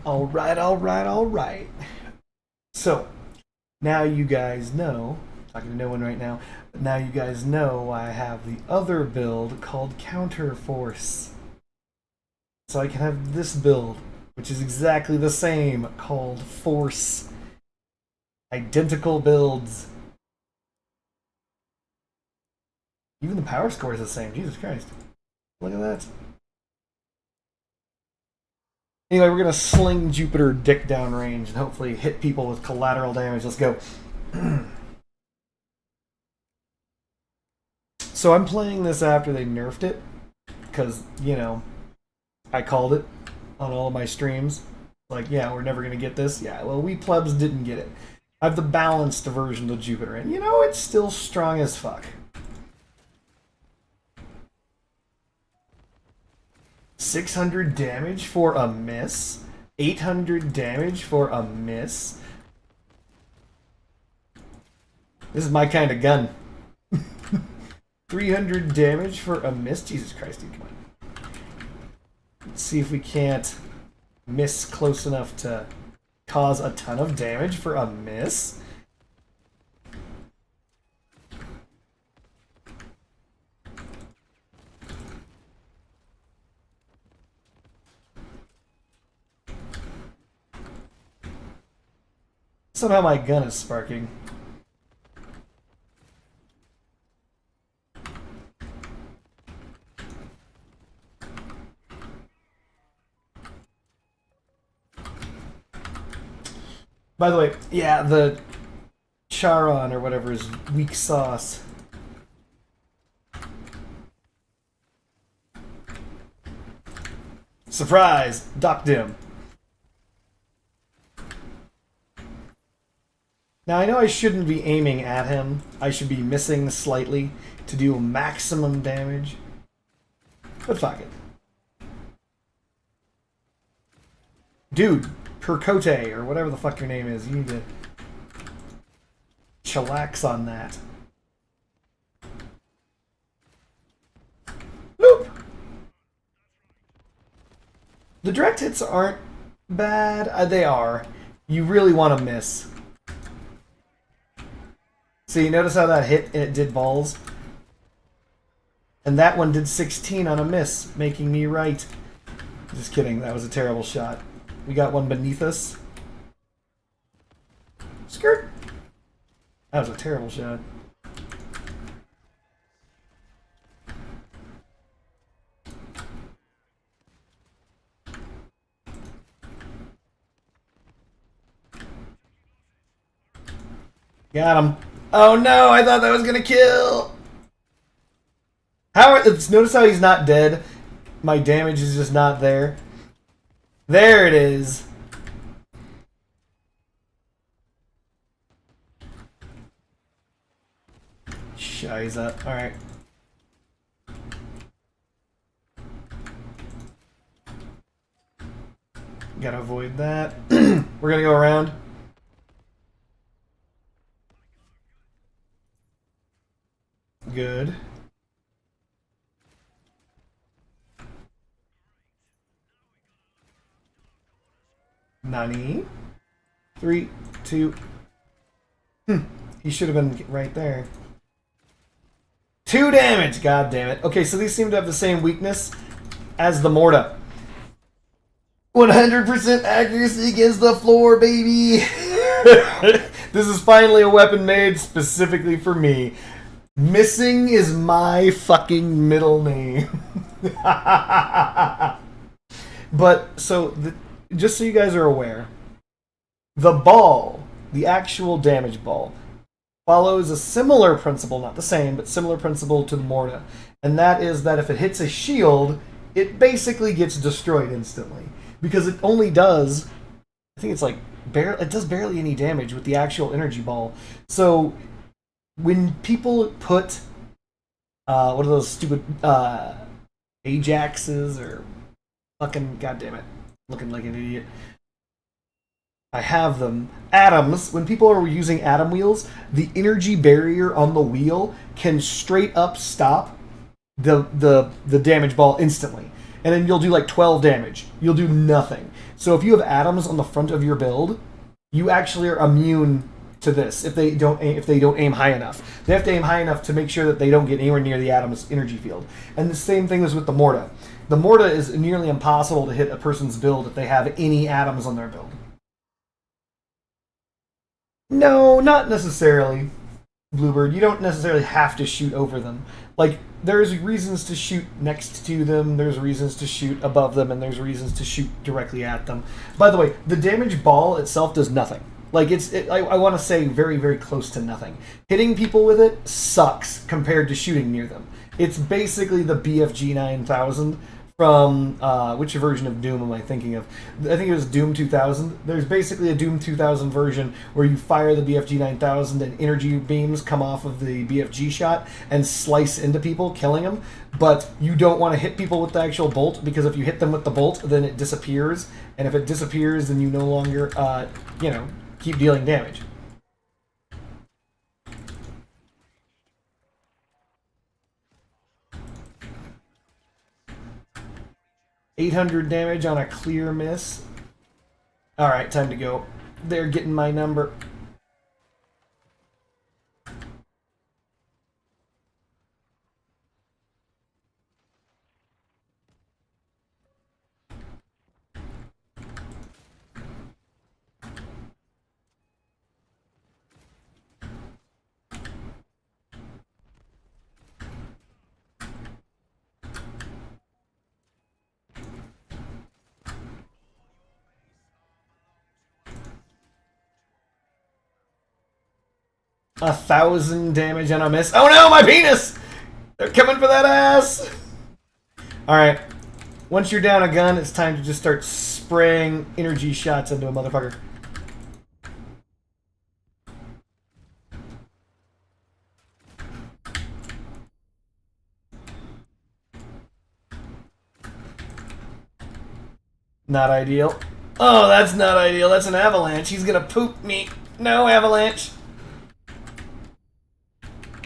All right. So, now you guys know, talking to no one right now, but now you guys know I have the other build called Counterforce. So I can have this build, which is exactly the same, called Force. Identical builds. Even the power score is the same. Jesus Christ. Look at that. Anyway, we're going to sling Jupiter dick downrange and hopefully hit people with collateral damage. Let's go. So I'm playing this after they nerfed it. Because, I called it on all of my streams. Like, yeah, we're never going to get this. Yeah, well, we plebs didn't get it. I have the balanced version of Jupiter. And, it's still strong as fuck. 600 damage for a miss. 800 damage for a miss. This is my kind of gun. 300 damage for a miss. Jesus Christ, dude, come on. Let's see if we can't miss close enough to cause a ton of damage for a miss. Somehow my gun is sparking. By the way, yeah, the Charon or whatever is weak sauce. Surprise! Doc Dim. Now, I know I shouldn't be aiming at him. I should be missing slightly to do maximum damage. But fuck it. Dude, Percote, or whatever the fuck your name is, you need to chillax on that. Nope. The direct hits aren't bad. They are. You really want to miss. See, notice how that hit and it did balls? And that one did 16 on a miss, making me right. Just kidding, that was a terrible shot. We got one beneath us. Skirt! That was a terrible shot. Got him. Oh no, I thought that was gonna kill! Notice how he's not dead? My damage is just not there. There it is. Shiza. Alright. Gotta avoid that. We're gonna go around. Good. Nani? 3, 2. He should have been right there. 2 damage! God damn it. Okay, so these seem to have the same weakness as the Morta. 100% accuracy against the floor, baby! This is finally a weapon made specifically for me. Missing is my fucking middle name. But, so, just so you guys are aware, the ball, the actual damage ball, follows a similar principle, not the same, but similar principle to the Morta. And that is that if it hits a shield, it basically gets destroyed instantly. Because it only does, I think it's like, it does barely any damage with the actual energy ball. So, when people put, what are those stupid, Ajaxes or fucking, goddammit, looking like an idiot. I have them. Atoms, when people are using atom wheels, the energy barrier on the wheel can straight up stop the damage ball instantly. and then you'll do like 12 damage. You'll do nothing. So if you have atoms on the front of your build, you actually are immune to this if they don't aim high enough. They have to aim high enough to make sure that they don't get anywhere near the atom's energy field. And the same thing is with the Morta. The Morta is nearly impossible to hit a person's build if they have any atoms on their build. No, not necessarily, Bluebird. You don't necessarily have to shoot over them. Like, there's reasons to shoot next to them, there's reasons to shoot above them, and there's reasons to shoot directly at them. By the way, the damage ball itself does nothing. Like, I want to say very, very close to nothing. Hitting people with it sucks compared to shooting near them. It's basically the BFG 9000 from, which version of Doom am I thinking of? I think it was Doom 2000. There's basically a Doom 2000 version where you fire the BFG 9000 and energy beams come off of the BFG shot and slice into people, killing them. But you don't want to hit people with the actual bolt, because if you hit them with the bolt, then it disappears. And if it disappears, then you no longer, keep dealing damage. $800 damage on a clear miss. Alright, time to go. They're getting my number. $1,000 damage on a miss. Oh no, my penis! They're coming for that ass! Alright. Once you're down a gun, it's time to just start spraying energy shots into a motherfucker. Not ideal. Oh, that's not ideal. That's an avalanche. He's gonna poop me. No, avalanche.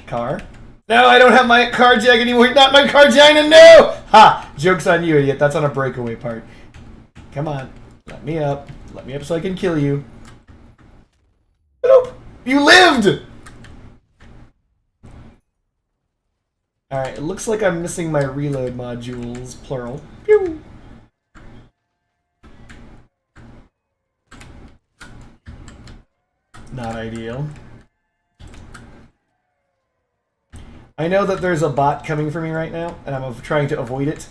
Car? No, I don't have my car jag anymore. Not my car Gina, no! Ha! Joke's on you, idiot. That's on a breakaway part. Come on. Let me up. Let me up so I can kill you. Nope! You lived! Alright, it looks like I'm missing my reload modules, plural. Pew! Not ideal. I know that there's a bot coming for me right now, and I'm trying to avoid it.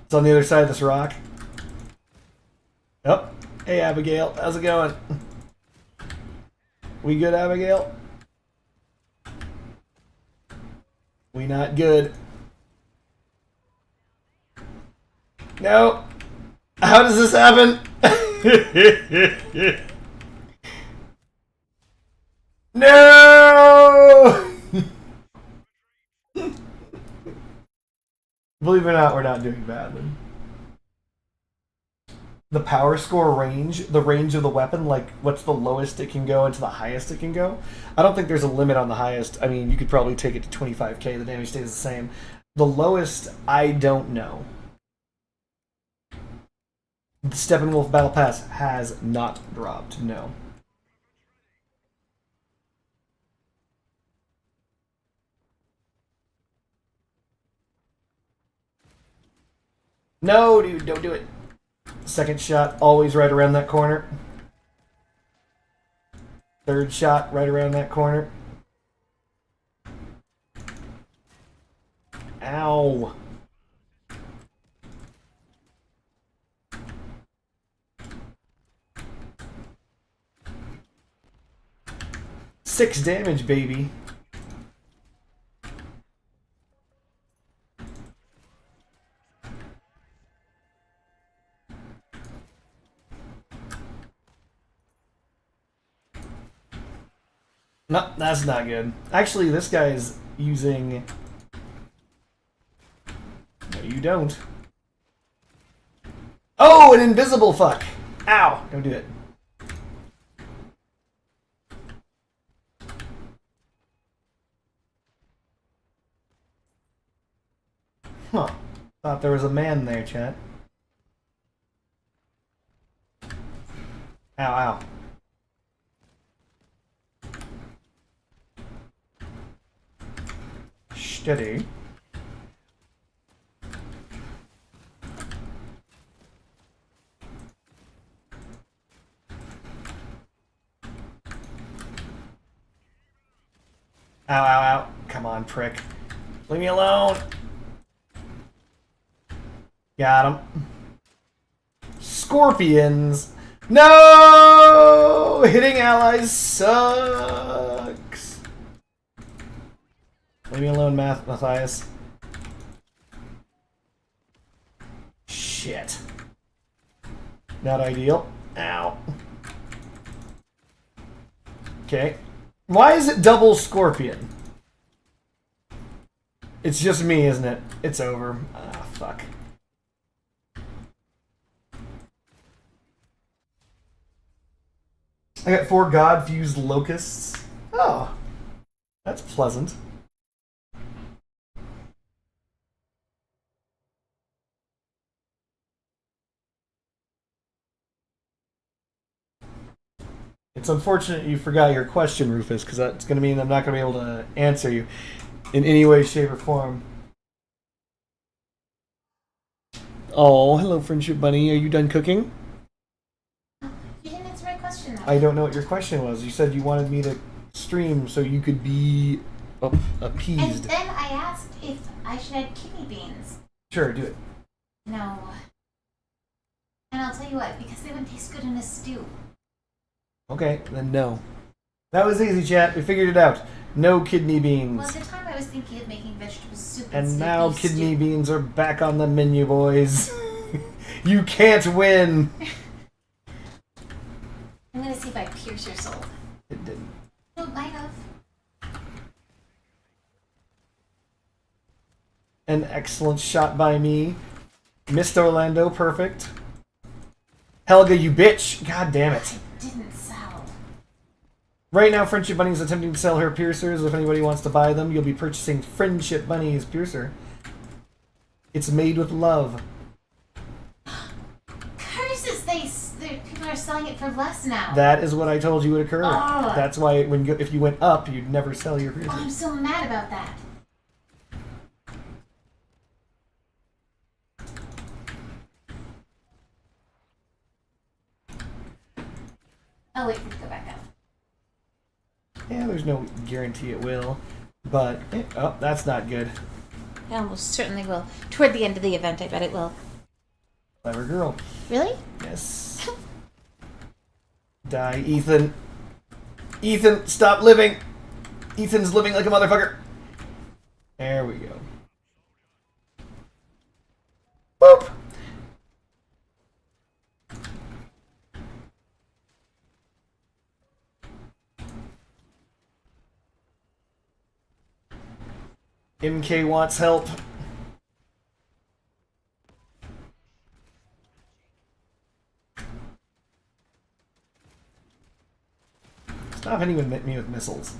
It's on the other side of this rock. Oh, hey Abigail, how's it going? We good, Abigail? We not good. No. How does this happen? No! Believe it or not, we're not doing badly. The power score range, the range of the weapon, like what's the lowest it can go and to the highest it can go. I don't think there's a limit on the highest. I mean, you could probably take it to 25k, the damage stays the same. The lowest, I don't know. The Steppenwolf Battle Pass has not dropped, no. No, dude, don't do it. Second shot, always right around that corner. Third shot, right around that corner. Ow. Six damage, baby. No, that's not good. Actually, this guy is using... No, you don't. Oh, an invisible fuck! Ow! Don't do it. Huh. Thought there was a man there, chat. Ow, ow. Steady. Ow, ow, ow. Come on, prick. Leave me alone. Got him. Scorpions. No! Hitting allies sucks. Leave me alone, Matthias. Shit. Not ideal. Ow. Okay. Why is it double scorpion? It's just me, isn't it? It's over. Ah, fuck. I got 4 God-fused locusts. Oh. That's pleasant. It's unfortunate you forgot your question, Rufus, because that's going to mean I'm not going to be able to answer you in any way, shape, or form. Oh, hello, Friendship Bunny. Are you done cooking? You didn't answer my question, though. I don't know what your question was. You said you wanted me to stream so you could be appeased. And then I asked if I should add kidney beans. Sure, do it. No. And I'll tell you what, because they wouldn't taste good in a stew. Okay, then no. That was easy, chat. We figured it out. No kidney beans. Well, at the time I was thinking of making vegetable soup And now kidney stew. beans are back on the menu, boys. You can't win. I'm gonna see if I pierce your soul. It didn't. No, it might have. An excellent shot by me. Missed Orlando, perfect. Helga, you bitch. God damn it. I didn't sell. Right now, Friendship Bunny is attempting to sell her piercers. If anybody wants to buy them, you'll be purchasing Friendship Bunny's piercer. It's made with love. Curses! People are selling it for less now. That is what I told you would occur. Oh. That's why if you went up, you'd never sell your piercer. Oh, I'm so mad about that. I'll wait for it to go back up. Yeah, there's no guarantee it will. But, oh, that's not good. It almost certainly will. Toward the end of the event, I bet it will. Clever girl. Really? Yes. Die, Ethan. Ethan, stop living. Ethan's living like a motherfucker. There we go. Boop. MK wants help. Stop hitting me with missiles.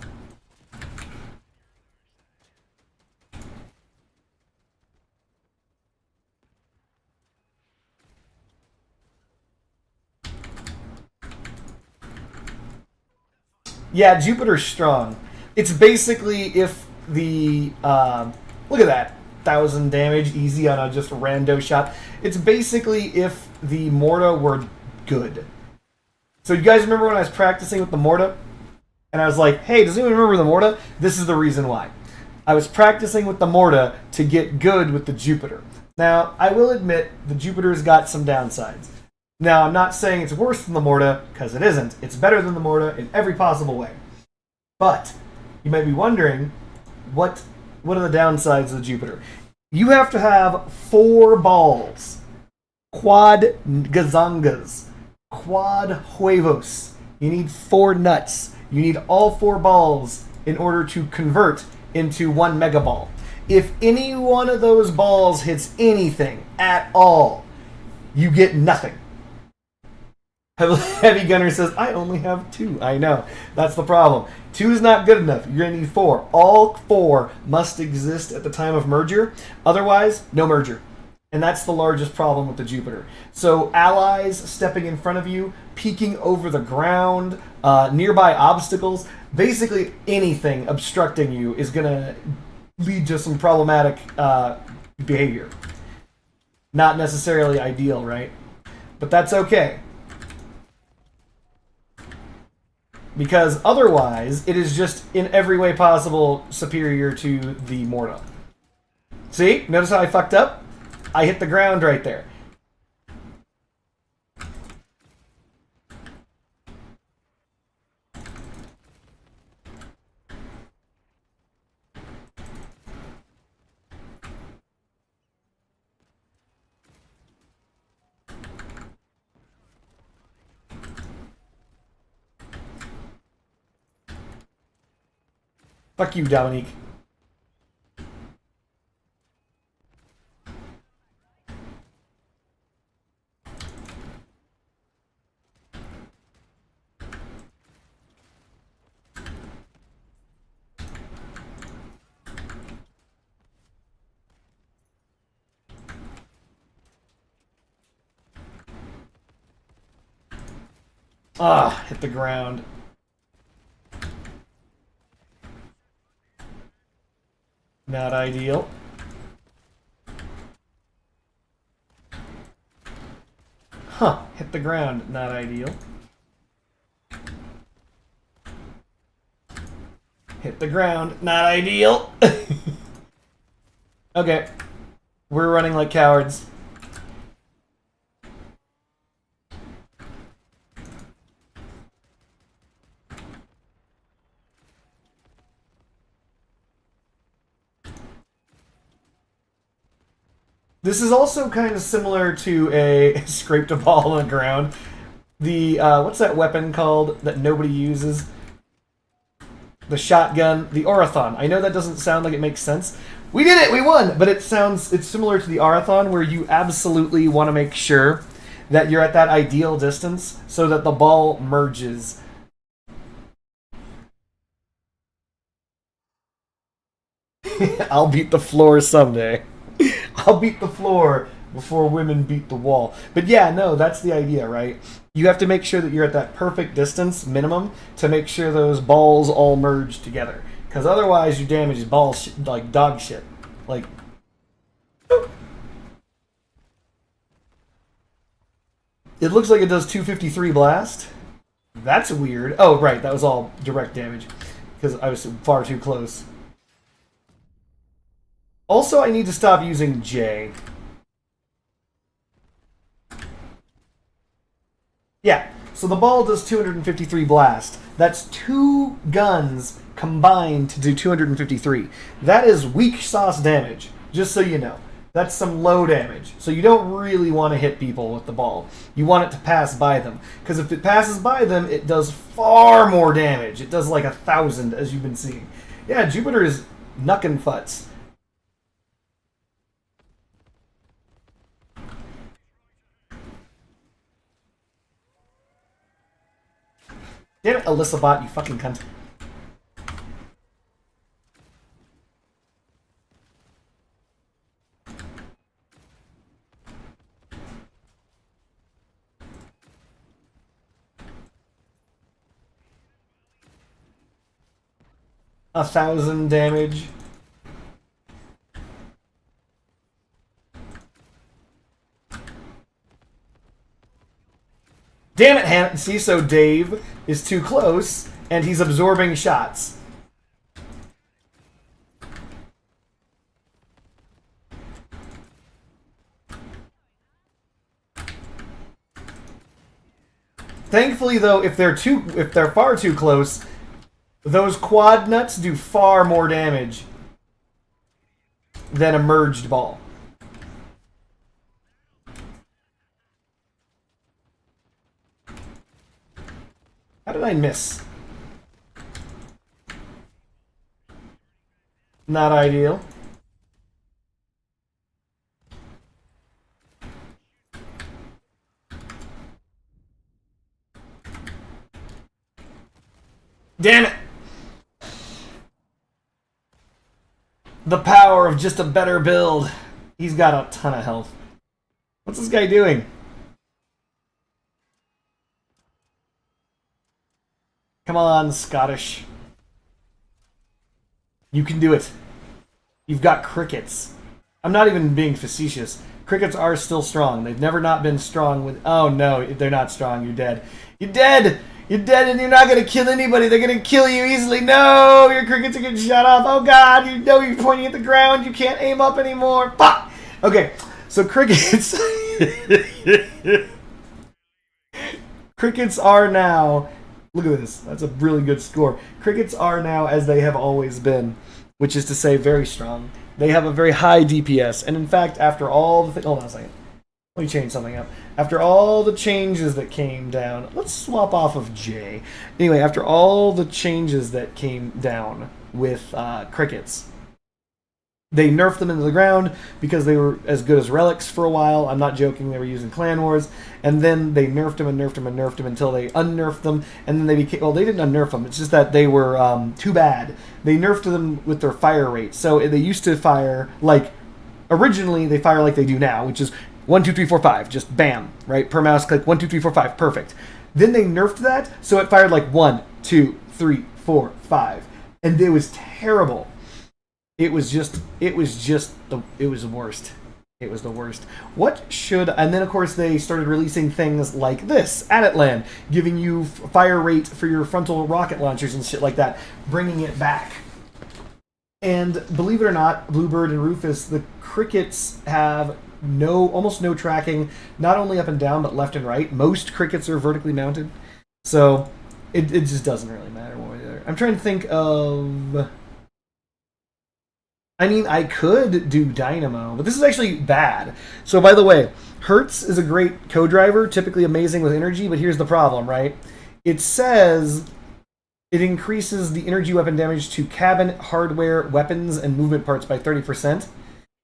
Yeah, Jupiter's strong. It's basically if the look at that 1,000 damage easy on a just rando shot. It's basically if the Morta were good. So you guys remember when I was practicing with the Morta? And I was like, hey, does anyone remember the Morta? This is the reason why. I was practicing with the Morta to get good with the Jupiter. Now, I will admit, the Jupiter's got some downsides. Now, I'm not saying it's worse than the Morta, because it isn't. It's better than the Morta in every possible way. But, you might be wondering, what are the downsides of the Jupiter? You have to have 4 balls. Quad gazangas. Quad huevos. You need 4 nuts. You need all 4 balls in order to convert into 1 mega ball. If any one of those balls hits anything at all, you get nothing. Heavy Gunner says, I only have 2. I know. That's the problem. 2 is not good enough. You're going to need 4. All 4 must exist at the time of merger. Otherwise, no merger. And that's the largest problem with the Jupiter. So allies stepping in front of you, peeking over the ground, nearby obstacles, basically anything obstructing you is going to lead to some problematic behavior. Not necessarily ideal, right? But that's okay. Because otherwise, it is just in every way possible superior to the Morta. See? Notice how I fucked up? I hit the ground right there. Fuck you, Dominique. Ah, hit the ground. Not ideal. Huh, hit the ground. Not ideal. Hit the ground. Not ideal. Okay. We're running like cowards. This is also kind of similar to a scraped a ball on the ground. The, what's that weapon called that nobody uses? The shotgun, the Orathon. I know that doesn't sound like it makes sense. We did it! We won! But it's similar to the Orathon where you absolutely want to make sure that you're at that ideal distance so that the ball merges. I'll beat the floor someday. I'll beat the floor before women beat the wall. But yeah, no, that's the idea, right? You have to make sure that you're at that perfect distance, minimum, to make sure those balls all merge together. Because otherwise, you damage balls like dog shit. Like, it looks like it does 253 blast. That's weird. Oh, right, that was all direct damage. Because I was far too close. Also, I need to stop using J. Yeah, so the ball does 253 blast. That's 2 guns combined to do 253. That is weak sauce damage, just so you know. That's some low damage. So you don't really want to hit people with the ball. You want it to pass by them. Because if it passes by them, it does far more damage. It does like 1,000, as you've been seeing. Yeah, Jupiter is knuckin' futz. Damn it, Alyssa Bot, you fucking cunt. A 1,000 damage. Damn it, Han. See, so Dave is too close, and he's absorbing shots. Thankfully, though, if they're far too close, those quad nuts do far more damage than a merged ball. How did I miss? Not ideal. Damn it! The power of just a better build. He's got a ton of health. What's this guy doing? Come on, Scottish. You can do it. You've got crickets. I'm not even being facetious. Crickets are still strong. They've never not been strong with... Oh, no, they're not strong. You're dead. You're dead! You're dead and you're not going to kill anybody. They're going to kill you easily. No! Your crickets are getting shot off. Oh, God. You know you're pointing at the ground. You can't aim up anymore. Fuck! Okay, so crickets... crickets are now... Look at this. That's a really good score. Crickets are now as they have always been, which is to say very strong. They have a very high DPS. And in fact, after all the... Hold on a second. Let me change something up. After all the changes that came down... Let's swap off of J. Anyway, after all the changes that came down with crickets, they nerfed them into the ground because they were as good as relics for a while. I'm not joking. They were using Clan Wars. And then they nerfed them and nerfed them and nerfed them until they unnerfed them. And then they became... Well, they didn't unnerf them. It's just that they were too bad. They nerfed them with their fire rate. So they used to fire like... Originally, they fire like they do now, which is 1, 2, 3, 4, 5. Just bam, right? Per mouse click, 1, 2, 3, 4, 5. Perfect. Then they nerfed that, so it fired like 1, 2, 3, 4, 5. And it was terrible. It was the worst. It was the worst. What should... And then, of course, they started releasing things like this, Adatlan, giving you fire rate for your frontal rocket launchers and shit like that, bringing it back. And believe it or not, Bluebird and Rufus, the crickets have almost no tracking, not only up and down, but left and right. Most crickets are vertically mounted. So, it just doesn't really matter one way or the other. I'm trying to think of... I mean, I could do Dynamo, but this is actually bad. So, by the way, Hertz is a great co-driver, typically amazing with energy, but here's the problem, right? It says it increases the energy weapon damage to cabin, hardware, weapons, and movement parts by 30%,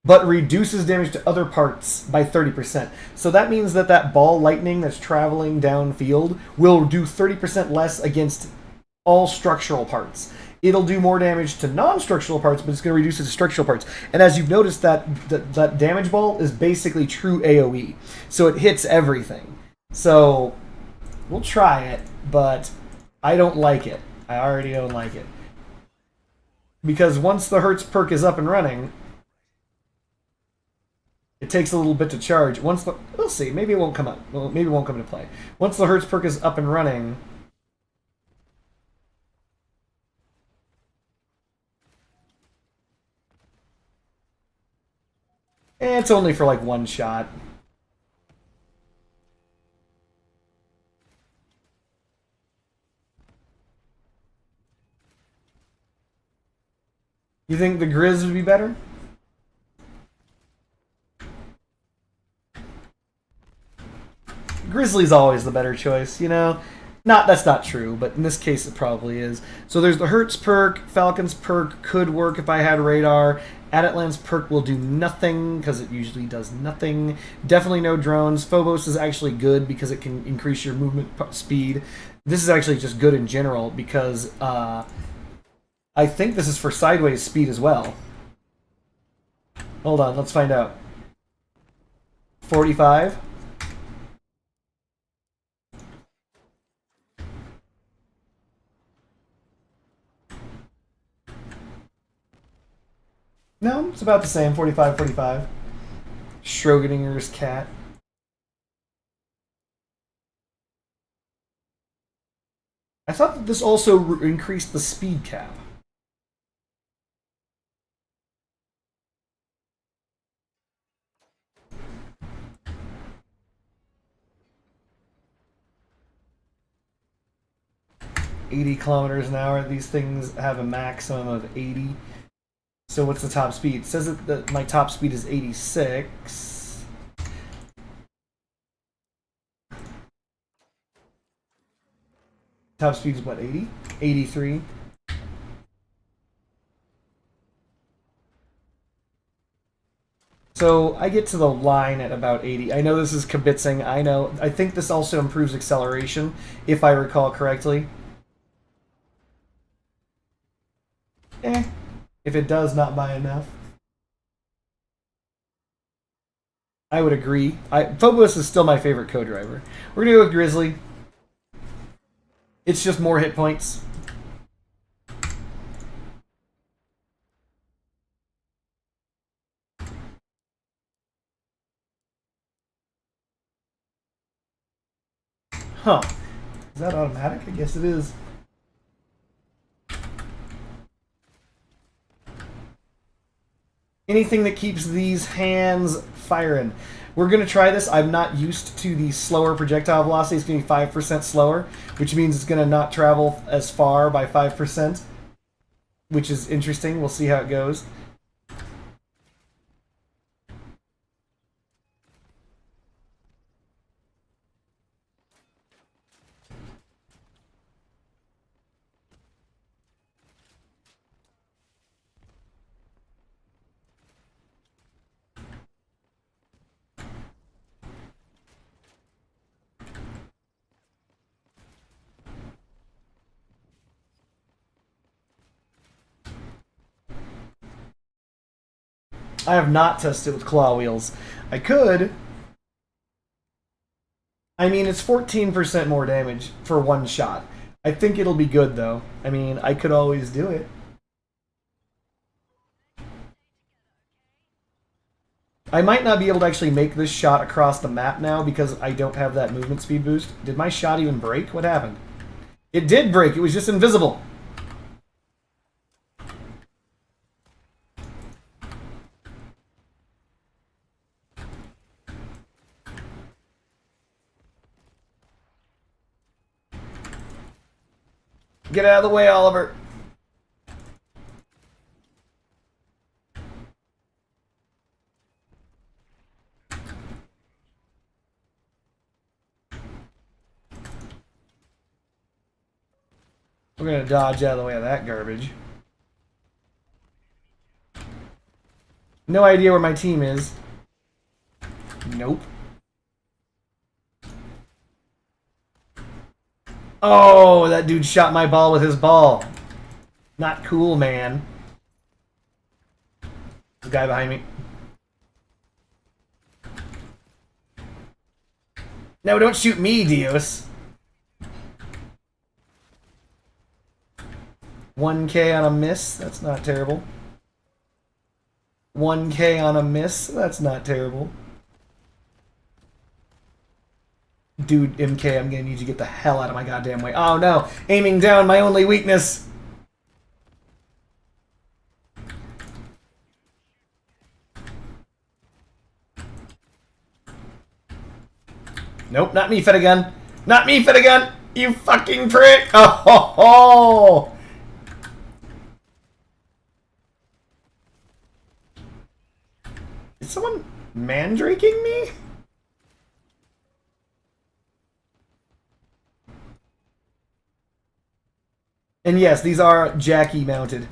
but reduces damage to other parts by 30%. So that means that ball lightning that's traveling downfield will do 30% less against all structural parts. It'll do more damage to non-structural parts, but it's going to reduce it to structural parts. And as you've noticed, that damage ball is basically true AoE. So it hits everything. So we'll try it, but I don't like it. I already don't like it. Because once the Hertz perk is up and running, it takes a little bit to charge. We'll see. Maybe it won't come up. Well, maybe it won't come into play. Once the Hertz perk is up and running... It's only for like one shot. You think the Grizz would be better? Grizzly's always the better choice, you know? That's not true, but in this case it probably is. So there's the Hertz perk, Falcon's perk could work if I had radar. Adatlan's perk will do nothing, because it usually does nothing. Definitely no drones. Phobos is actually good because it can increase your movement speed. This is actually just good in general, because I think this is for sideways speed as well. Hold on, let's find out. 45? No, it's about the same. 45, 45. Schrodinger's cat. I thought that this also increased the speed cap. $80 kilometers an hour. These things have a maximum of 80. So what's the top speed? It says that my top speed is 86. Top speed is what, 80? 83. So I get to the line at about 80. I know this is kibitzing. I know. I think this also improves acceleration, if I recall correctly. If it does not buy enough. I would agree. Phobos is still my favorite co-driver. We're gonna go with Grizzly. It's just more hit points. Huh. Is that automatic? I guess it is. Anything that keeps these hands firing. We're going to try this. I'm not used to the slower projectile velocity. It's going to be 5% slower, which means it's going to not travel as far by 5%, which is interesting. We'll see how it goes. I have not tested with claw wheels. I could. I mean, it's 14% more damage for one shot. I think it'll be good, though. I mean, I could always do it. I might not be able to actually make this shot across the map now because I don't have that movement speed boost. Did my shot even break? What happened? It did break. It was just invisible. Get out of the way, Oliver. We're going to dodge out of the way of that garbage. No idea where my team is. Nope. Oh, that dude shot my ball with his ball. Not cool, man. The guy behind me. No, don't shoot me, Dios. 1K on a miss. That's not terrible. 1K on a miss. That's not terrible. Dude, MK, I'm gonna need you to get the hell out of my goddamn way. Oh no! Aiming down, my only weakness! Nope, not me, Fedigun! Not me, Fedigun! You fucking prick! Oh ho ho! Is someone mandraking me? And yes, these are Jackie mounted.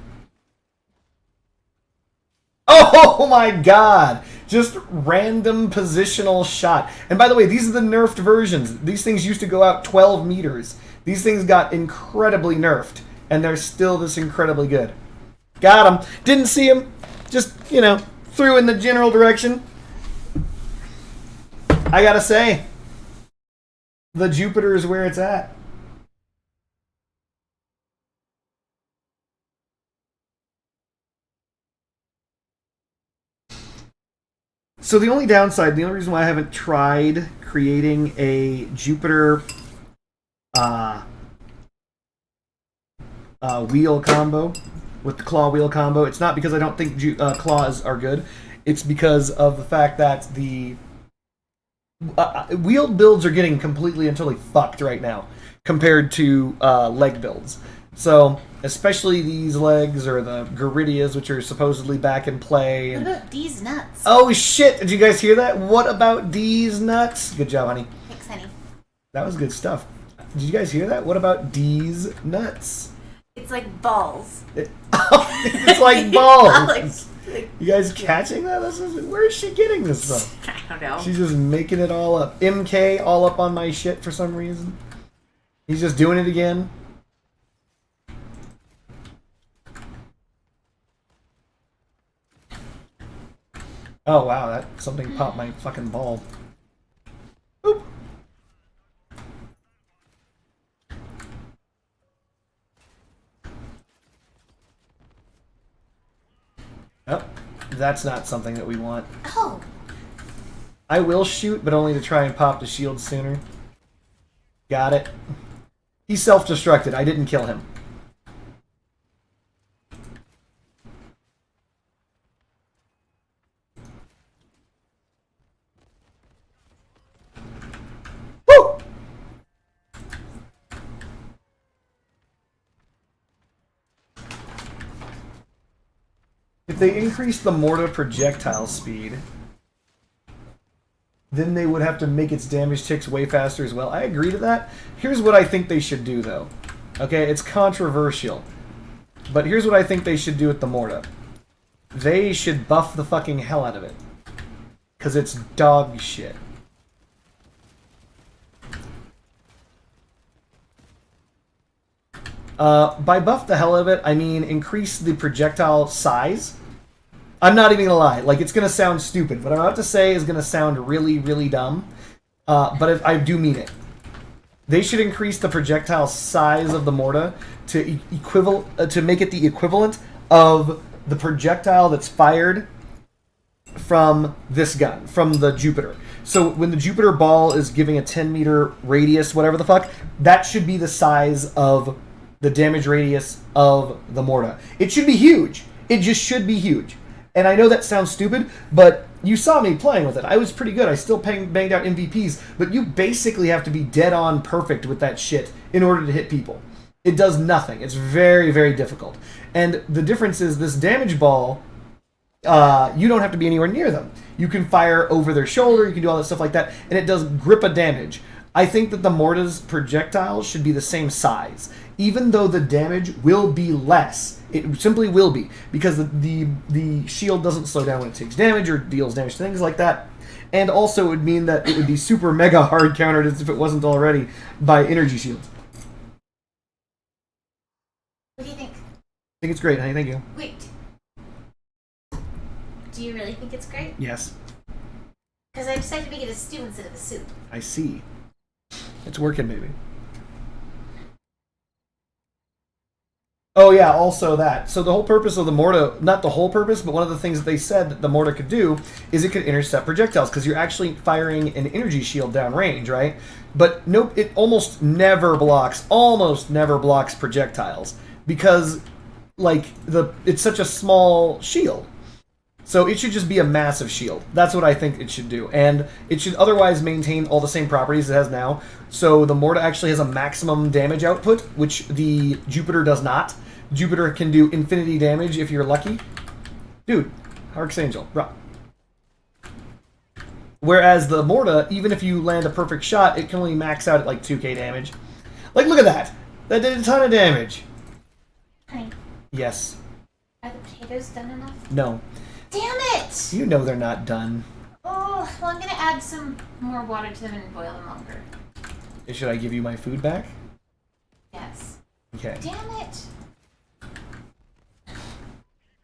Oh my god! Just random positional shot. And by the way, these are the nerfed versions. These things used to go out 12 meters. These things got incredibly nerfed. And they're still this incredibly good. Got him. Didn't see him. Just, you know, threw in the general direction. I gotta say, the Jupiter is where it's at. So the only downside, the only reason why I haven't tried creating a Jupiter wheel combo with the claw wheel combo, it's not because I don't think claws are good. It's because of the fact that the wheeled builds are getting completely and totally fucked right now compared to leg builds. So, especially these legs or the Garidias, which are supposedly back in play. What about these nuts? Oh shit! Did you guys hear that? What about these nuts? Good job, honey. Thanks, honey. That was good stuff. Did you guys hear that? What about these nuts? It's like balls. It's like balls. Like, You guys catching that? Where is she getting this from? I don't know. She's just making it all up. MK all up on my shit for some reason. He's just doing it again. Oh wow, that something popped my fucking ball. Boop. Oh, that's not something that we want. Oh, I will shoot, but only to try and pop the shield sooner. Got it. He self-destructed. I didn't kill him. Woo! If they increase the mortar projectile speed, then they would have to make its damage ticks way faster as well. I agree to that. Here's what I think they should do, though. Okay, it's controversial. But here's what I think they should do with the Morta. They should buff the fucking hell out of it. Because it's dog shit. By buff the hell out of it, I mean increase the projectile size. I'm not even gonna lie. Like, it's gonna sound stupid. What I'm about to say is gonna sound really, really dumb. But I do mean it. They should increase the projectile size of the Morta to to make it the equivalent of the projectile that's fired from this gun, from the Jupiter. So when the Jupiter ball is giving a 10-meter radius, whatever the fuck, that should be the size of the damage radius of the Morta. It should be huge. It just should be huge. And I know that sounds stupid, but you saw me playing with it. I was pretty good. I still banged out MVPs, but you basically have to be dead on perfect with that shit in order to hit people. It does nothing. It's very, very difficult. And the difference is this damage ball, you don't have to be anywhere near them. You can fire over their shoulder, you can do all that stuff like that, and it does grip of damage. I think that the Morta's projectiles should be the same size, even though the damage will be less. It simply will be, because the shield doesn't slow down when it takes damage or deals damage to things like that. And also it would mean that it would be super mega hard countered as if it wasn't already by energy shields. what do you think? I think it's great, honey. Thank you. Wait. Do you really think it's great? Yes, Because I decided to make it a stew instead of a soup. I see. It's working, baby. Oh yeah, also that. So the whole purpose of the Morta, not the whole purpose, but one of the things that they said that the Morta could do is it could intercept projectiles, because you're actually firing an energy shield downrange, right? But nope, it almost never blocks projectiles, because like it's such a small shield. So it should just be a massive shield. That's what I think it should do. And it should otherwise maintain all the same properties it has now. So the Morta actually has a maximum damage output, which the Jupiter does not. Jupiter can do infinity damage if you're lucky. Dude, Archangel, bro. Whereas the Morta, even if you land a perfect shot, it can only max out at like 2k damage. Like, look at that. That did a ton of damage. Honey, Yes. are the potatoes done enough? No. Damn it! You know they're not done. Oh, well, I'm going to add some more water to them and boil them longer. Should I give you my food back? Yes. Okay. Damn it!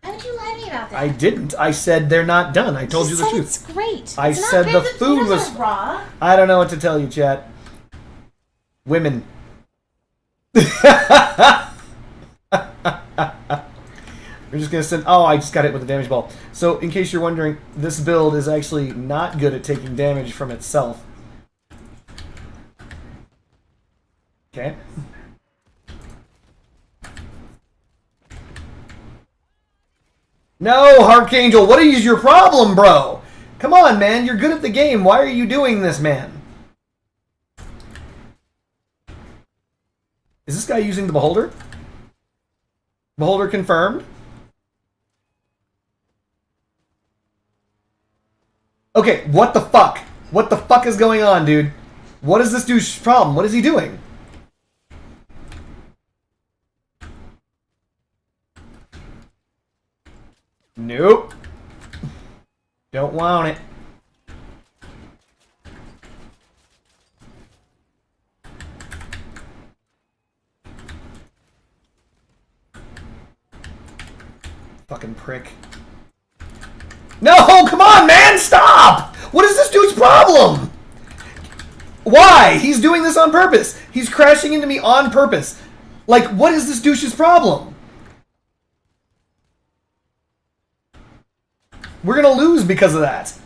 Why would you lie to me about that? I didn't. I said they're not done. I told you the said truth. It's great. I It's not said great. the food potatoes was are raw. I don't know what to tell you, chat. Women. We're just gonna send. Oh, I just got hit with a damage ball. So, in case you're wondering, this build is actually not good at taking damage from itself. Okay. No, Archangel, what is your problem, bro? Come on, man, you're good at the game. Why are you doing this, man? Is this guy using the Beholder? Beholder confirmed. Okay, what the fuck? What the fuck is going on, dude? What is this dude's problem? What is he doing? Nope. Don't want it. Fucking prick. No, come on, man, stop! What is this dude's problem? Why? He's doing this on purpose. He's crashing into me on purpose. Like, what is this douche's problem? We're gonna lose because of that.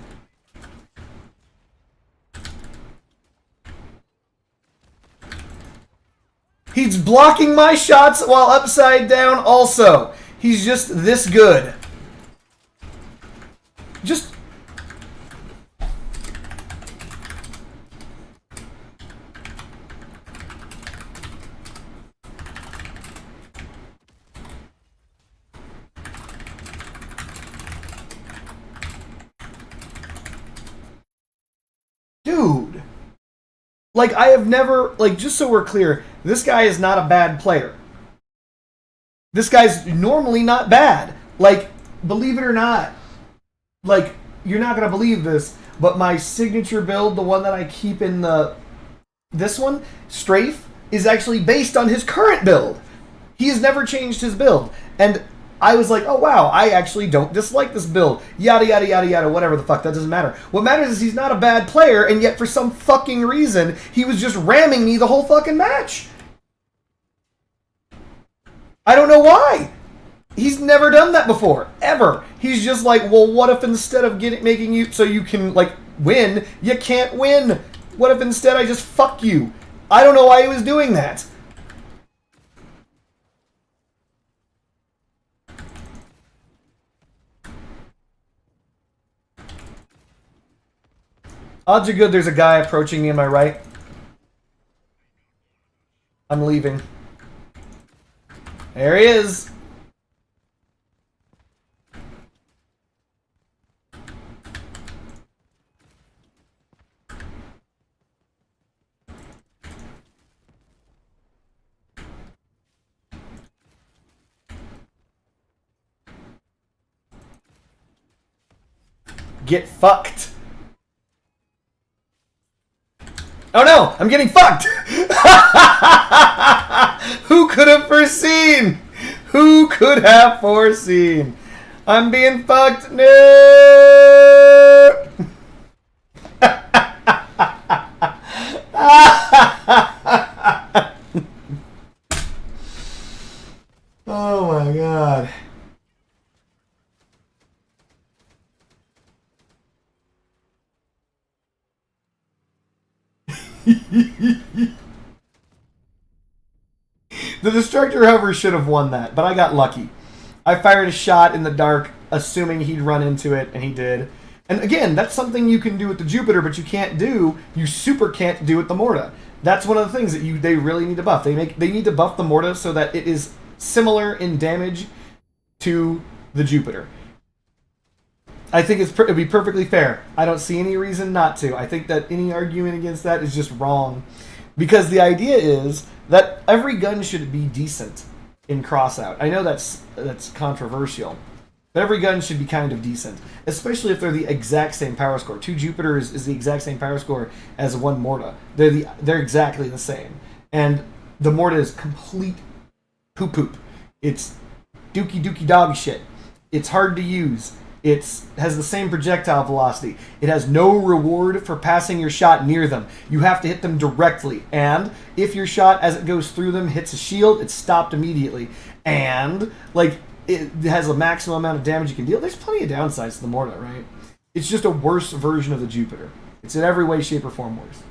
He's blocking my shots while upside down also. He's just this good. Just... Dude. Like, I have never... Like, just so we're clear, this guy is not a bad player. This guy's normally not bad. Like, believe it or not, like, you're not going to believe this, but my signature build, the one that I keep in this one, Strafe, is actually based on his current build. He has never changed his build. And I was like, oh wow, I actually don't dislike this build. Yada, yada, yada, yada, whatever the fuck, that doesn't matter. What matters is he's not a bad player, and yet for some fucking reason, he was just ramming me the whole fucking match. I don't know why. He's never done that before, ever. He's just like, well, what if instead of making you so you can, like, win, you can't win? What if instead I just fuck you? I don't know why he was doing that. Odds are good there's a guy approaching me on my right. I'm leaving. There he is. Get fucked. Oh no, I'm getting fucked! Who could have foreseen? Who could have foreseen? I'm being fucked. No! Oh my god. The Destructor Hover should have won that, but I got lucky. I fired a shot in the dark, assuming he'd run into it, and he did. And again, that's something you can do with the Jupiter, but you can't do, you super can't do with the Morta. That's one of the things that they really need to buff. They need to buff the Morta so that it is similar in damage to the Jupiter. I think it'd be perfectly fair. I don't see any reason not to. I think that any argument against that is just wrong. Because the idea is that every gun should be decent in Crossout. I know that's controversial. But every gun should be kind of decent. Especially if they're the exact same power score. 2 Jupiters is the exact same power score as 1 Morta. They're exactly the same. And the Morta is complete poop. It's dookie dog shit. It's hard to use. It has the same projectile velocity. It has no reward for passing your shot near them. You have to hit them directly. And if your shot, as it goes through them, hits a shield, it's stopped immediately. And, like, it has a maximum amount of damage you can deal. There's plenty of downsides to the Morta, right? It's just a worse version of the Jupiter. It's in every way, shape, or form worse.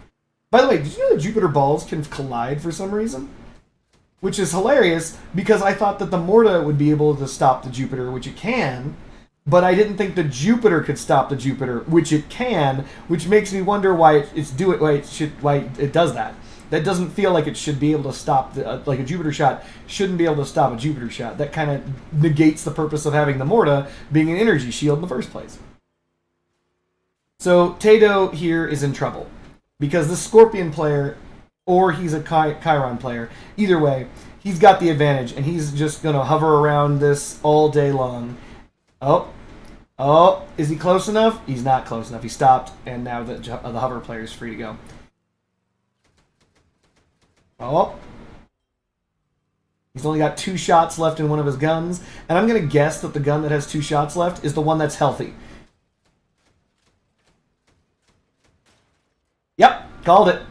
By the way, did you know that Jupiter balls can collide for some reason? Which is hilarious, because I thought that the Morta would be able to stop the Jupiter, which it can, but I didn't think the Jupiter could stop the Jupiter, which it can, which makes me wonder why it does that. That doesn't feel like it should be able to stop, like a Jupiter shot shouldn't be able to stop a Jupiter shot. That kind of negates the purpose of having the Morta being an energy shield in the first place. So Tado here is in trouble, because the Scorpion player, or he's a Chiron player, either way, he's got the advantage, and he's just going to hover around this all day long. Oh, is he close enough? He's not close enough. He stopped, and now the hover player is free to go. Oh. He's only got 2 shots left in one of his guns, and I'm going to guess that the gun that has 2 shots left is the one that's healthy. Called it.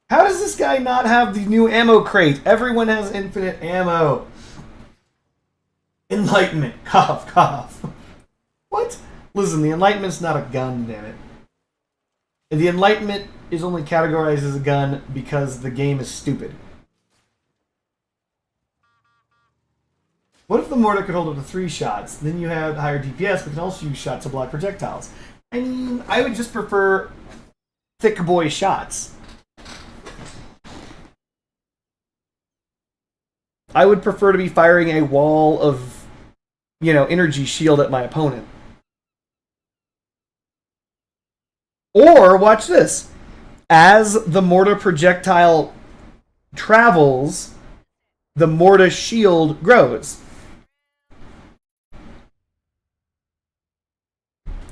How does this guy not have the new ammo crate? Everyone has infinite ammo. Enlightenment. Cough, cough. What? Listen, the Enlightenment's not a gun, damn it. The Enlightenment is only categorized as a gun because the game is stupid. What if the mortar could hold up to 3 shots? Then you have higher DPS, but can also use shots to block projectiles. I mean, I would just prefer thick boy shots. I would prefer to be firing a wall of, energy shield at my opponent. Or, watch this. As the mortar projectile travels, the mortar shield grows.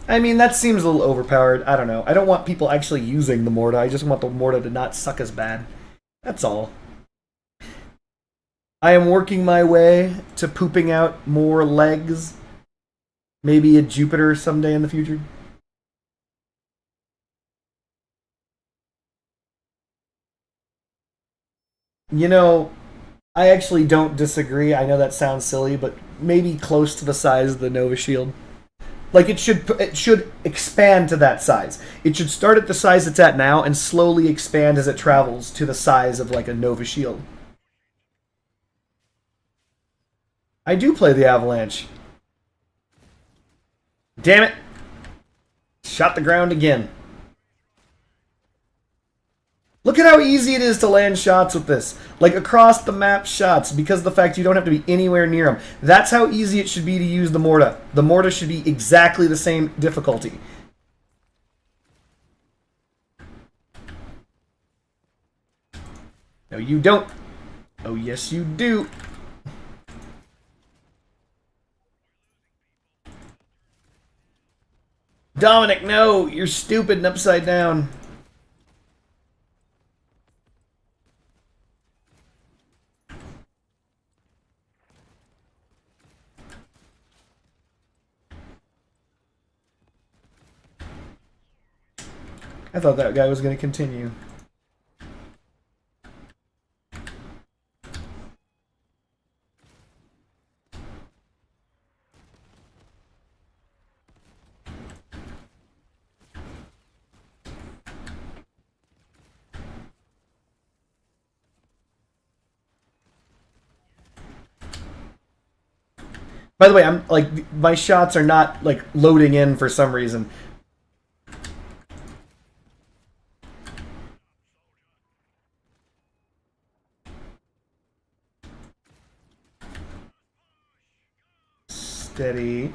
I mean, that seems a little overpowered. I don't know. I don't want people actually using the mortar. I just want the mortar to not suck as bad. That's all. I am working my way to pooping out more legs. Maybe a Jupiter someday in the future. I actually don't disagree. I know that sounds silly, but maybe close to the size of the Nova Shield. Like, it should expand to that size. It should start at the size it's at now and slowly expand as it travels to the size of, like, a Nova Shield. I do play the Avalanche. Damn it! Shot the ground again. Look at how easy it is to land shots with this. Like, across the map shots, because of the fact you don't have to be anywhere near them. That's how easy it should be to use the mortar. The mortar should be exactly the same difficulty. No, you don't. Oh, yes, you do. Dominic, no! You're stupid and upside down. I thought that guy was going to continue. By the way, I'm like, my shots are not like loading in for some reason. Steady.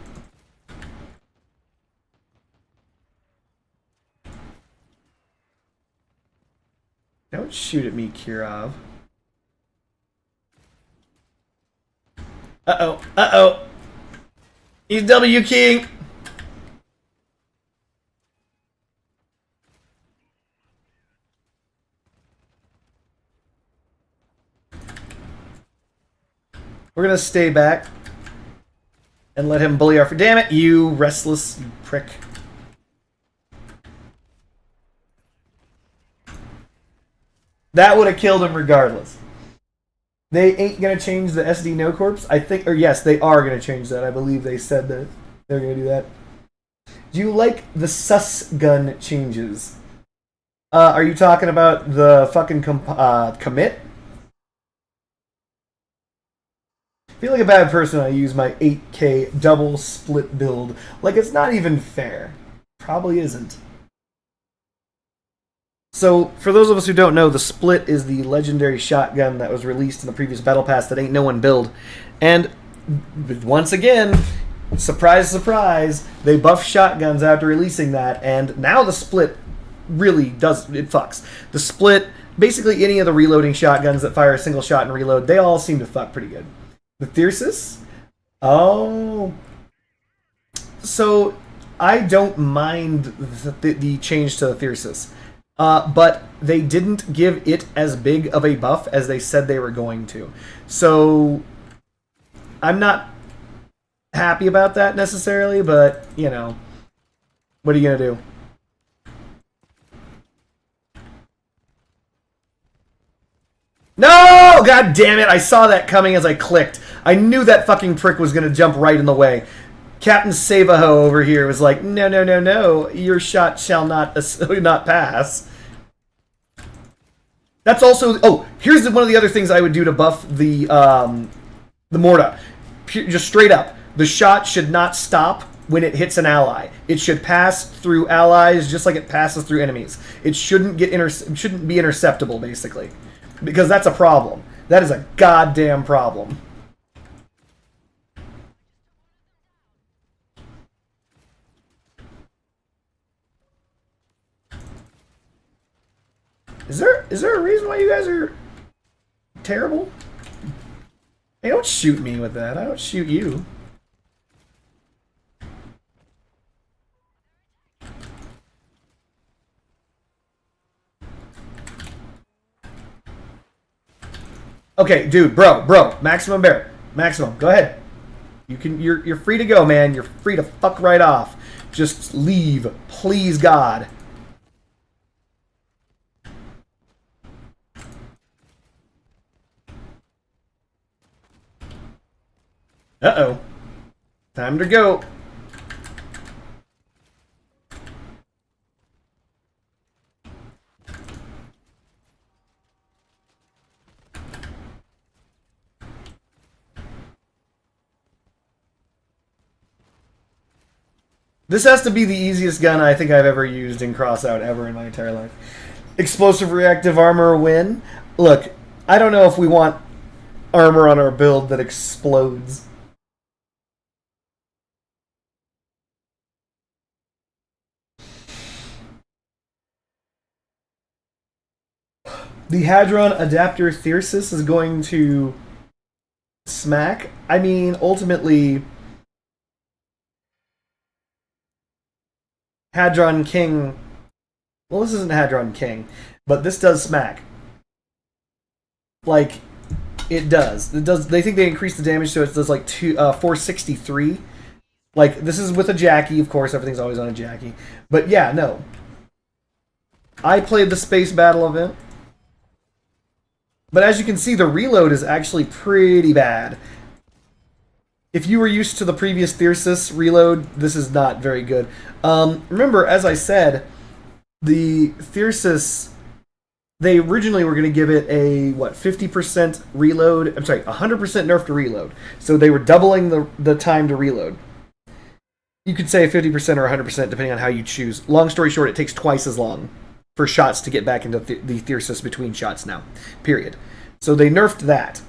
Don't shoot at me, Kirov. Uh-oh. Uh-oh. He's W keying. We're gonna stay back and let him bully our... Damn it, you restless prick. That would have killed him regardless. They ain't gonna change the SD no corpse. I think, or yes, they are gonna change that. I believe they said that they're gonna do that. Do you like the sus gun changes? Are you talking about the fucking commit? I feel like a bad person when I use my 8K double split build. Like, it's not even fair. Probably isn't. So, for those of us who don't know, the Split is the legendary shotgun that was released in the previous Battle Pass that ain't no one build. And, once again, surprise, surprise, they buffed shotguns after releasing that, and now the Split really does, it fucks. The Split, basically any of the reloading shotguns that fire a single shot and reload, they all seem to fuck pretty good. The Thyrsus? Oh. So, I don't mind the change to the Thyrsus. But they didn't give it as big of a buff as they said they were going to. So, I'm not happy about that necessarily, but, you know, what are you going to do? No! God damn it! I saw that coming as I clicked. I knew that fucking prick was going to jump right in the way. Captain Savaho over here was like, no, no, no, no. Your shot shall not not pass. That's also... Oh, here's one of the other things I would do to buff the Morta. Just straight up. The shot should not stop when it hits an ally. It should pass through allies just like it passes through enemies. It shouldn't be interceptable, basically. Because that's a problem. That is a goddamn problem. Is there a reason why you guys are terrible? Hey, don't shoot me with that. I don't shoot you. Okay, dude, bro, maximum bear, maximum. Go ahead. You're free to go, man. You're free to fuck right off. Just leave, please, God. Uh-oh. Time to go. This has to be the easiest gun I think I've ever used in Crossout ever in my entire life. Explosive reactive armor win. Look, I don't know if we want armor on our build that explodes. The Hadron Adapter Thyrsus is going to smack. I mean, ultimately, Hadron King... Well, this isn't Hadron King, but this does smack. Like, it does. It does. They think they increase the damage, so it does like 463. Like, this is with a Jackie, of course. Everything's always on a Jackie. But yeah, no. I played the Space Battle event. But as you can see, the reload is actually pretty bad. If you were used to the previous Thyrsus reload, this is not very good. Remember, as I said, the Thyrsus, they originally were going to give it a, 50% reload? I'm sorry, 100% nerf to reload. So they were doubling the time to reload. You could say 50% or 100% depending on how you choose. Long story short, it takes twice as long for shots to get back into the Thyrsus between shots now. Period. So they nerfed that.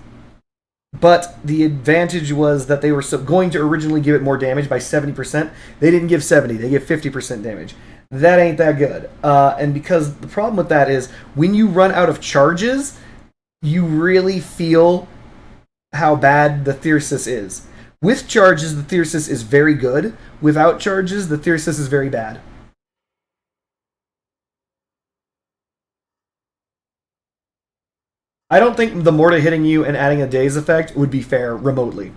But the advantage was that they were going to originally give it more damage by 70%. They didn't give 70, they give 50% damage. That ain't that good. And because the problem with that is, when you run out of charges, you really feel how bad the Thyrsus is. With charges, the Thyrsus is very good. Without charges, the Thyrsus is very bad. I don't think the Morta hitting you and adding a daze effect would be fair remotely.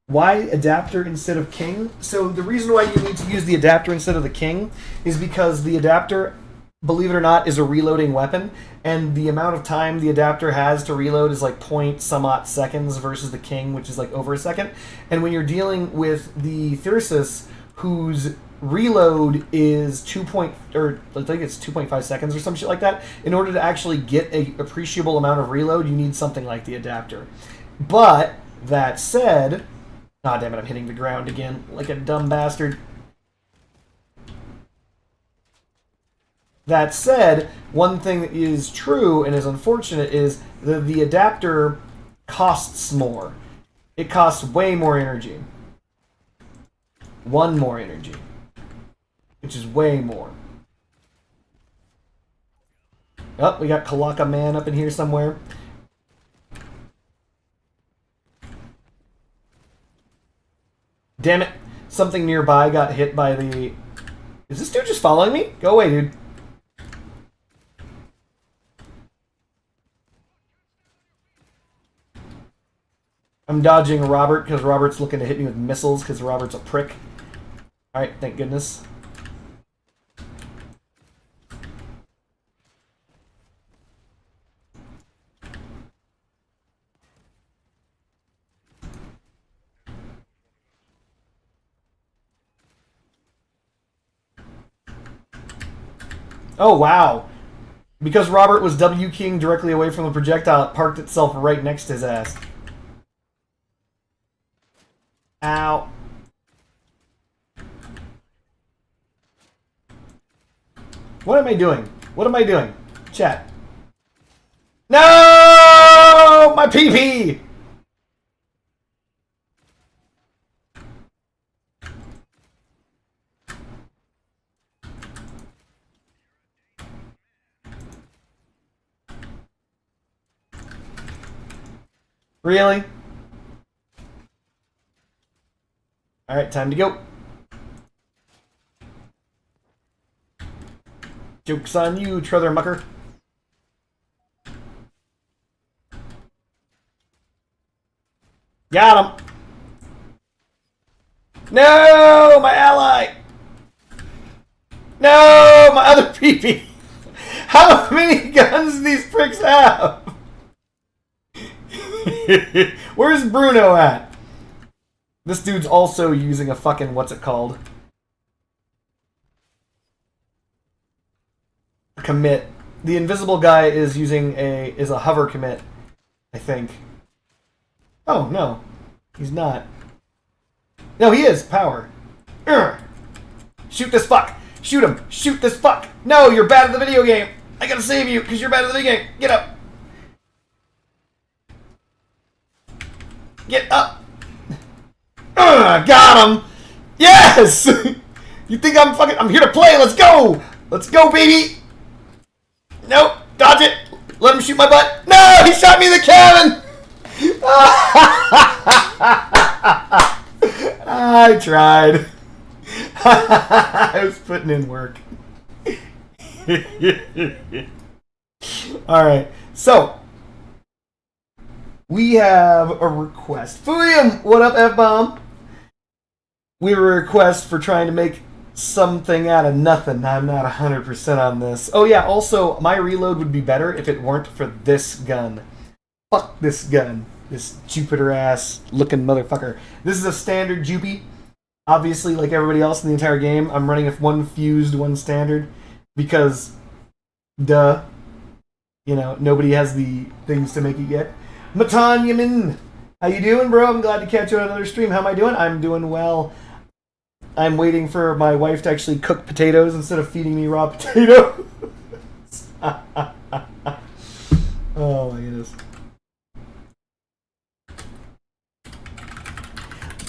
Why adapter instead of king? So the reason why you need to use the adapter instead of the king is because the adapter, believe it or not, is a reloading weapon, and the amount of time the adapter has to reload is like point some odd seconds versus the king, which is like over a second. And when you're dealing with the Thyrsus, whose reload is 2.5 seconds or some shit like that, in order to actually get a appreciable amount of reload, you need something like the adapter. But that said, ah, damn it, I'm hitting the ground again like a dumb bastard. That said, one thing that is true and is unfortunate is that the adapter costs more. It costs way more energy. One more energy. Which is way more. Oh, we got Kalaka Man up in here somewhere. Damn it. Something nearby got hit by the... Is this dude just following me? Go away, dude. I'm dodging Robert because Robert's looking to hit me with missiles because Robert's a prick. Alright, thank goodness. Oh, wow. Because Robert was W keying directly away from the projectile, it parked itself right next to his ass. Ow. What am I doing? What am I doing? Chat. No! My PP! Really? Alright, time to go. Joke's on you, Trother Mucker. Got him! No! My ally! No! My other PP! How many guns do these pricks have? Where's Bruno at? This dude's also using a fucking what's it called? A commit. The invisible guy is using a hover commit, I think. Oh no, he's not. No, he is power. Urgh. Shoot this fuck! Shoot him! Shoot this fuck! No, you're bad at the video game. I gotta save you because you're bad at the video game. Get up! Get up! Got him! Yes! You think I'm fucking... I'm here to play! Let's go! Let's go, baby! Nope! Dodge it! Let him shoot my butt! No! He shot me in the cabin! I tried. I was putting in work. Alright, so... we have a request. Fuyum! What up, F-Bomb? We have a request for trying to make something out of nothing. I'm not 100% on this. Oh yeah, also, my reload would be better if it weren't for this gun. Fuck this gun. This Jupiter-ass looking motherfucker. This is a standard Jupy. Obviously, like everybody else in the entire game, I'm running with one fused, one standard. Because, duh. You know, nobody has the things to make it yet. Matan Yamin, how you doing, bro? I'm glad to catch you on another stream. How am I doing? I'm doing well. I'm waiting for my wife to actually cook potatoes instead of feeding me raw potatoes. Oh my goodness.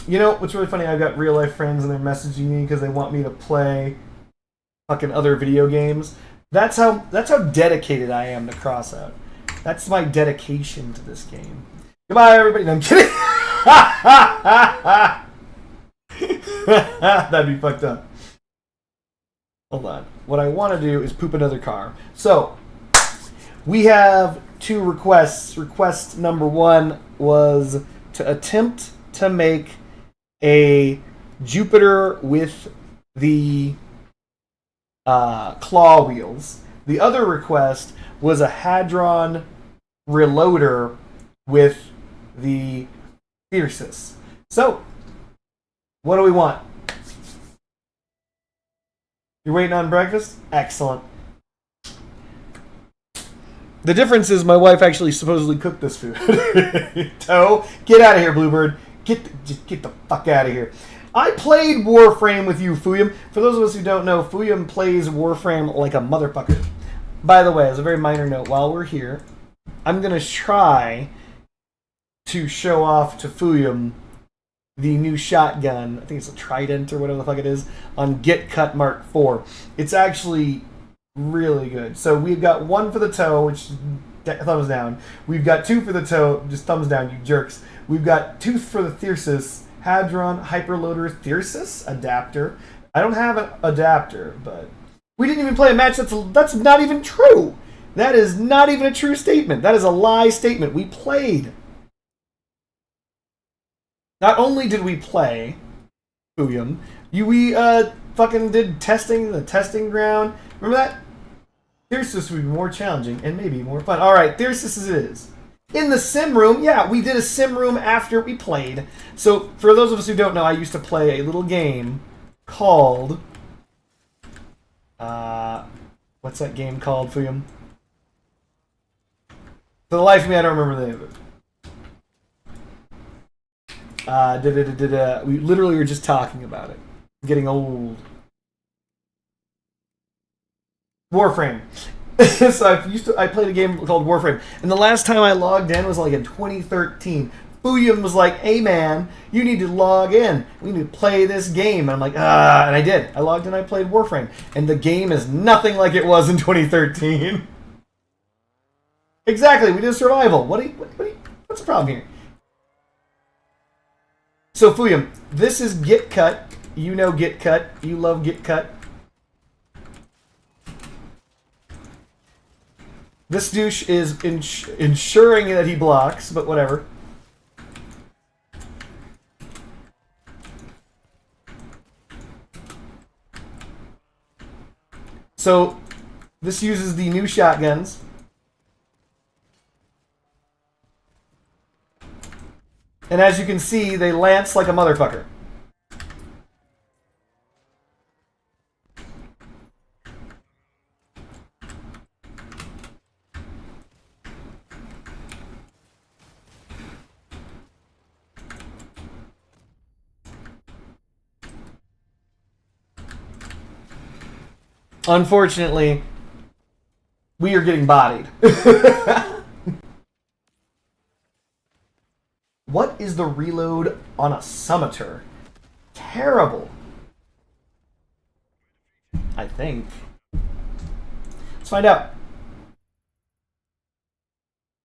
You know what's really funny? I've got real life friends and they're messaging me because they want me to play fucking other video games. That's how dedicated I am to Crossout. That's my dedication to this game. Goodbye, everybody. No, I'm kidding. That'd be fucked up. Hold on. What I want to do is poop another car. So, we have two requests. Request number one was to attempt to make a Jupiter with the claw wheels. The other request was a Hadron reloader with the Fiercest. So, what do we want? You're waiting on breakfast? Excellent. The difference is my wife actually supposedly cooked this food. Toe, get out of here, Bluebird. Just get the fuck out of here. I played Warframe with you, Fuyum. For those of us who don't know, Fuyum plays Warframe like a motherfucker. By the way, as a very minor note, while we're here, I'm going to try to show off to Fuyum the new shotgun. I think it's a Trident or whatever the fuck it is, on Get Cut Mark IV. It's actually really good. So we've got one for the toe, which thumbs down. We've got two for the toe, just thumbs down, you jerks. We've got two for the Fiercest, Hadron Hyperloader Fiercest adapter. I don't have an adapter, but we didn't even play a match. That's not even true. That is not even a true statement. That is a lie statement. We played. not only did we play Fuyum, we fucking did testing in the testing ground. Remember that? Thyrsus would be more challenging and maybe more fun. Alright, Thyrsus it is. In the sim room, yeah, we did a sim room after we played. So, for those of us who don't know, I used to play a little game called... what's that game called, Fuyum? For the life of me, I don't remember the name of it. We literally were just talking about it. It's getting old. Warframe. So I played a game called Warframe, and the last time I logged in was like in 2013. Fuyum was like, "Hey man, you need to log in. We need to play this game." And I'm like, "Ah," and I did. I logged in. I played Warframe, and the game is nothing like it was in 2013. Exactly. We did survival. What's the problem here? So Fuyum, this is Git Cut. You know Git Cut. You love Git Cut. This douche is ensuring that he blocks, but whatever. So, this uses the new shotguns. And as you can see, they lance like a motherfucker. Unfortunately, we are getting bodied. What is the reload on a summoner? Terrible. I think. Let's find out.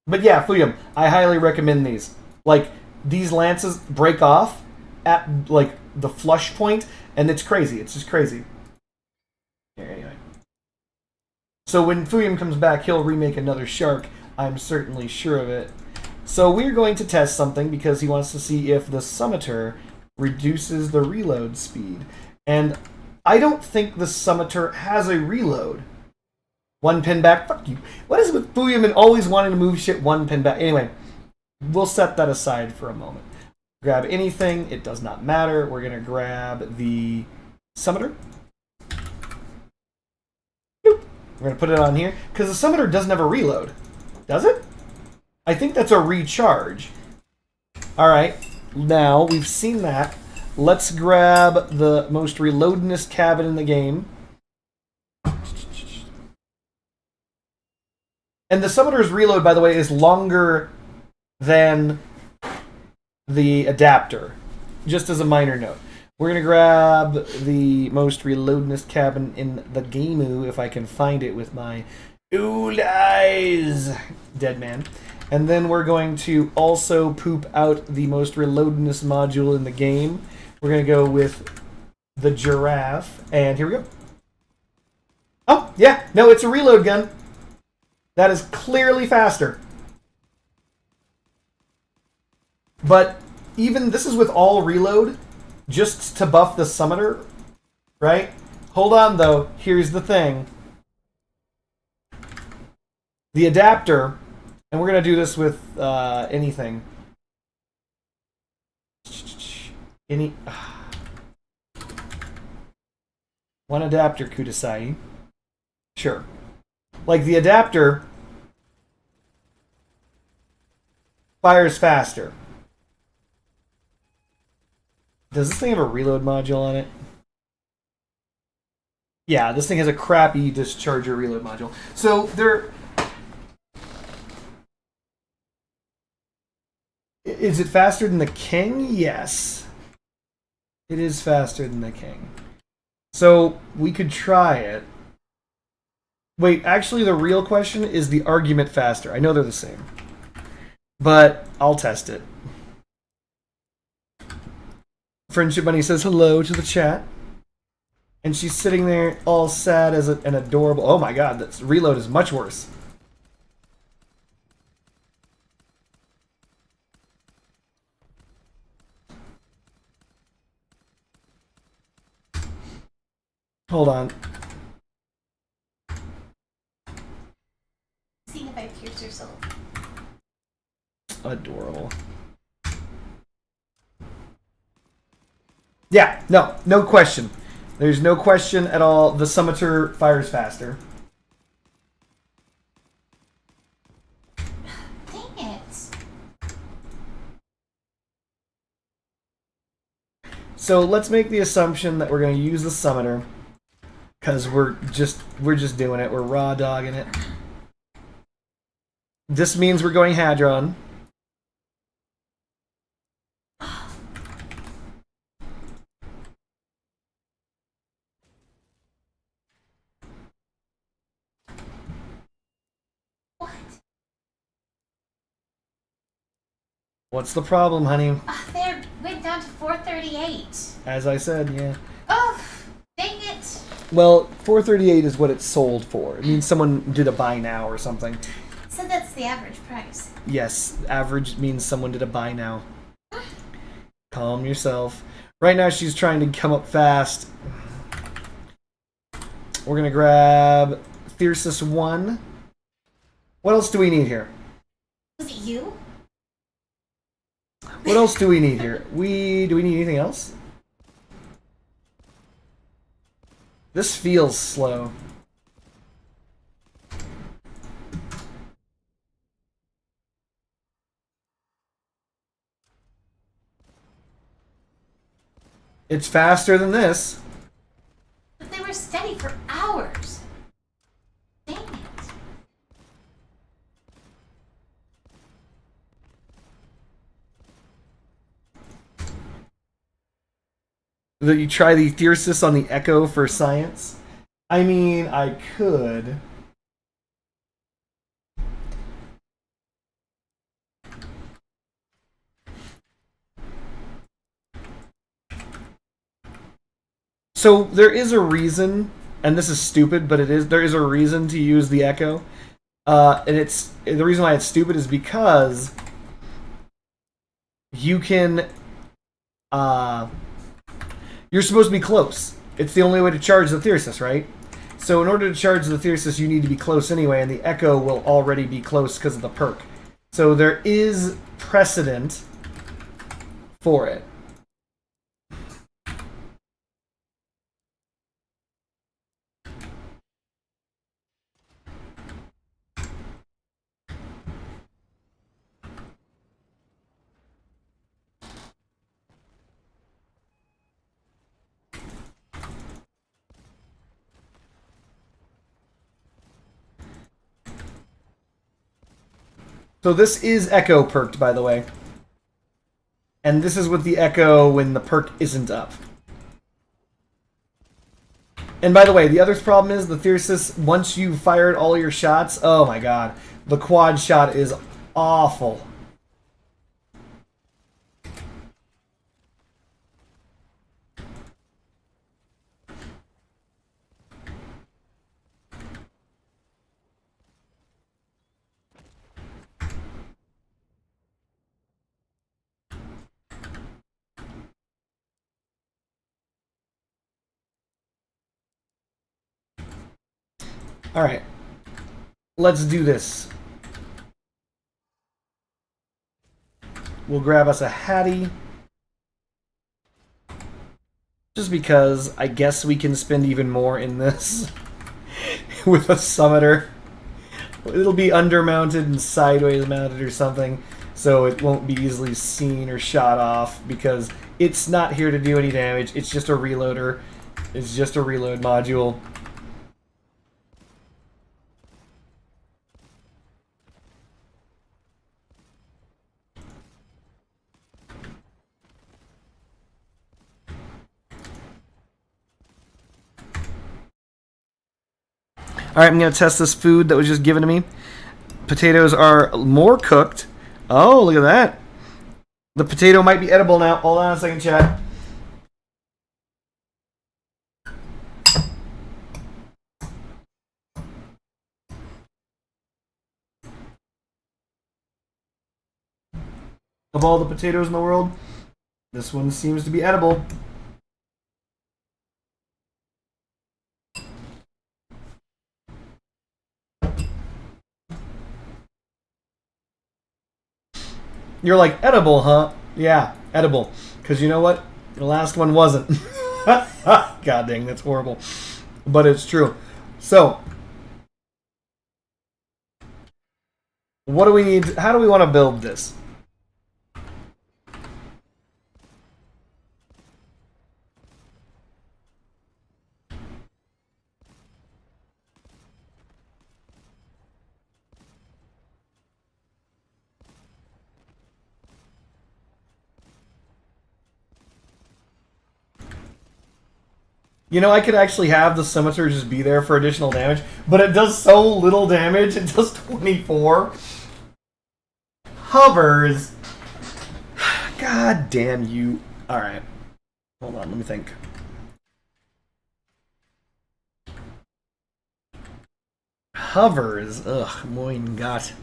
But yeah, Fuyum, I highly recommend these. Like, these lances break off at, like, the flush point, and it's crazy. It's just crazy. Here, anyway. So when Fuyum comes back, he'll remake another shark. I'm certainly sure of it. So we're going to test something because he wants to see if the Summoner reduces the reload speed. And I don't think the Summoner has a reload. One pin back? Fuck you. What is it with Fuyum and always wanting to move shit one pin back? Anyway, we'll set that aside for a moment. Grab anything. It does not matter. We're going to grab the Summoner. We're going to put it on here. Because the Summoner doesn't have a reload. Does it? I think that's a recharge. Alright. Now, we've seen that. Let's grab the most reloadinest cabin in the game. And the Summoner's reload, by the way, is longer than the adapter. Just as a minor note. We're going to grab the most reloadinest cabin in the game, if I can find it with my old eyes. Dead man. And then we're going to also poop out the most reloadinest module in the game. We're going to go with the giraffe. And here we go. Oh, yeah. No, it's a reload gun. That is clearly faster. But even this is with all reload, just to buff the Summoner, right? Hold on, though. Here's the thing. The adapter, and we're going to do this with anything. One adapter, Kudasai. Sure. Like, the adapter fires faster. Does this thing have a reload module on it? Yeah, this thing has a crappy discharger reload module. So, is it faster than the King? Yes. It is faster than the King. So, we could try it. Wait, actually the real question is the argument faster. I know they're the same. But I'll test it. Friendship Bunny says hello to the chat. And she's sitting there all sad as an adorable... Oh my god, that reload is much worse. Hold on. Seeing if I pierce your soul. Adorable. Yeah, no question. There's no question at all. The Summoner fires faster. Dang it. So let's make the assumption that we're going to use the Summoner, because we're just doing it. We're raw dogging it. This means we're going Hadron. What? What's the problem, honey? There went down to 438. As I said, yeah. Oh, dang it. Well, 438 is what it's sold for. It means someone did a buy now or something. So that's the average price. Yes, average means someone did a buy now. Calm yourself. Right now she's trying to come up fast. We're going to grab Thyrsus 1. What else do we need here? Was it you? What else do we need here? Do we need anything else? This feels slow. It's faster than this. But they were steady for hours. Dang it. That you try the Thyrsus on the Echo for science? I mean, I could. So there is a reason, and this is stupid, but there is a reason to use the Echo. And the reason why it's stupid is because you can you're supposed to be close. It's the only way to charge the Thyrsus, right? So in order to charge the Thyrsus, you need to be close anyway, and the Echo will already be close because of the perk. So there is precedent for it. So this is Echo perked, by the way. And this is with the Echo when the perk isn't up. And by the way, the other problem is the Thyrsus, once you've fired all your shots, oh my god, the quad shot is awful. Alright. Let's do this. We'll grab us a Hattie. Just because I guess we can spend even more in this with a Summoner. It'll be undermounted and sideways mounted or something, so it won't be easily seen or shot off because it's not here to do any damage. It's just a reloader. It's just a reload module. Alright, I'm going to test this food that was just given to me. Potatoes are more cooked. Oh, look at that. The potato might be edible now. Hold on a second, chat. Of all the potatoes in the world, this one seems to be edible. You're like, edible, huh? Yeah, edible. Because you know what? The last one wasn't. God dang, that's horrible. But it's true. So, what do we need? How do we want to build this? You know, I could actually have the scimitar just be there for additional damage, but it does so little damage. It does 24. Hovers. God damn you. Alright. Hold on, let me think. Hovers. Ugh, mein Gott.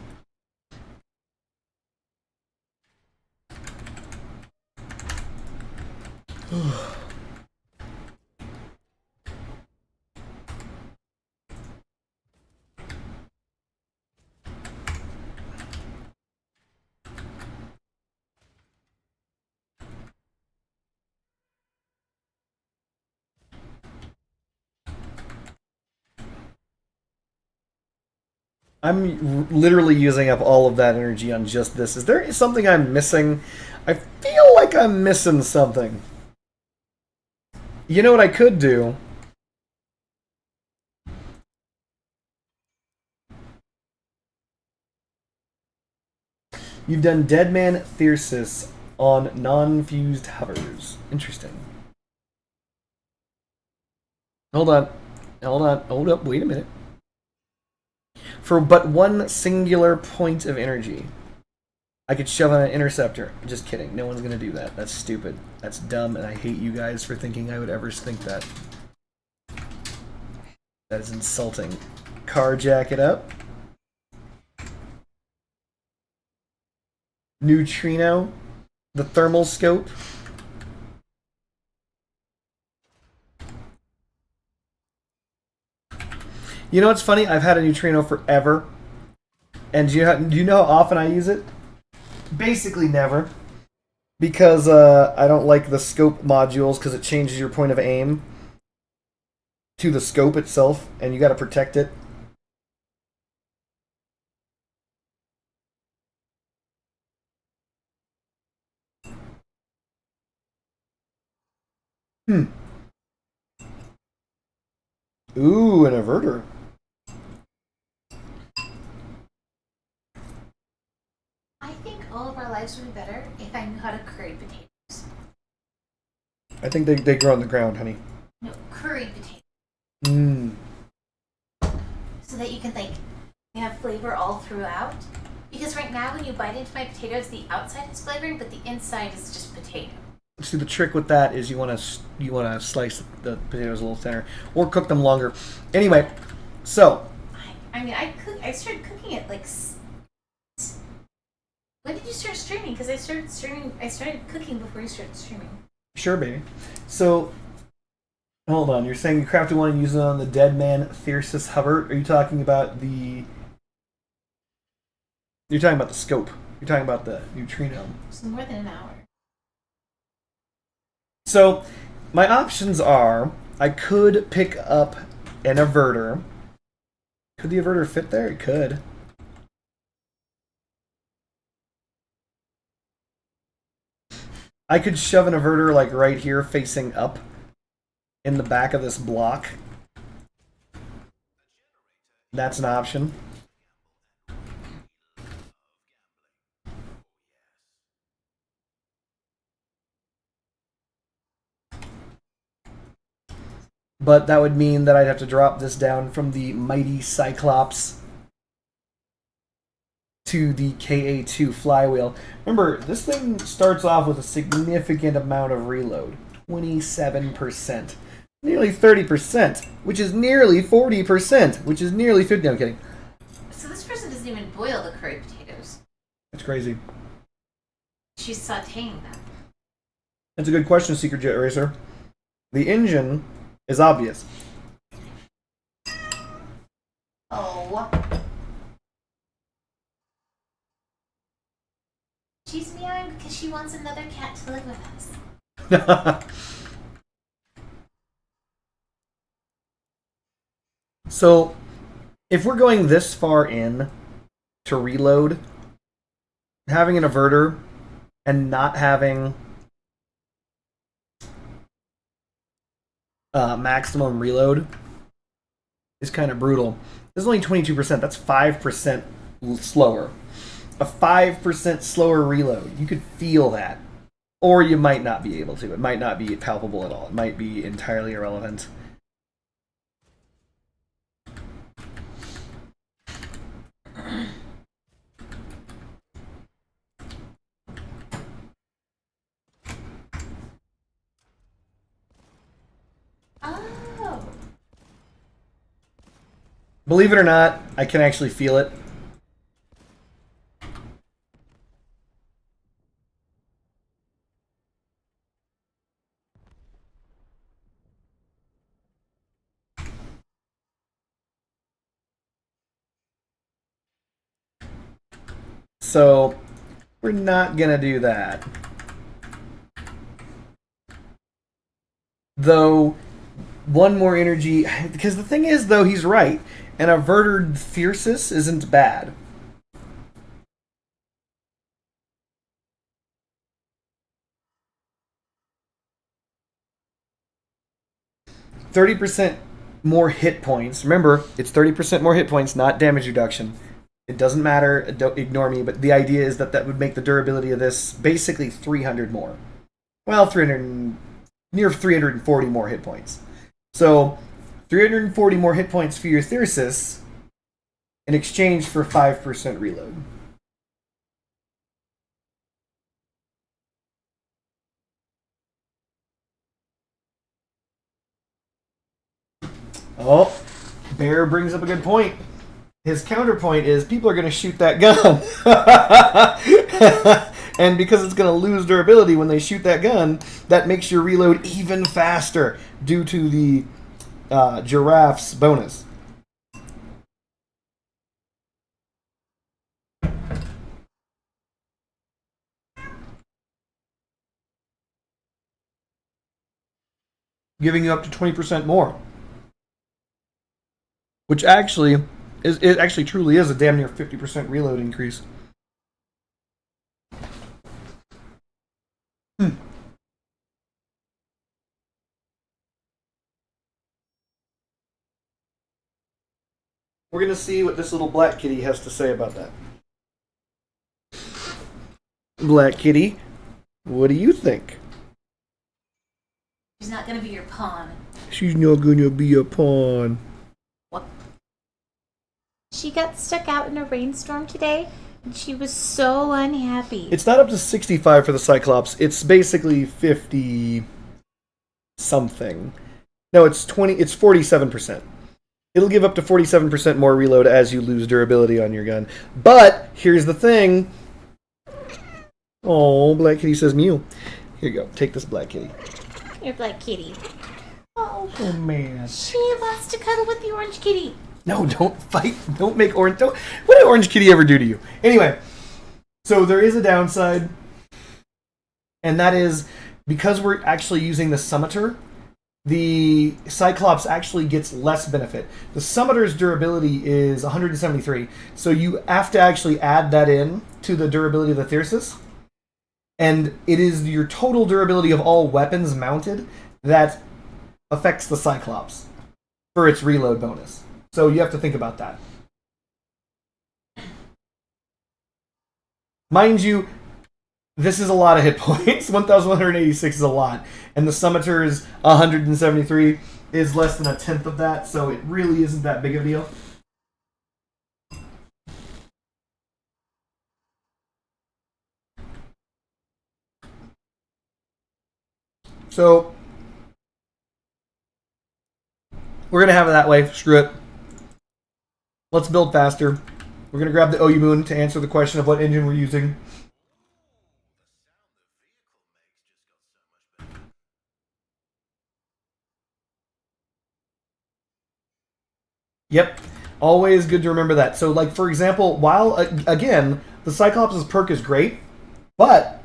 I'm literally using up all of that energy on just this. Is there something I'm missing? I feel like I'm missing something. You know what I could do? You've done Deadman Thyrsus on non-fused hovers. Interesting. Hold on. Hold on. Hold up. Wait a minute. For but one singular point of energy, I could shove on an interceptor. Just kidding. No one's going to do that. That's stupid. That's dumb, and I hate you guys for thinking I would ever think that. That is insulting. Carjack it up. Neutrino. The thermal scope. You know what's funny? I've had a neutrino forever. And do you know how often I use it? Basically never. Because I don't like the scope modules because it changes your point of aim to the scope itself, and you got to protect it. Ooh, an averter. I think all of our lives would be better if I knew how to curry potatoes. I think they grow on the ground, honey. No, curried potatoes. Mmm. So that you can, like, you have flavor all throughout. Because right now, when you bite into my potatoes, the outside is flavoring, but the inside is just potato. See, the trick with that is you want to slice the potatoes a little thinner or cook them longer. Anyway, so I mean, I started cooking it like. When did you start streaming? Because I started cooking before you started streaming. Sure, baby. So hold on, you're saying you crafted one and used it on the Deadman Thyrsus hover. Are you talking about the? You're talking about the scope. You're talking about the neutrino. It's more than an hour. So, my options are, I could pick up an averter. Could the averter fit there? It could. I could shove an averter like right here facing up in the back of this block. That's an option. But that would mean that I'd have to drop this down from the mighty Cyclops to the KA2 flywheel. Remember, this thing starts off with a significant amount of reload. 27%. Nearly 30%, which is nearly 40%, which is nearly 50%. No, I'm kidding. So this person doesn't even boil the curried potatoes. That's crazy. She's sauteing them. That's a good question, Secret Jet Racer. The engine is obvious. Oh. She's meowing because she wants another cat to live with us. So, if we're going this far in to reload, having an averter and not having maximum reload is kind of brutal. This is only 22%. That's 5% slower. A 5% slower reload. You could feel that. Or you might not be able to. It might not be palpable at all. It might be entirely irrelevant. Oh. Believe it or not, I can actually feel it. So, we're not going to do that. Though, one more energy... Because the thing is, though, he's right. An averted Thyrsus isn't bad. %30 more hit points. Remember, it's 30% more hit points, not damage reduction. It doesn't matter, don't ignore me, but the idea is that that would make the durability of this basically 300 more. Well, 300, near 340 more hit points. So, 340 more hit points for your Thyrsus in exchange for 5% reload. Oh, Bear brings up a good point. His counterpoint is people are going to shoot that gun. And because it's going to lose durability when they shoot that gun, that makes your reload even faster due to the giraffe's bonus. Giving you up to 20% more. Which actually it actually truly is a damn near 50% reload increase. We're going to see what this little black kitty has to say about that. Black kitty, what do you think? She's not going to be your pawn. She's not going to be a pawn. What? She got stuck out in a rainstorm today, and she was so unhappy. It's not up to 65 for the Cyclops. It's basically 50 something. No, it's 47%. It'll give up to 47% more reload as you lose durability on your gun. But here's the thing. Oh, Black Kitty says mew. Here you go. Take this, Black Kitty. Your black kitty. Oh man. She wants to cuddle with the orange kitty. No, don't fight. Don't make orange. Don't. What did Orange Kitty ever do to you? Anyway, so there is a downside, and that is because we're actually using the Summiter, the Cyclops actually gets less benefit. The Summiter's durability is 173, so you have to actually add that in to the durability of the Thyrsus, and it is your total durability of all weapons mounted that affects the Cyclops for its reload bonus. So you have to think about that. Mind you, this is a lot of hit points. 1,186 is a lot. And the Summiter's 173 is less than a tenth of that, so it really isn't that big of a deal. So, we're going to have it that way. Screw it. Let's build faster. We're going to grab the OU Moon to answer the question of what engine we're using. Yep. Always good to remember that. So, like, for example, while, again, the Cyclops' perk is great, But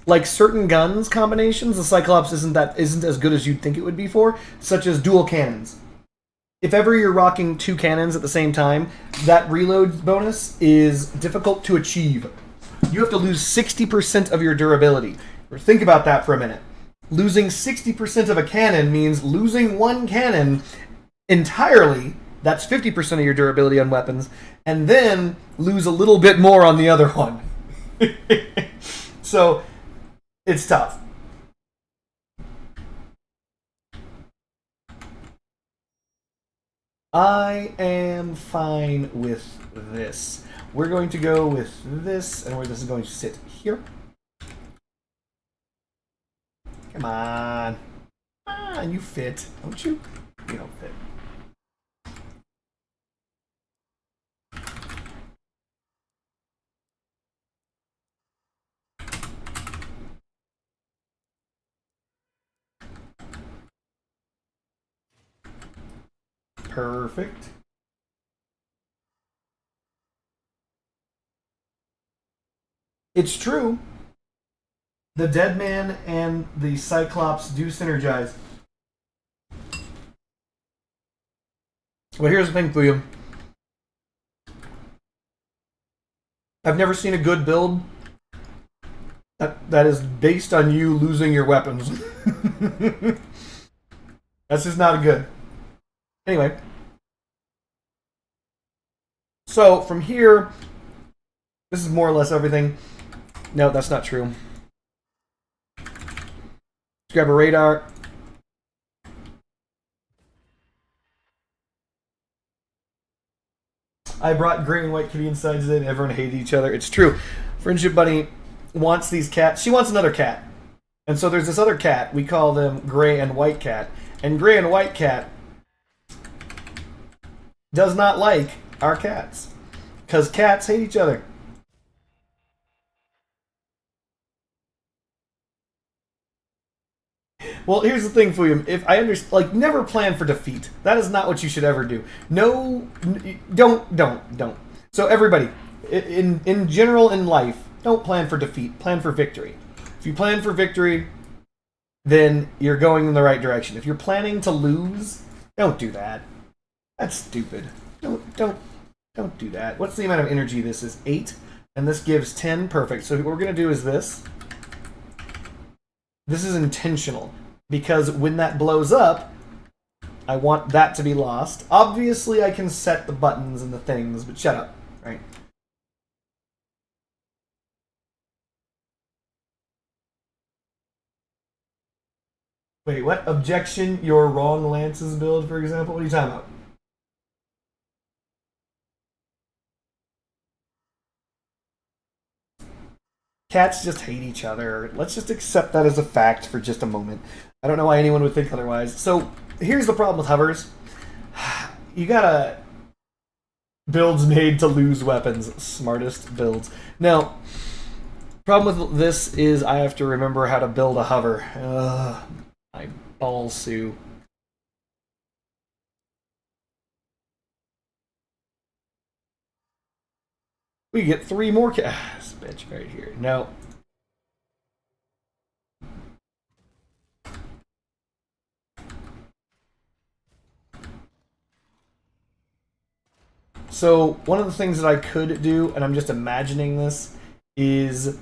like certain guns combinations, the Cyclops isn't as good as you'd think it would be for, such as dual cannons. If ever you're rocking 2 cannons at the same time, that reload bonus is difficult to achieve. You have to lose 60% of your durability. Think about that for a minute. Losing 60% of a cannon means losing 1 cannon entirely. That's 50% of your durability on weapons, and then lose a little bit more on the other one. So, it's tough. I am fine with this. We're going to go with this, and where this is going to sit here. Come on. Ah, you fit, don't you? You don't fit. Perfect. It's true. The Deadman and the Cyclops do synergize. Well, here's the thing for you. I've never seen a good build that is based on you losing your weapons. That's just not good. Anyway. So, from here, this is more or less everything. No, that's not true. Let's grab a radar. I brought Gray and White Kitty inside today and everyone hated each other. It's true. Friendship Bunny wants these cats. She wants another cat. And so there's this other cat. We call them Gray and White Cat. And Gray and White Cat does not like our cats. Because cats hate each other. Well, here's the thing, Fuyum. If I understand, like, never plan for defeat. That is not what you should ever do. No, don't. So everybody, in general in life, don't plan for defeat. Plan for victory. If you plan for victory, then you're going in the right direction. If you're planning to lose, don't do that. That's stupid. Don't do that. What's the amount of energy this is? 8, and this gives 10. Perfect. So what we're gonna do is this. This is intentional. Because when that blows up, I want that to be lost. Obviously, I can set the buttons and the things, but shut up, right? Wait, what? Objection, your wrong Lance's build, for example? What are you talking about? Cats just hate each other. Let's just accept that as a fact for just a moment. I don't know why anyone would think otherwise. So, here's the problem with hovers. You gotta... Builds made to lose weapons. Smartest builds. Now, problem with this is I have to remember how to build a hover. My balls sue. We get 3 more cats. Bitch, right here. No. So, one of the things that I could do, and I'm just imagining this, is...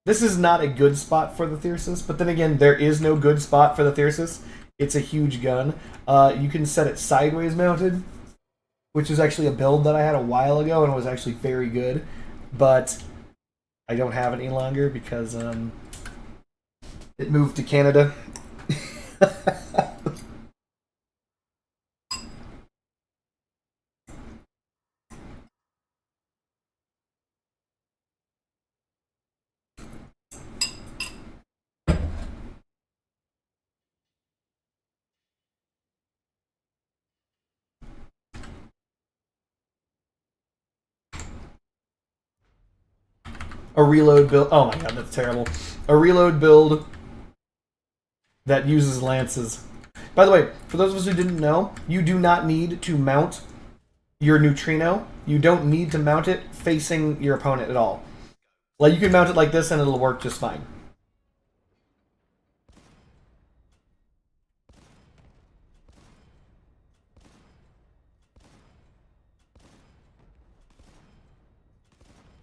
This is not a good spot for the Thyrsus, but then again, there is no good spot for the Thyrsus. It's a huge gun. You can set it sideways mounted, which is actually a build that I had a while ago and was actually very good, but I don't have it any longer because it moved to Canada. A reload build. Oh my god, that's terrible. A reload build that uses lances. By the way, for those of us who didn't know, you do not need to mount your neutrino. You don't need to mount it facing your opponent at all. Like, you can mount it like this and it'll work just fine.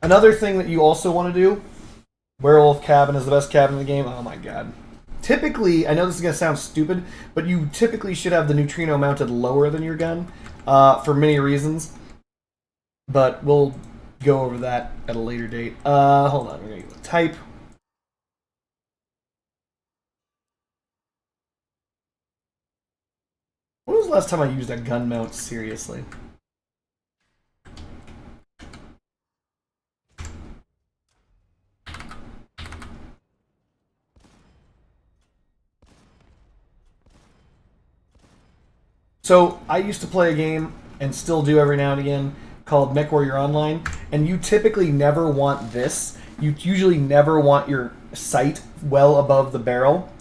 Another thing that you also want to do, Werewolf cabin is the best cabin in the game. Oh my god. Typically, I know this is going to sound stupid, but you typically should have the neutrino mounted lower than your gun for many reasons. But we'll go over that at a later date. Hold on, we're going to go type. When was the last time I used a gun mount seriously? So, I used to play a game, and still do every now and again, called MechWarrior Online, and you typically never want this. You usually never want your sight well above the barrel.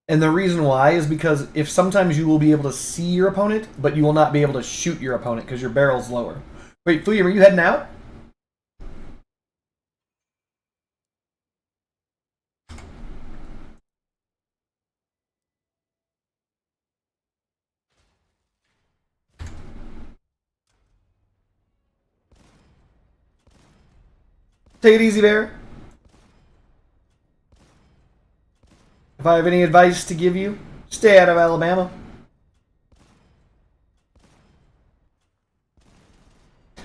And the reason why is because if sometimes you will be able to see your opponent, but you will not be able to shoot your opponent because your barrel's lower. Wait, Fuyum, are you heading out? Take it easy, Bear. If I have any advice to give you, stay out of Alabama.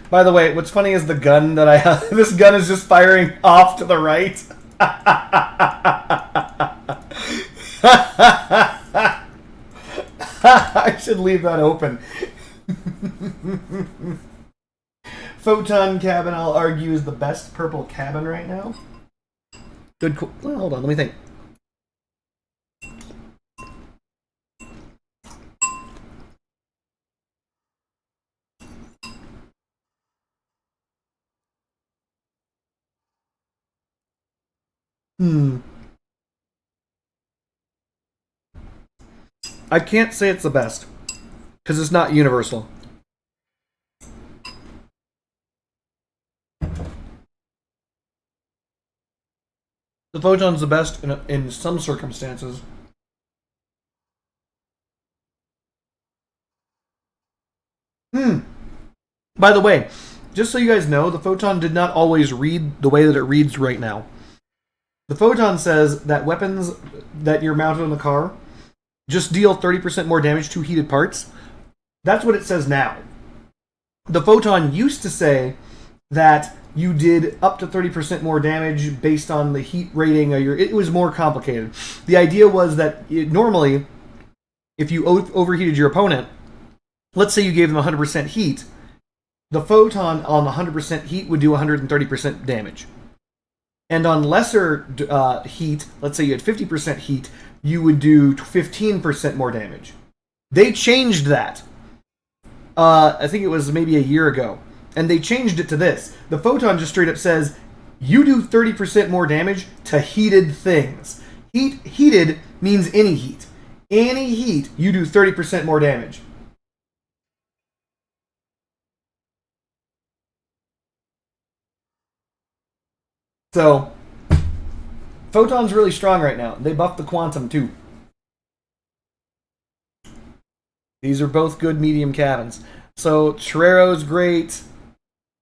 By the way, what's funny is the gun that I have. This gun is just firing off to the right. I should leave that open. Photon cabin, I'll argue, is the best purple cabin right now. Good. Well, hold on, let me think. I can't say it's the best because it's not universal. The Photon's the best in some circumstances. By the way, just so you guys know, the Photon did not always read the way that it reads right now. The Photon says that weapons that you're mounted on the car just deal 30% more damage to heated parts. That's what it says now. The Photon used to say that you did up to 30% more damage based on the heat rating of your... It was more complicated. The idea was that normally, if you overheated your opponent, let's say you gave them 100% heat, the Photon on 100% heat would do 130% damage. And on lesser heat, let's say you had 50% heat, you would do 15% more damage. They changed that. I think it was maybe a year ago. And they changed it to this. The Photon just straight up says, you do 30% more damage to heated things. Heated means any heat. Any heat, you do 30% more damage. So, Photon's really strong right now. They buffed the Quantum too. These are both good medium cabins. So, Torero's great.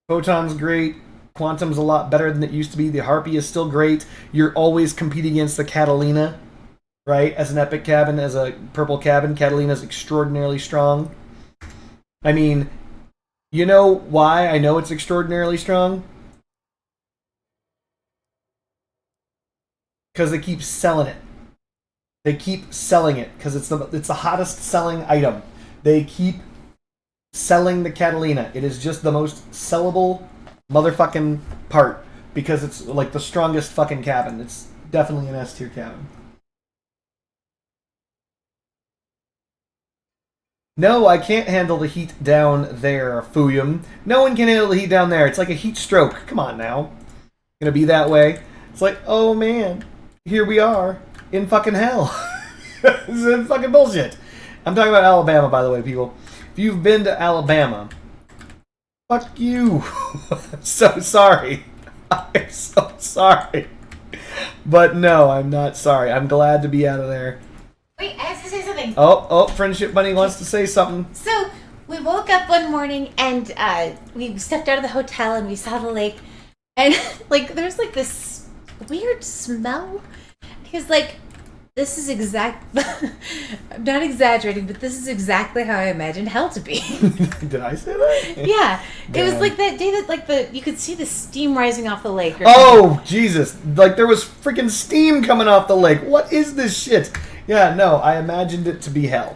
Photon's great. Quantum's a lot better than it used to be. The Harpy is still great. You're always competing against the Catalina, right? As an epic cabin, as a purple cabin, Catalina's extraordinarily strong. I mean, you know why I know it's extraordinarily strong? Because they keep selling it. They keep selling it because it's the hottest selling item. They keep selling the Catalina. It is just the most sellable motherfucking part because it's like the strongest fucking cabin. It's definitely an S tier cabin. No, I can't handle the heat down there, Fuyum. No one can handle the heat down there. It's like a heat stroke. Come on now. Gonna be that way. It's like, oh man, here we are in fucking hell. This is fucking bullshit. I'm talking about Alabama, by the way, people. If you've been to Alabama, Fuck you. I'm so sorry. I'm so sorry. But no, I'm not sorry. I'm glad to be out of there. Wait, I have to say something. Oh, Friendship Bunny wants to say something. So we woke up one morning and we stepped out of the hotel and we saw the lake, and like there's like this weird smell. He was like, "This is I'm not exaggerating, but this is exactly how I imagined hell to be." Did I say that? Yeah, it was Damn. like that day that like you could see the steam rising off the lake. Or Oh, Jesus. Like there was freaking steam coming off the lake. What is this shit? Yeah, no, I imagined it to be hell.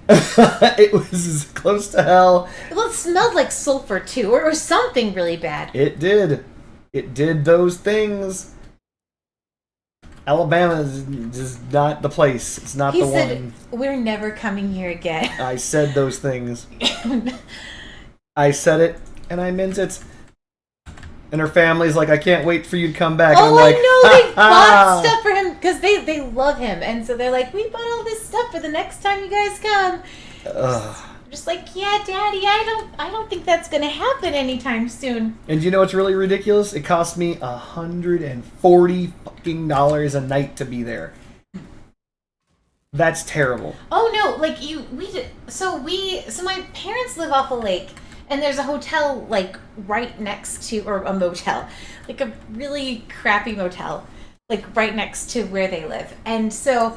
It was as close to hell. well, it smelled like sulfur too, or something really bad. It did. It did those things. Alabama is just not the place. It's not He the said, one. "We're never coming here again." I said those things. I said it, and I meant it. And her family's like, I can't wait for you to come back. And Oh, I'm like, I know they "Ha ha." bought stuff for him because they love him, and so they're like, we bought all this stuff for the next time you guys come. Ugh. I'm just like, yeah, Daddy, I don't think that's gonna happen anytime soon. And you know what's really ridiculous? It cost me $140 fucking a night to be there. That's terrible. Oh no, like so my parents live off a lake, and there's a hotel like right next to, or a motel, like a really crappy motel, like right next to where they live, and so.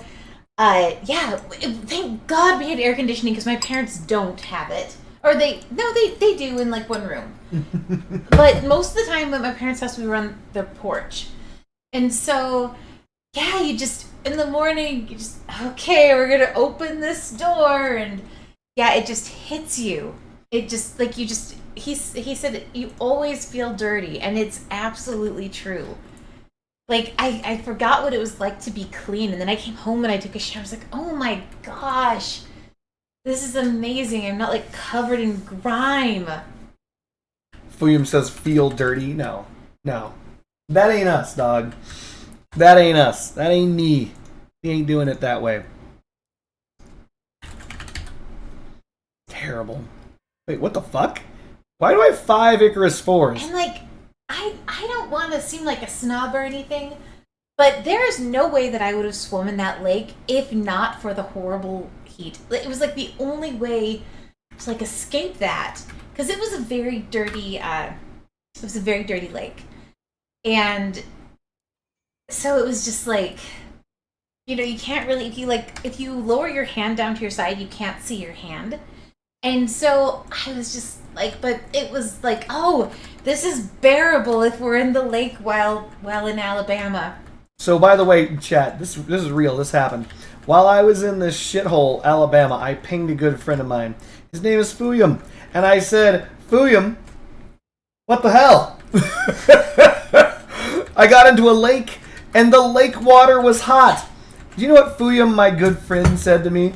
Thank God we had air conditioning because my parents don't have it. Or they do in like one room. But most of the time at my parents' house we were on the porch. And so, yeah, you just, in the morning, you just, okay, we're going to open this door. And yeah, it just hits you. It just, like, he said, you always feel dirty. And it's absolutely true. Like, I forgot what it was like to be clean, and then I came home and I took a shower. I was like, oh my gosh, this is amazing. I'm not, like, covered in grime. Fuyum says, feel dirty. No. That ain't us, dog. That ain't us. That ain't me. He ain't doing it that way. Terrible. Wait, what the fuck? Why do I have 5 Icarus 4s? And, like, I don't want to seem like a snob or anything, but there is no way that I would have swum in that lake if not for the horrible heat. It was like the only way to like escape that, because it was a very dirty lake, and so it was just like, you know, you can't really, if you lower your hand down to your side, you can't see your hand. And so I was just like, but it was like, oh, this is bearable if we're in the lake while in Alabama. So, by the way, chat, this is real. This happened. While I was in this shithole, Alabama, I pinged a good friend of mine. His name is Fuyum. And I said, Fuyum, what the hell? I got into a lake, and the lake water was hot. Do you know what Fuyum, my good friend, said to me?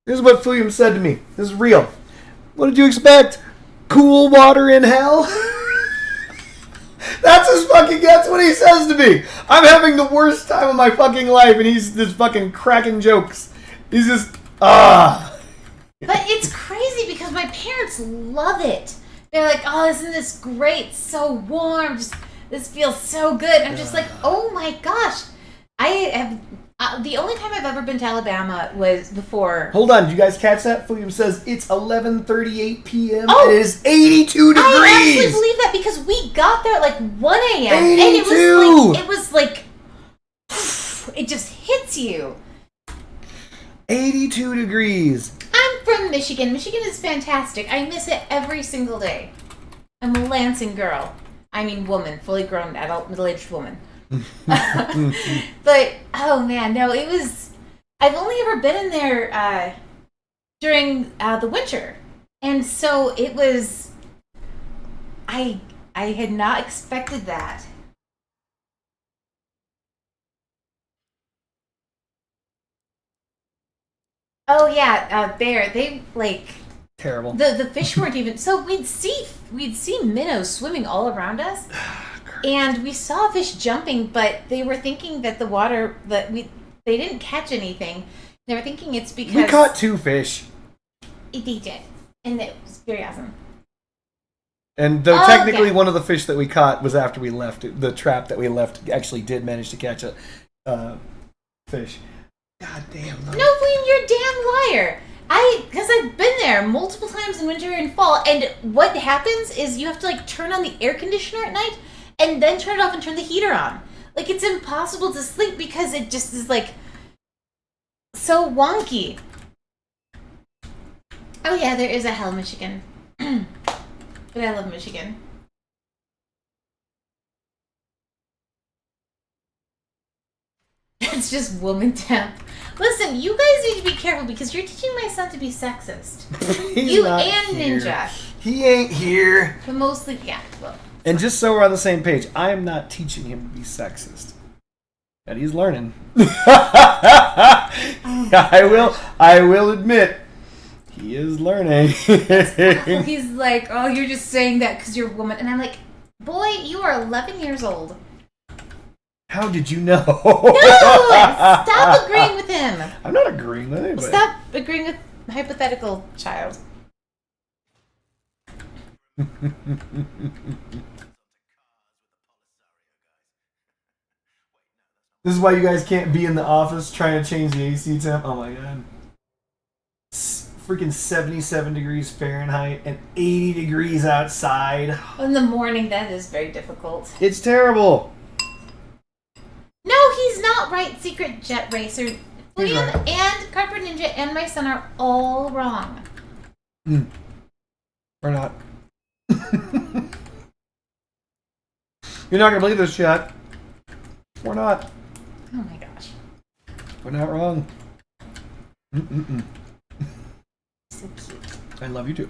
This is what Fuyum said to me. This is real. What did you expect? Cool water in hell? That's what he says to me. I'm having the worst time of my fucking life, and he's just fucking cracking jokes. He's just, But it's crazy because my parents love it. They're like, oh, isn't this great? So warm. This feels so good. I'm just like, oh my gosh. I have... the only time I've ever been to Alabama was before. Hold on, did you guys catch that? Fuyum says it's 11:38 p.m. Oh, and it is 82 degrees. I actually believe that because we got there at like 1 a.m. 82. And it was like it just hits you. 82 degrees. I'm from Michigan. Michigan is fantastic. I miss it every single day. I'm a Lansing girl. I mean, woman, fully grown adult, middle-aged woman. But oh man, no, it was. I've only ever been in there during the winter, and so it was. I had not expected that. Oh yeah, they like Terrible. the fish weren't even. So we'd see minnows swimming all around us. And we saw fish jumping, but they were thinking that the water they didn't catch anything. They were thinking it's because We caught 2 fish. they did, and it was very awesome. And though Oh, technically yeah. one of the fish that we caught was after we left, the trap that we left actually did manage to catch a fish. God damn. No, William, you're a damn liar. Because I've been there multiple times in winter and fall, and what happens is you have to like turn on the air conditioner at night, and then turn it off and turn the heater on. Like it's impossible to sleep because it just is like so wonky. Oh yeah, there is a Hell, Michigan. But I love Michigan. It's just woman temp. Listen, you guys need to be careful because you're teaching my son to be sexist. You and here. Ninja. He ain't here. But mostly, yeah. Well, And just so we're on the same page, I am not teaching him to be sexist. And he's learning. I will admit, he is learning. he's like, oh, you're just saying that because you're a woman. And I'm like, boy, you are 11 years old. How did you know? No! Stop agreeing with him. I'm not agreeing with him. Stop agreeing with hypothetical child. This is why you guys can't be in the office trying to change the AC temp. Oh my god. Freaking 77 degrees Fahrenheit and 80 degrees outside. In the morning, that is very difficult. It's terrible. No, he's not right, Secret Jet Racer. William right. and Carpet Ninja and my son are all wrong. Or not. You're not going to believe this shit. We're not. Oh my gosh. We're not wrong. So cute. I love you too.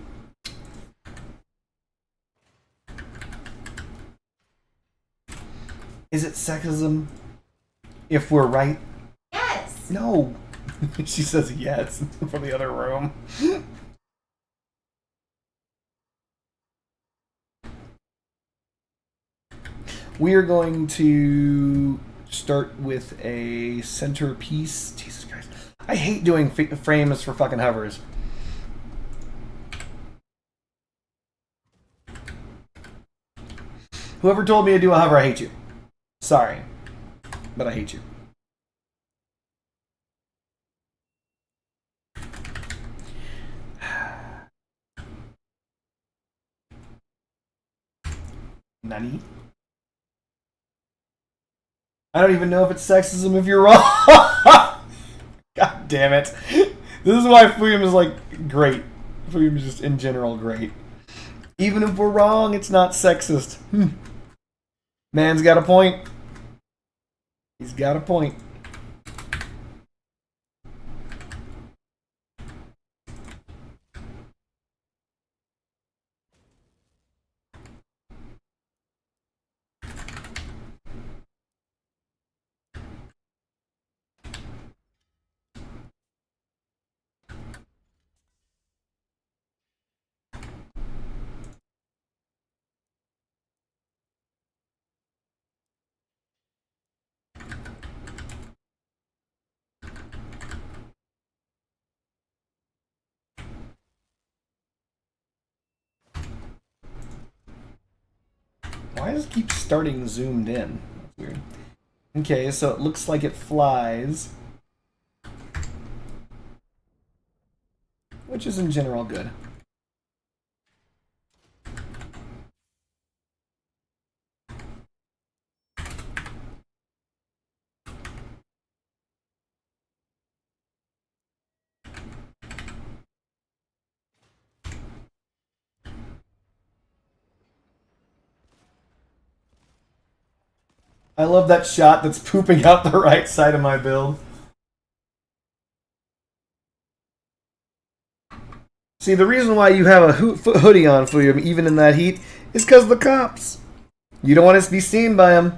Is it sexism if we're right? Yes. No. She says yes from the other room. We are going to start with a centerpiece. Jesus Christ. I hate doing frames for fucking hovers. Whoever told me to do a hover, I hate you. Sorry. But I hate you. Nani? I don't even know if it's sexism if you're wrong. God damn it. This is why Fuyum is like great. Fuyum is just in general great. Even if we're wrong, it's not sexist. Man's got a point. He's got a point. Why does it keep starting zoomed in? That's weird. Okay, so it looks like it flies. Which is in general good. I love that shot that's pooping out the right side of my build. See, the reason why you have a hoodie on, Fuyum, even in that heat, is because of the cops. You don't want to be seen by them.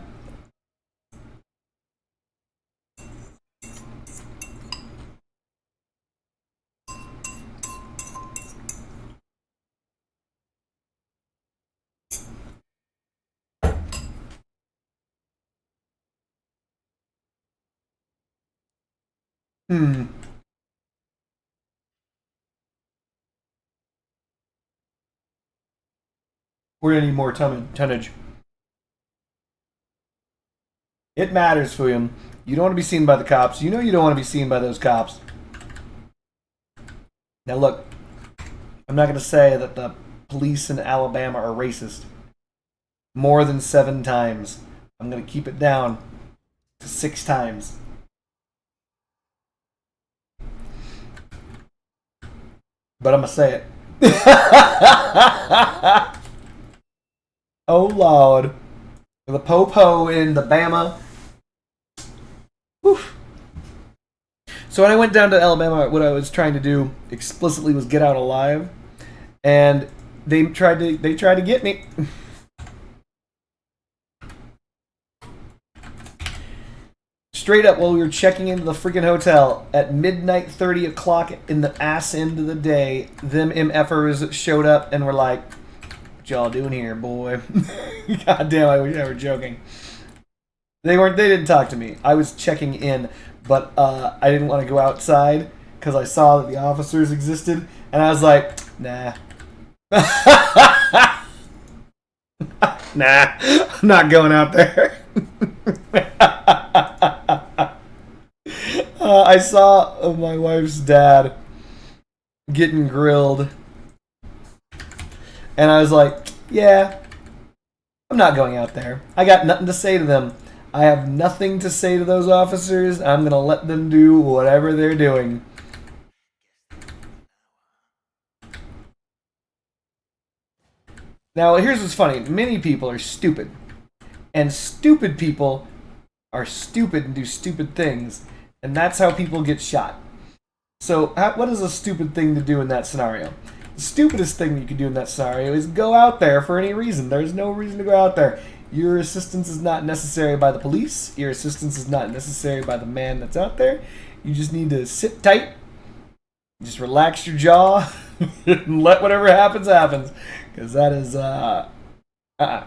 We're gonna need more tonnage. It matters, Fuyum. You don't want to be seen by the cops. You know you don't want to be seen by those cops. Now look, I'm not gonna say that the police in Alabama are racist. More than 7 times. I'm gonna keep it down to 6 times. But I'm gonna say it. Oh Lord. The po-po in the Bama. Woof. So when I went down to Alabama, what I was trying to do explicitly was get out alive. And they tried to get me. Straight up, while we were checking into the freaking hotel at midnight 30 o'clock in the ass end of the day, them MFers showed up and were like, "What y'all doing here, boy?" God damn, I wish I were joking. They didn't talk to me. I was checking in, but I didn't want to go outside because I saw that the officers existed, and I was like, nah. Nah, I'm not going out there. I saw my wife's dad getting grilled, and I was like, yeah, I'm not going out there. I got nothing to say to them. I have nothing to say to those officers. I'm going to let them do whatever they're doing. Now, here's what's funny. Many people are stupid. And stupid people are stupid and do stupid things. And that's how people get shot. So, what is a stupid thing to do in that scenario? The stupidest thing you can do in that scenario is go out there for any reason. There's no reason to go out there. Your assistance is not necessary by the police. Your assistance is not necessary by the man that's out there. You just need to sit tight. Just relax your jaw. And let whatever happens, happens. Because that is, that's a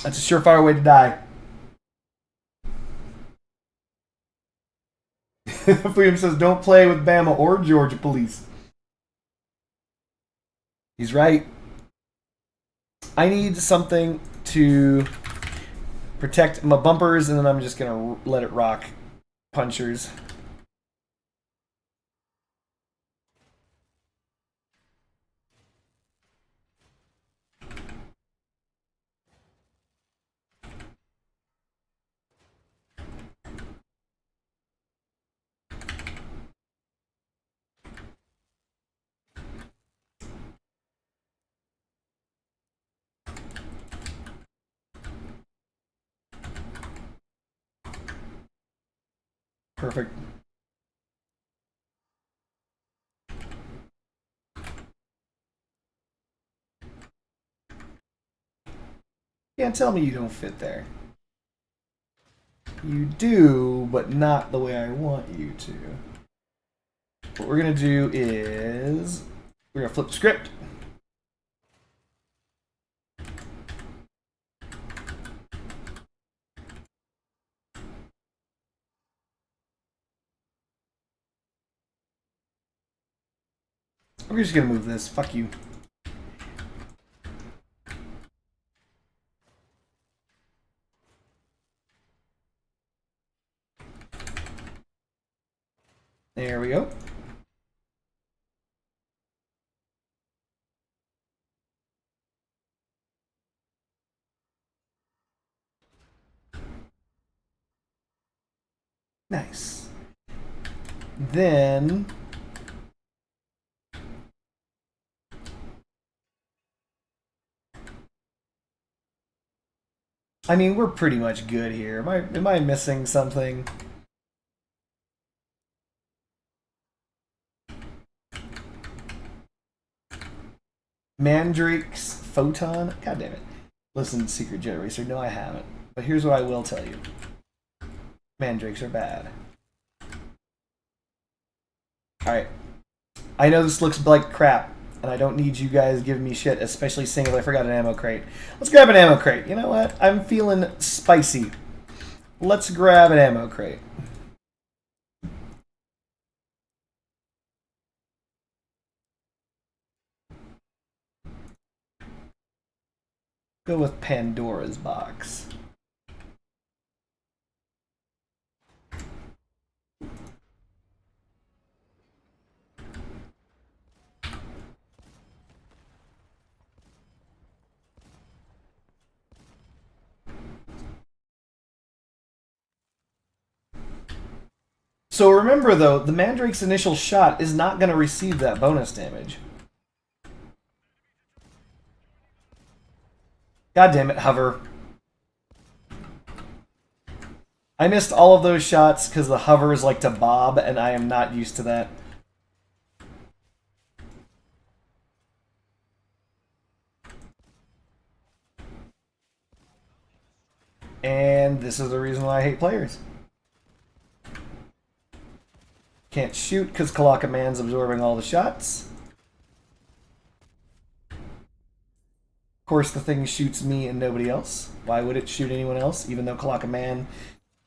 surefire way to die. Freedom says, don't play with Bama or Georgia police. He's right. I need something to protect my bumpers, and then I'm just going to let it rock. Punchers. Perfect. Can't tell me you don't fit there. You do, but not the way I want you to. What we're going to do is we're going to flip the script. We're just going to move this. Fuck you. There we go. Nice. Then I mean, we're pretty much good here. Am I missing something? Mandrake's Photon? God damn it. Listen, Secret Jet Racer, no I haven't. But here's what I will tell you. Mandrakes are bad. Alright. I know this looks like crap, and I don't need you guys giving me shit, especially seeing if I forgot an ammo crate. Let's grab an ammo crate. You know what? I'm feeling spicy. Let's grab an ammo crate. Go with Pandora's box. So remember though, the Mandrake's initial shot is not going to receive that bonus damage. God damn it, hover. I missed all of those shots because the hovers like to bob, and I am not used to that. And this is the reason why I hate players. Can't shoot because Kalaka Man's absorbing all the shots. Of course, the thing shoots me and nobody else. Why would it shoot anyone else, even though Kalaka Man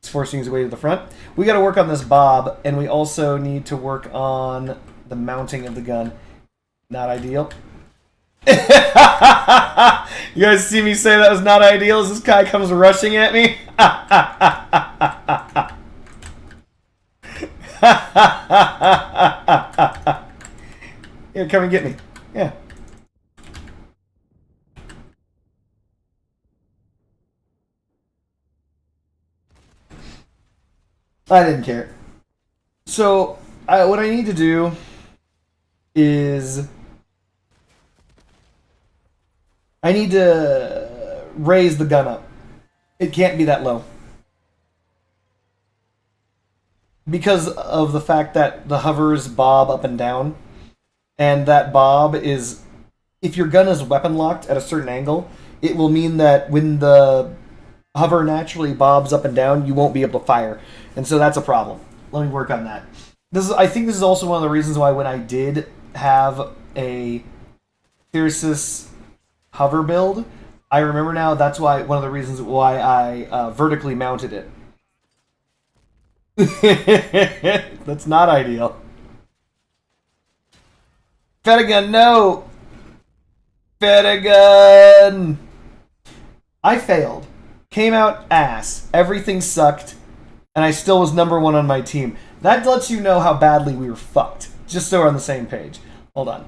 is forcing his way to the front? We got to work on this bob, and we also need to work on the mounting of the gun. Not ideal. You guys see me say that was not ideal as this guy comes rushing at me? Yeah, come and get me. Yeah. I didn't care. So, what I need to do is I need to raise the gun up. It can't be that low. Because of the fact that the hovers bob up and down, and that bob is, if your gun is weapon locked at a certain angle, it will mean that when the hover naturally bobs up and down, you won't be able to fire, and so that's a problem. Let me work on that. I think this is also one of the reasons why when I did have a Thyrsus hover build, I remember now that's why one of the reasons why I vertically mounted it. That's not ideal. Fedigun, no! Fedigun! I failed. Came out ass. Everything sucked. And I still was number one on my team. That lets you know how badly we were fucked. Just so we're on the same page. Hold on.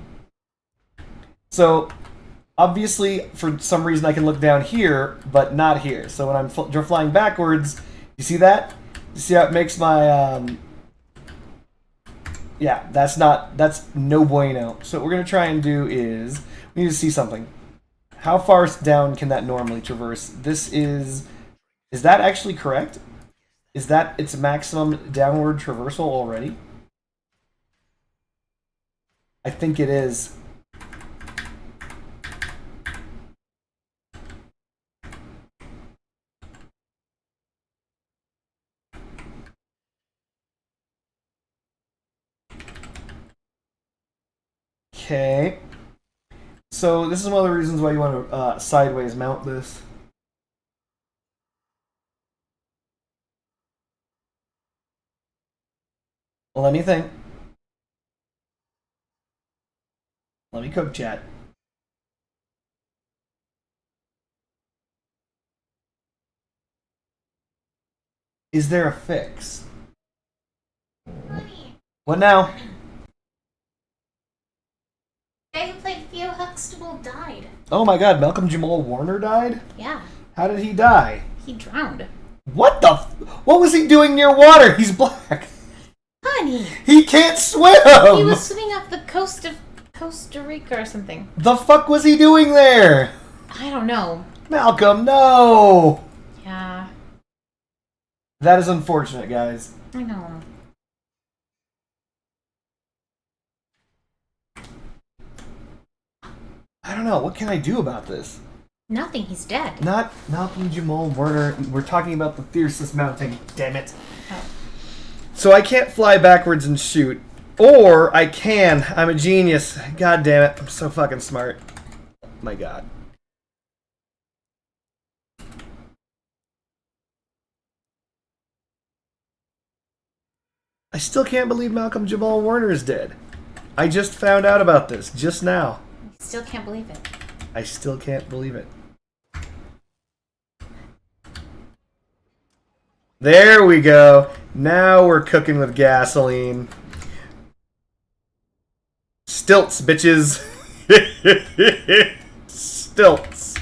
So, obviously, for some reason I can look down here, but not here. So when I'm flying backwards, you see that? You see how it makes my, yeah, that's no bueno. So what we're going to try and do is, we need to see something. How far down can that normally traverse? This is that actually correct? Is that its maximum downward traversal already? I think it is. Okay. So this is one of the reasons why you want to sideways mount this. Let me think. Let me cook, chat. Is there a fix? Honey. What now? The guy who played Theo Huxtable died. Oh my god, Malcolm Jamal Warner died? Yeah. How did he die? He drowned. What the what was he doing near water? He's black. Honey. He can't swim! He was swimming off the coast of Costa Rica or something. The fuck was he doing there? I don't know. Malcolm, no! Yeah. That is unfortunate, guys. I know. I don't know. What can I do about this? Nothing. He's dead. Not Malcolm Jamal Warner. We're talking about the Thyrsus mounting. Damn it. Oh. So I can't fly backwards and shoot. Or I can. I'm a genius. God damn it. I'm so fucking smart. My god. I still can't believe Malcolm Jamal Warner is dead. I just found out about this just now. Still can't believe it. I still can't believe it. There we go. Now we're cooking with gasoline. Stilts, bitches. Stilts.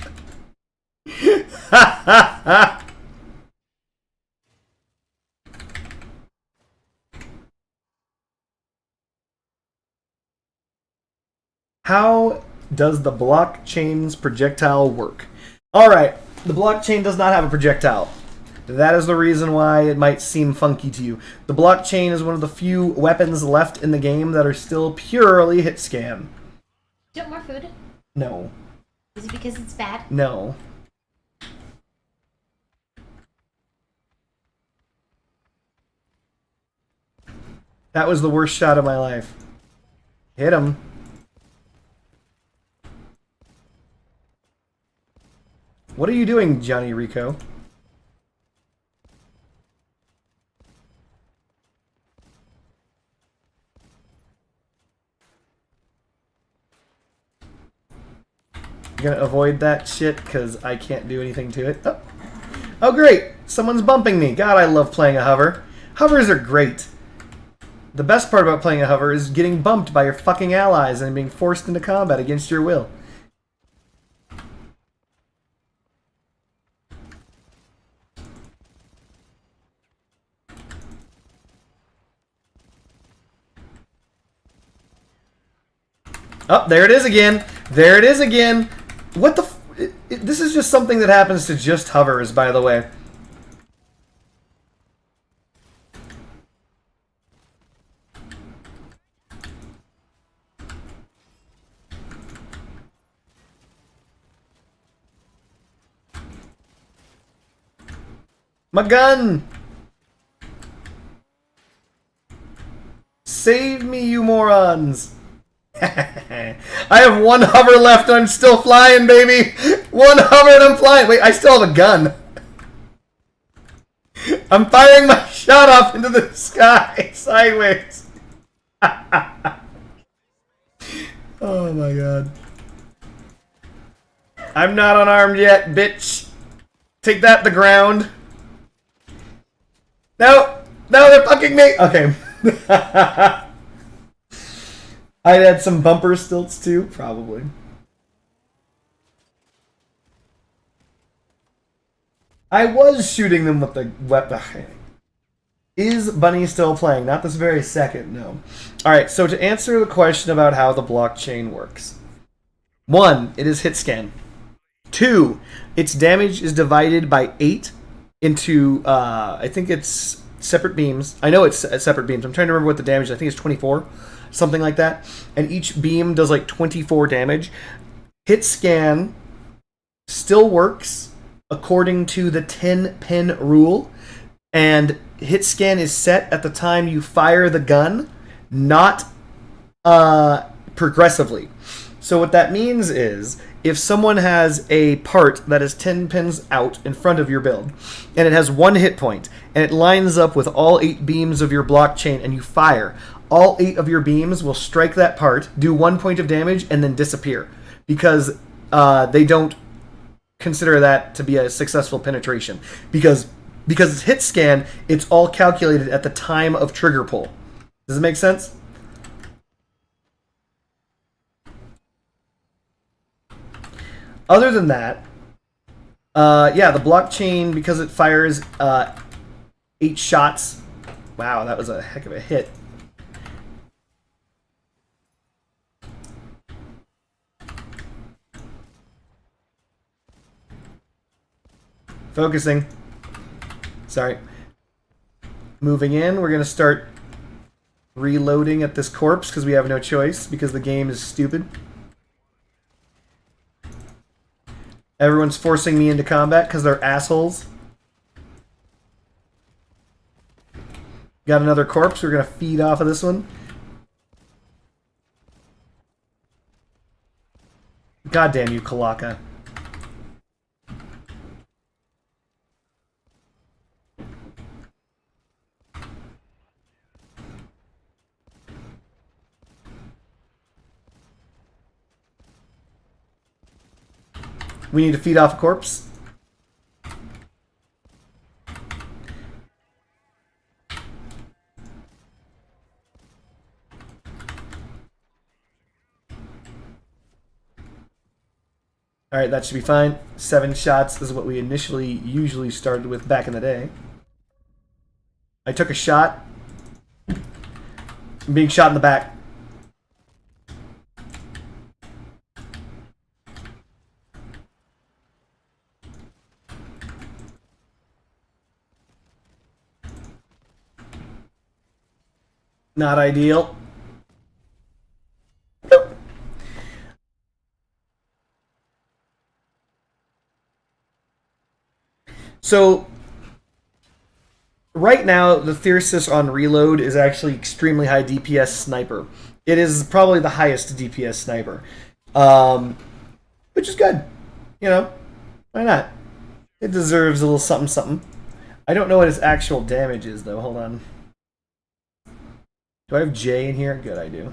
How does the blockchain's projectile work? Alright, the blockchain does not have a projectile. That is the reason why it might seem funky to you. The blockchain is one of the few weapons left in the game that are still purely hit scan. Do you want more food? No. Is it because it's bad? No. That was the worst shot of my life. Hit him. What are you doing, Johnny Rico? Gonna avoid that shit because I can't do anything to it. Oh. Oh, great! Someone's bumping me. God, I love playing a hover. Hovers are great. The best part about playing a hover is getting bumped by your fucking allies and being forced into combat against your will. Oh, there it is again. There it is again. What the this is just something that happens to just hovers, by the way. My gun! Save me, you morons! I have one hover left and I'm still flying, baby! One hover and I'm flying! Wait, I still have a gun. I'm firing my shot off into the sky, sideways. Oh my god. I'm not unarmed yet, bitch. Take that, the ground. No! No, they're fucking me! Okay. I'd add some bumper stilts too, probably. I was shooting them with the weapon. Is Bunny still playing? Not this very second, no. Alright, so to answer the question about how the blockchain works. 1, it is hit scan. 2, its damage is divided by 8 into, I think it's separate beams. I know it's separate beams. I'm trying to remember what the damage is. I think it's 24. Something like that. And each beam does like 24 damage. Hit scan still works according to the 10-pin rule. And hit scan is set at the time you fire the gun, not progressively. So what that means is, if someone has a part that is 10 pins out in front of your build, and it has 1 hit point, and it lines up with all 8 beams of your blockchain, and you fire, all 8 of your beams will strike that part, do 1 point of damage, and then disappear. Because they don't consider that to be a successful penetration. Because it's hit scan, it's all calculated at the time of trigger pull. Does it make sense? Other than that, yeah, the blockchain, because it fires 8 shots. Wow, that was a heck of a hit. Focusing. Sorry. Moving in, we're going to start reloading at this corpse because we have no choice because the game is stupid. Everyone's forcing me into combat because they're assholes. Got another corpse. We're going to feed off of this one. God damn you, Kalaka. We need to feed off a corpse. All right, that should be fine. 7 shots is what we initially usually started with back in the day. I took a shot. I'm being shot in the back. Not ideal. Nope. So, right now, the Thyrsus on reload is actually extremely high DPS sniper. It is probably the highest DPS sniper. Which is good. You know, why not? It deserves a little something something. I don't know what its actual damage is, though. Hold on. Do I have J in here? Good, I do.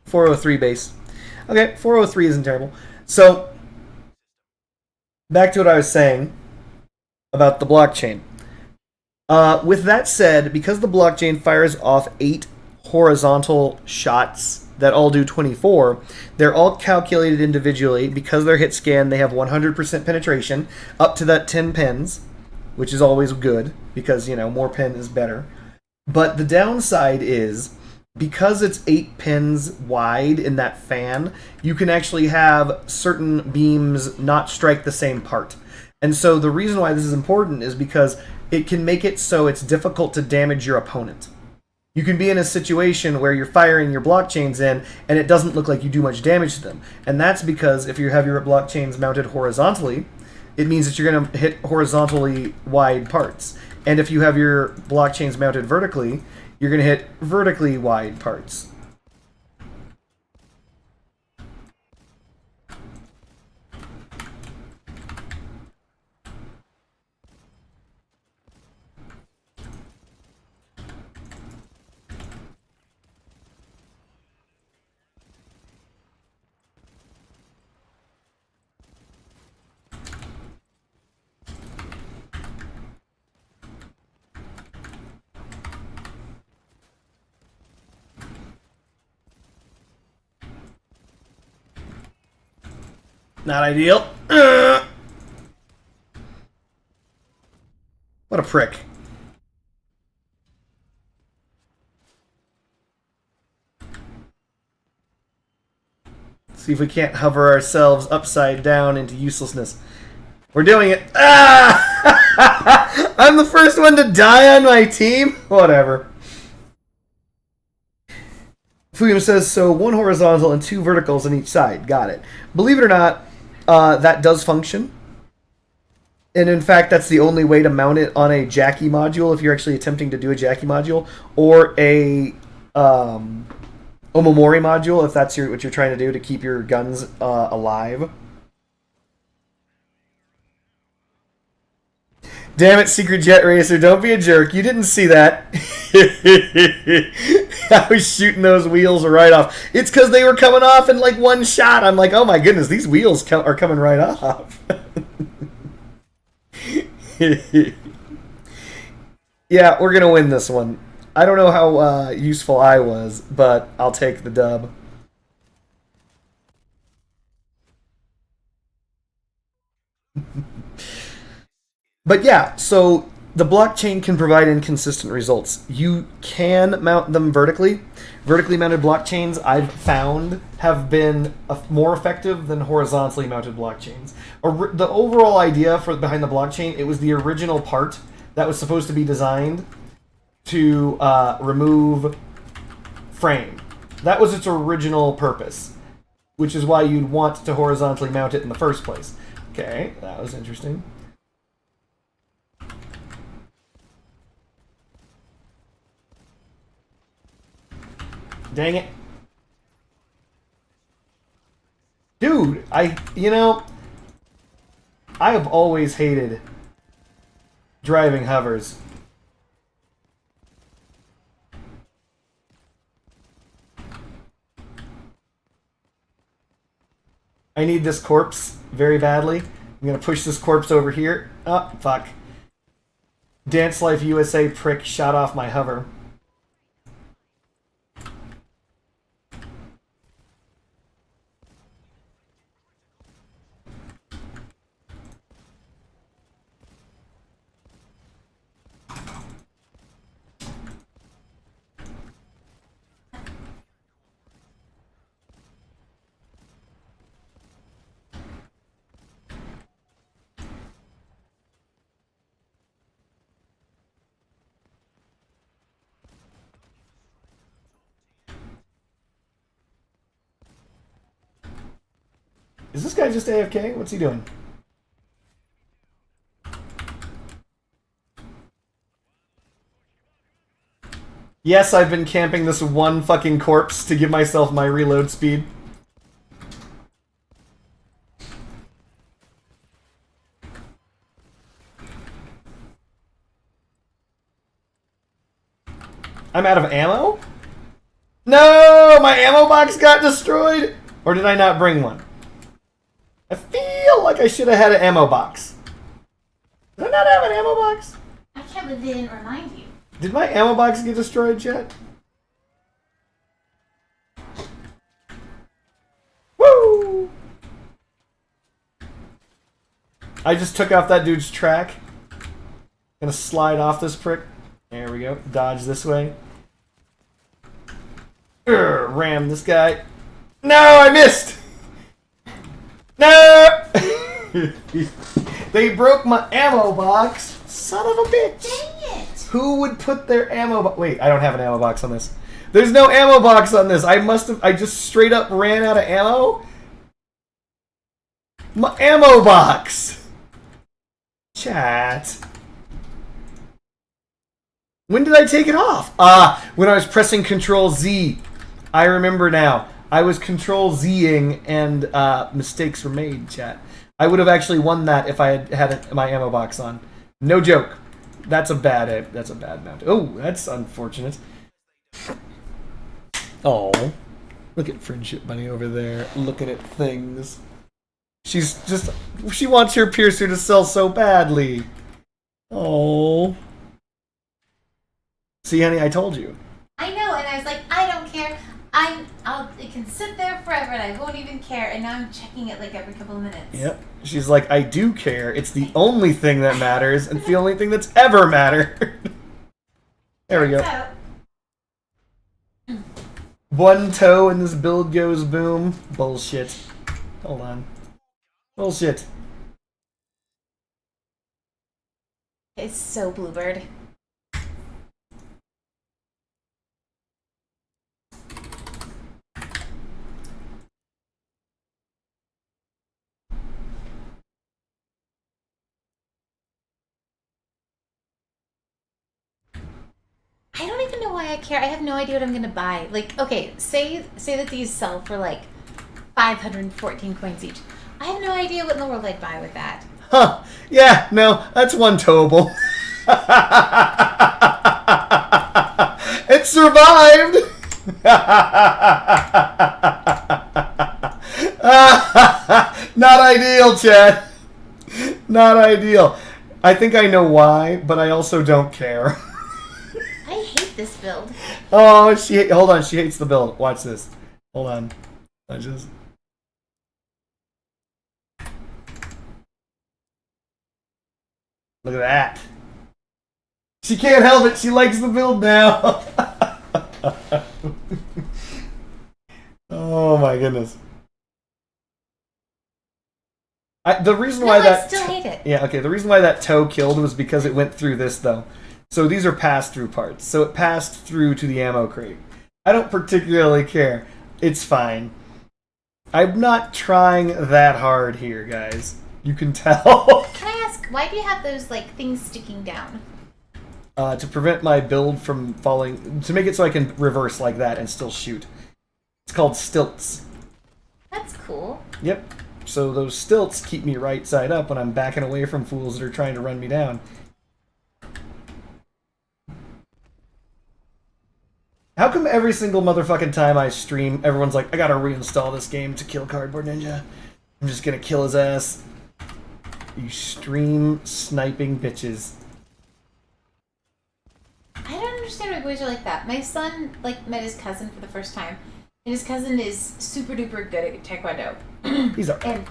403 base. Okay, 403 isn't terrible. So, back to what I was saying about the blockchain. With that said, because the blockchain fires off 8 horizontal shots that all do 24, they're all calculated individually. Because they're hit scan, they have 100% penetration up to that 10 pins, which is always good because, you know, more pin is better. But the downside is, because it's 8 pins wide in that fan, you can actually have certain beams not strike the same part. And so the reason why this is important is because it can make it so it's difficult to damage your opponent. You can be in a situation where you're firing your blockchains in and it doesn't look like you do much damage to them. And that's because if you have your blockchains mounted horizontally, it means that you're going to hit horizontally wide parts. And if you have your blockchains mounted vertically, you're going to hit vertically wide parts. Not ideal. What a prick. See if we can't hover ourselves upside down into uselessness. We're doing it. Ah! I'm the first one to die on my team? Whatever. Fuyum says, so 1 horizontal and 2 verticals on each side. Got it. Believe it or not, that does function. And in fact, that's the only way to mount it on a Jackie module if you're actually attempting to do a Jackie module, or a Omamori module if that's what you're trying to do to keep your guns alive. Damn it, Secret Jet Racer, don't be a jerk. You didn't see that. I was shooting those wheels right off. It's because they were coming off in like one shot. I'm like, oh my goodness, these wheels are coming right off. Yeah, we're going to win this one. I don't know how useful I was, but I'll take the dub. But yeah, so the blockchain can provide inconsistent results. You can mount them vertically. Vertically mounted blockchains, I've found, have been more effective than horizontally mounted blockchains. The overall idea behind the blockchain, it was the original part that was supposed to be designed to remove frame. That was its original purpose, which is why you'd want to horizontally mount it in the first place. Okay, that was interesting. Dang it. Dude, I have always hated driving hovers. I need this corpse very badly. I'm going to push this corpse over here. Oh, fuck. Dance Life USA prick shot off my hover. Is this guy just AFK? What's he doing? Yes, I've been camping this one fucking corpse to give myself my reload speed. I'm out of ammo? No! My ammo box got destroyed! Or did I not bring one? I feel like I should have had an ammo box. Did I not have an ammo box? I can't believe they didn't remind you. Did my ammo box get destroyed yet? Woo! I just took off that dude's track. Gonna slide off this prick. There we go. Dodge this way. Ram this guy. No, I missed! No! They broke my ammo box. Son of a bitch. Dang it! Who would put their ammo Wait, I don't have an ammo box on this. There's no ammo box on this. I just straight up ran out of ammo? My ammo box! Chat. When did I take it off? When I was pressing Control Z. I remember now. I was Control Z-ing and mistakes were made, chat. I would have actually won that if I had my ammo box on. No joke. That's a bad mount. Oh, that's unfortunate. Oh, look at Friendship Bunny over there looking at things. She wants her piercer to sell so badly. Oh. See, honey, I told you. I know, and I was like, I don't care. It can sit there forever, and I won't even care. And now I'm checking it like every couple of minutes. Yep. She's like, I do care. It's the only thing that matters, and it's the only thing that's ever mattered. There we go. One toe and this build goes boom. Bullshit. Hold on. Bullshit. It's so Bluebird. I don't even know why I care. I have no idea what I'm gonna buy. Like, okay, say that these sell for like 514 coins each. I have no idea what in the world I'd buy with that. Huh. Yeah, no, that's one towable. It survived! Not ideal, Chad. Not ideal. I think I know why, but I also don't care. I hate this build. Oh, hold on, she hates the build. Watch this. Hold on. Watch this. Look at that. She can't help it. She likes the build now. Oh my goodness. The reason why that I still hate it. Yeah, okay. The reason why that toe killed was because it went through this though. So these are pass-through parts. So it passed through to the ammo crate. I don't particularly care. It's fine. I'm not trying that hard here, guys. You can tell. Can I ask, why do you have those like things sticking down? To prevent my build from falling, to make it so I can reverse like that and still shoot. It's called stilts. That's cool. Yep. So those stilts keep me right side up when I'm backing away from fools that are trying to run me down. How come every single motherfucking time I stream, everyone's like, I gotta reinstall this game to kill Cardboard Ninja. I'm just gonna kill his ass. You stream sniping bitches. I don't understand why boys are like that. My son like met his cousin for the first time, and his cousin is super duper good at taekwondo. He's alright. And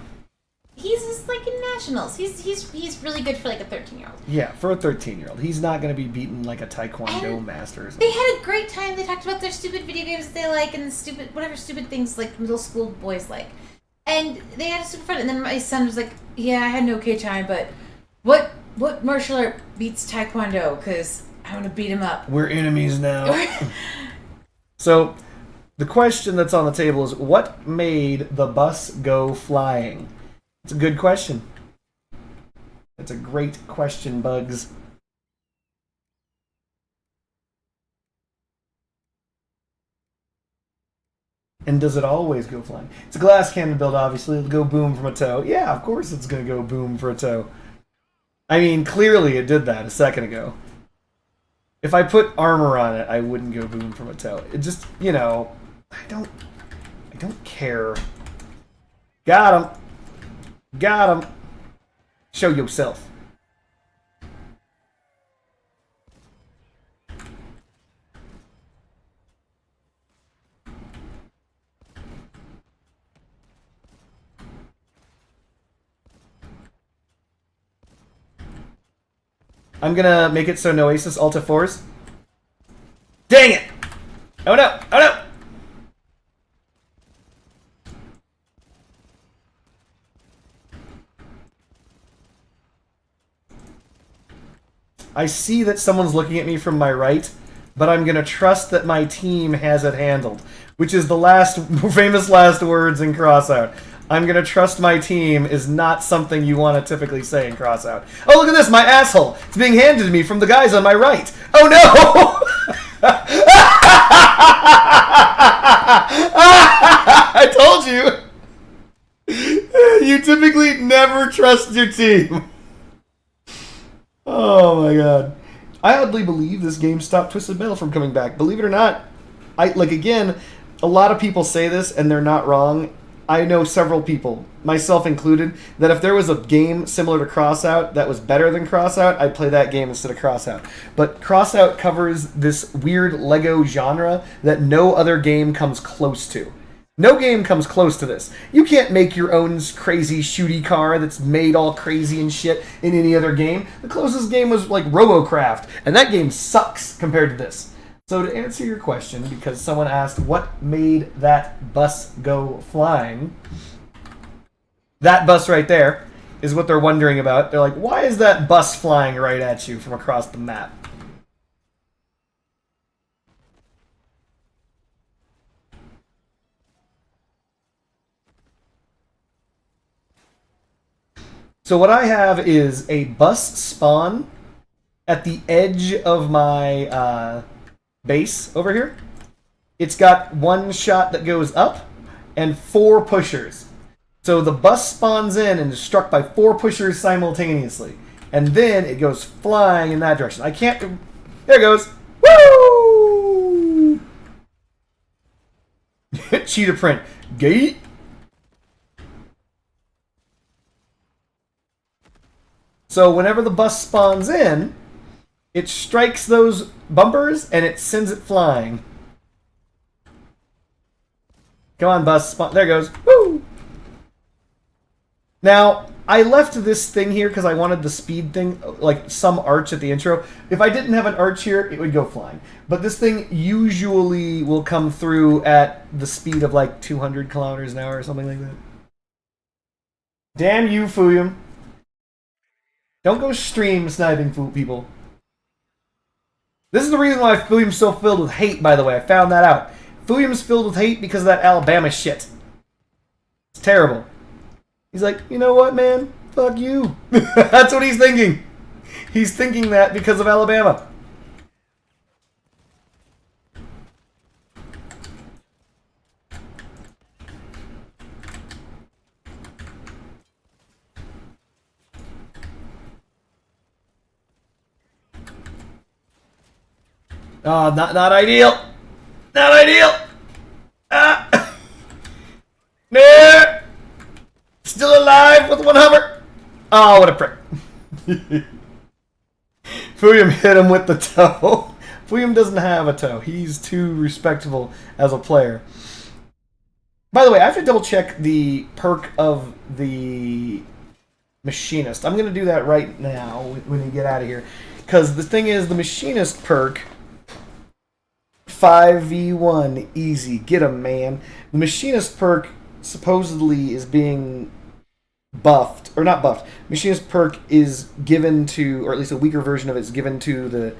he's just like in nationals. He's really good for like a 13-year-old. Yeah, for a 13-year-old. He's not gonna be beaten like a taekwondo And master or something. they had a great time. They talked about their stupid video games they like and whatever stupid things like middle school boys like. And they had a super fun. And then my son was like, "Yeah, I had an okay time, but what martial art beats taekwondo? Because I want to beat him up." We're enemies now. So, The question that's on the table is, what made the bus go flying? It's a good question. It's a great question, Bugs. And does it always go flying? It's a glass cannon build, obviously. It'll go boom from a toe. Yeah, of course it's going to go boom for a toe. I mean, clearly it did that a second ago. If I put armor on it, I wouldn't go boom from a toe. It just, you know, I don't care. Got him. Got him. Show yourself. I'm gonna make it so Noasis Alta 4s. Dang it! Oh no! Oh no! I see that someone's looking at me from my right, but I'm gonna trust that my team has it handled, which is the last famous last words in Crossout. I'm gonna trust my team is not something you want to typically say in Crossout. Oh, look at this, my asshole! It's being handed to me from the guys on my right. Oh no! I told you! You typically never trust your team. Oh my god. I oddly believe this game stopped Twisted Metal from coming back. Believe it or not, again, a lot of people say this and they're not wrong. I know several people, myself included, that if there was a game similar to Crossout that was better than Crossout, I'd play that game instead of Crossout. But Crossout covers this weird Lego genre that no other game comes close to. No game comes close to this. You can't make your own crazy shooty car that's made all crazy and shit in any other game. The closest game was like Robocraft, and that game sucks compared to this. So to answer your question, because someone asked what made that bus go flying, that bus right there is what they're wondering about. They're like, why is that bus flying right at you from across the map? So what I have is a bus spawn at the edge of my base over here. It's got one shot that goes up and 4 pushers. So the bus spawns in and is struck by 4 pushers simultaneously. And then it goes flying in that direction. I can't... There it goes. Woo! Cheetah print. Gate. So whenever the bus spawns in, it strikes those bumpers and it sends it flying. Come on, bus. Spawn. There it goes. Woo! Now, I left this thing here because I wanted the speed thing, like some arch at the intro. If I didn't have an arch here, it would go flying. But this thing usually will come through at the speed of like 200 kilometers an hour or something like that. Damn you, Fuyum. Don't go stream sniping people. This is the reason why Fuyum's so filled with hate, by the way. I found that out. Fuyum's filled with hate because of that Alabama shit. It's terrible. He's like, you know what, man? Fuck you. That's what he's thinking. He's thinking that because of Alabama. Oh, not ideal. Not ideal. Ah. No. Still alive with 1 hover. Oh, what a prick. Fuyum hit him with the toe. Fuyum doesn't have a toe. He's too respectable as a player. By the way, I have to double check the perk of the Machinist. I'm going to do that right now when we get out of here. Because the thing is, the Machinist perk... 5v1 easy. Get him, man. The Machinist perk supposedly is being buffed. Or not buffed. Machinist perk is given to, or at least a weaker version of it is given to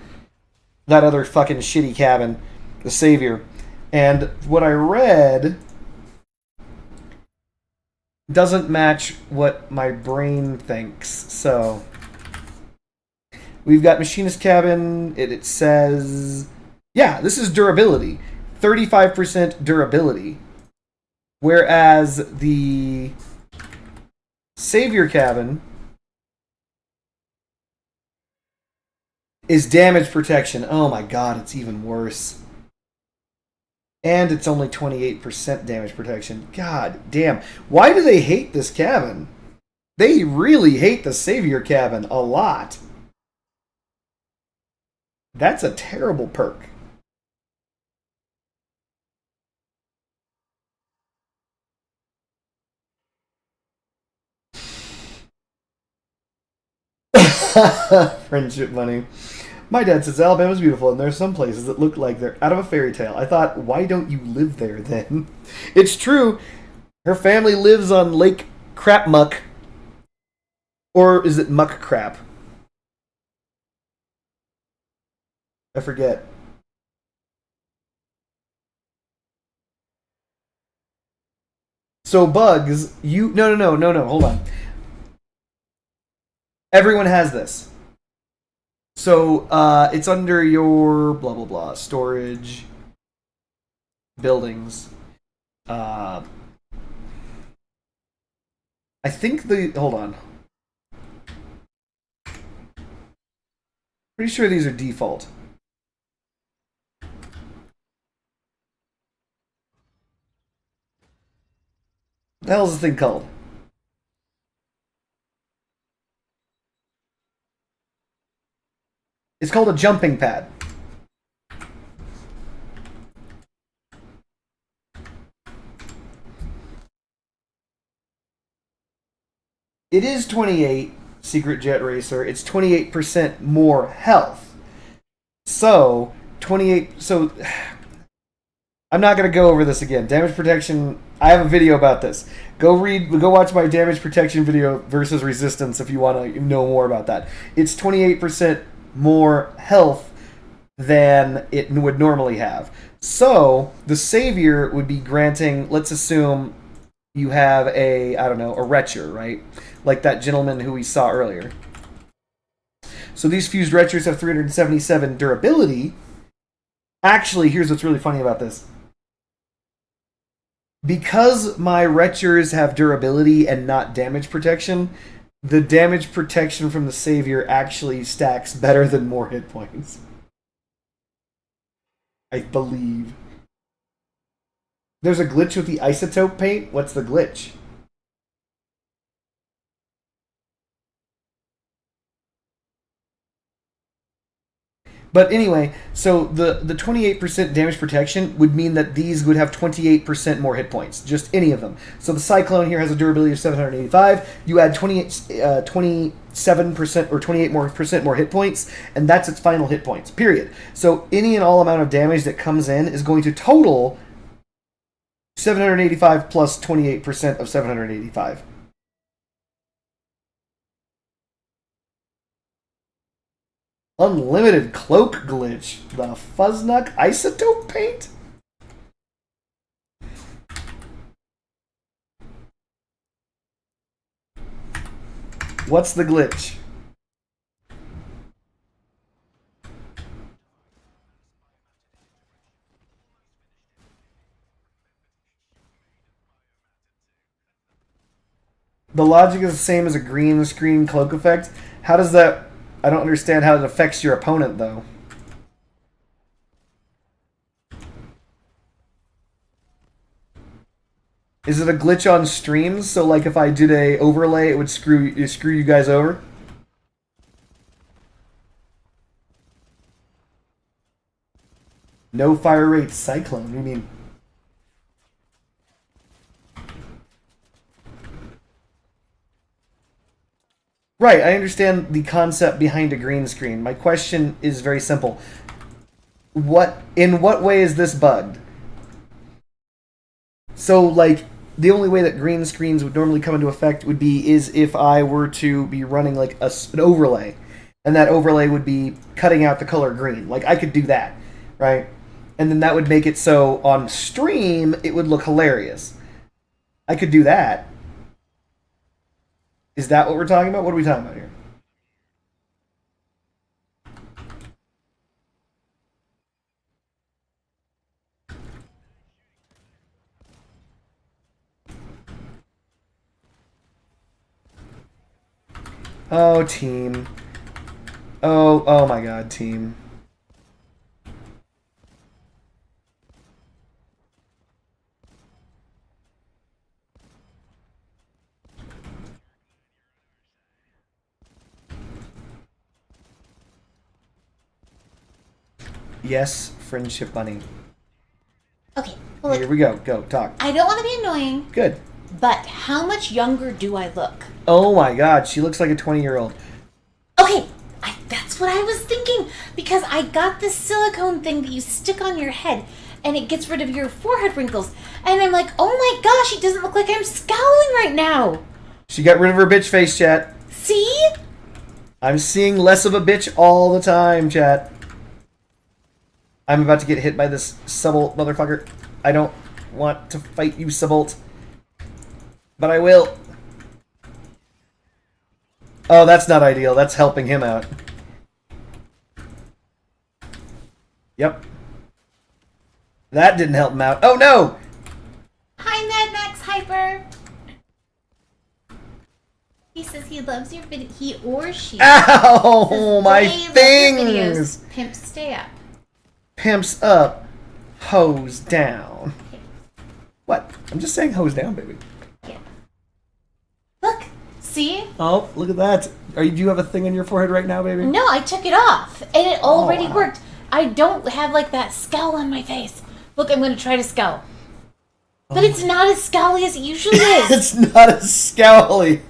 that other fucking shitty cabin, the Savior. And what I read doesn't match what my brain thinks. So we've got machinist cabin. It says, yeah, this is durability. 35% durability. Whereas the savior cabin is damage protection. Oh my god, it's even worse. And it's only 28% damage protection. God damn. Why do they hate this cabin? They really hate the savior cabin a lot. That's a terrible perk. Friendship money. My dad says Alabama's beautiful, and there's some places that look like they're out of a fairy tale. I thought, why don't you live there then? It's true. Her family lives on Lake Crapmuck. Or is it Muck Crap? I forget. So bugs, no, hold on. Everyone has this. So it's under your blah blah blah storage buildings. I think hold on. Pretty sure these are default. What the hell is this thing called? It's called a jumping pad. It is 28, Secret Jet Racer. It's 28% more health. So, 28... So, I'm not going to go over this again. Damage protection... I have a video about this. Go watch my damage protection video versus resistance if you want to know more about that. It's 28% more health than it would normally have. So, the Savior would be granting, let's assume you have a Retcher, right? Like that gentleman who we saw earlier. So these fused Retchers have 377 durability. Actually, here's what's really funny about this. Because my Retchers have durability and not damage protection, the damage protection from the Savior actually stacks better than more hit points. I believe. There's a glitch with the isotope paint? What's the glitch? But anyway, so the 28% damage protection would mean that these would have 28% more hit points. Just any of them. So the Cyclone here has a durability of 785. You add 27% or 28% more hit points, and that's its final hit points, period. So any and all amount of damage that comes in is going to total 785 plus 28% of 785. Unlimited cloak glitch. The Fuzznuk isotope paint? What's the glitch? The logic is the same as a green screen cloak effect. How does that... I don't understand how it affects your opponent, though. Is it a glitch on streams? So, like, if I did a overlay, it would screw you guys over? No fire rate Cyclone. What do you mean? Right, I understand the concept behind a green screen. My question is very simple. In what way is this bugged? So, like, the only way that green screens would normally come into effect would be if I were to be running, like, an overlay. And that overlay would be cutting out the color green. Like, I could do that, right? and then that would make it so on stream it would look hilarious. I could do that. Is that what we're talking about? What are we talking about here? Oh, team. Oh my god, team. Yes, friendship bunny. Okay. Well, Here we go. Go, talk. I don't want to be annoying, Good. but how much younger do I look? Oh my god, she looks like a 20-year-old. Okay, that's what I was thinking. Because I got this silicone thing that you stick on your head, and it gets rid of your forehead wrinkles. And I'm like, oh my gosh, it doesn't look like I'm scowling right now. She got rid of her bitch face, chat. See? I'm seeing less of a bitch all the time, chat. I'm about to get hit by this Subbolt motherfucker. I don't want to fight you, Subbolt. But I will. Oh, that's not ideal. That's helping him out. Yep. That didn't help him out. Oh, no! Hi, Mad Max Hyper. He says he loves your video. He or she. Ow! says My they love your things! videos. Pimp, stay up. Pimps up, hose down. What? I'm just saying hose down, baby. Yeah. Look. See? Oh, look at that. Do you have a thing on your forehead right now, baby? No, I took it off, and it already wow. worked. I don't have like that scowl on my face. Look, I'm going to try to scowl. But it's not as scowly as it usually is. It's not as scowly.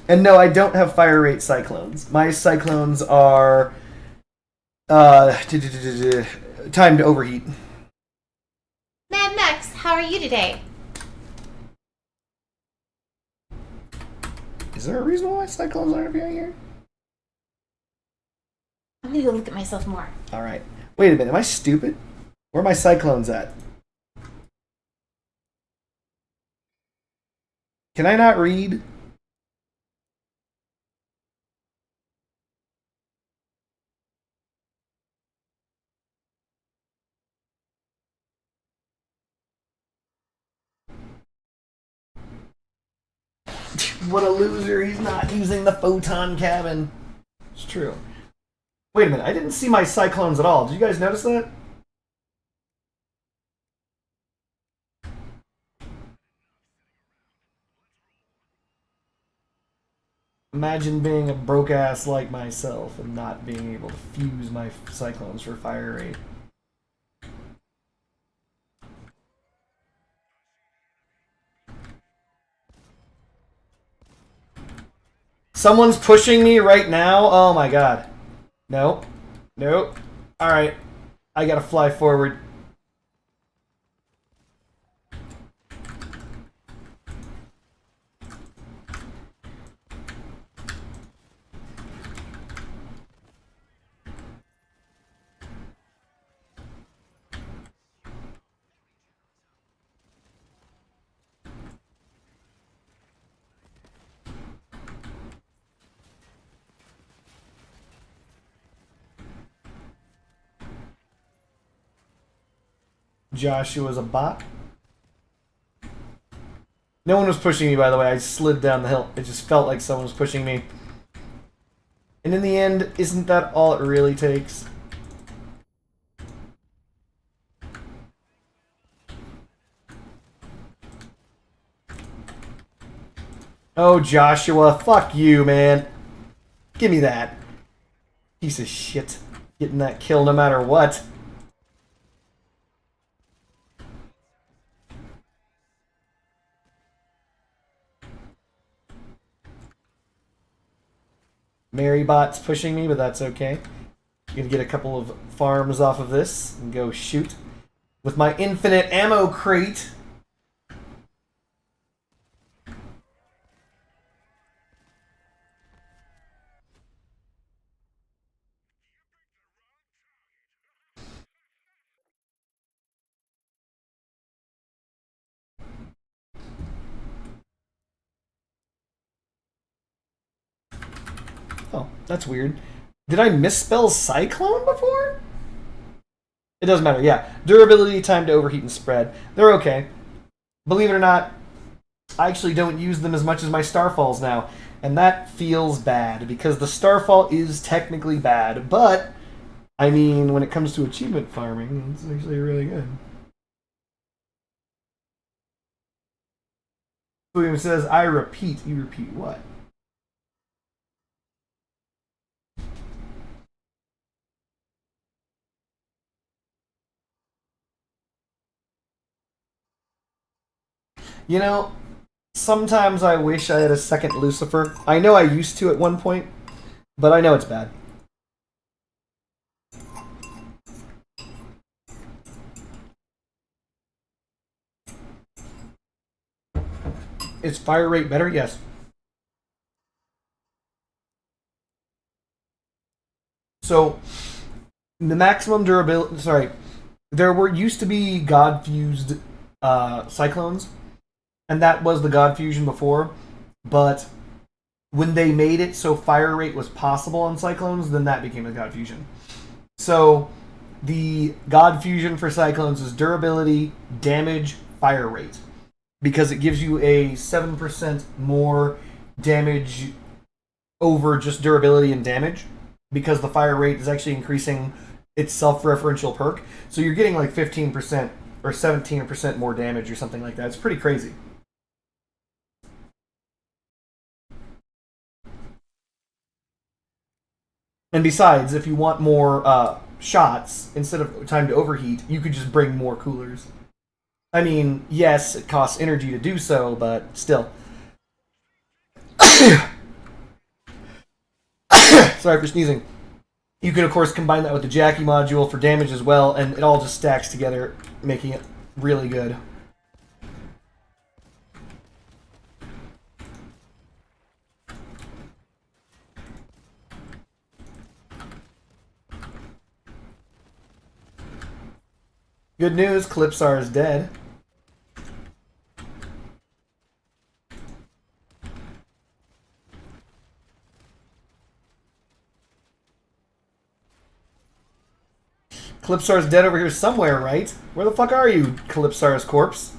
And no, I don't have fire rate cyclones. My cyclones are time to overheat. Mad Max, how are you today? Is there a reason why cyclones aren't appearing here? I'm going to go look at myself more. All right. Wait a minute. Am I stupid? Where are my cyclones at? Can I not read? What a loser. He's not using the photon cabin. It's true. Wait a minute. I didn't see my cyclones at all. Did you guys notice that? Imagine being a broke ass like myself and not being able to fuse my cyclones for fire rate. Someone's pushing me right now? Oh my god. Nope. Nope. Alright. I gotta fly forward. Joshua's a bot. No one was pushing me, by the way. I slid down the hill. It just felt like someone was pushing me. And in the end, isn't that all it really takes? Oh, Joshua, fuck you, man. Give me that. Piece of shit. Getting that kill no matter what. Marybot's pushing me, but that's okay. I'm gonna get a couple of farms off of this and go shoot. With my infinite ammo crate. Oh, that's weird. Did I misspell Cyclone before? It doesn't matter, yeah. Durability, time to overheat and spread. They're okay. Believe it or not, I actually don't use them as much as my Starfalls now. And that feels bad, because the Starfall is technically bad, but, I mean, when it comes to achievement farming, it's actually really good. William says, I repeat. You repeat what? You know, sometimes I wish I had a second Lucifer. I know I used to at one point, but I know it's bad. Is fire rate better? Yes. So, the maximum durability... Sorry. There used to be God-fused cyclones, and that was the God Fusion before, but when they made it so fire rate was possible on cyclones, then that became a God Fusion. So the God Fusion for cyclones is durability, damage, fire rate, because it gives you a 7% more damage over just durability and damage, because the fire rate is actually increasing its self-referential perk. So you're getting like 15% or 17% more damage or something like that. It's pretty crazy. And besides, if you want more shots, instead of time to overheat, you could just bring more coolers. I mean, yes, it costs energy to do so, but still. Sorry for sneezing. You can, of course, combine that with the Jackie module for damage as well, and it all just stacks together, making it really good. Good news, Calypsar is dead. Calypsar's dead over here somewhere, right? Where the fuck are you, Calypsar's corpse?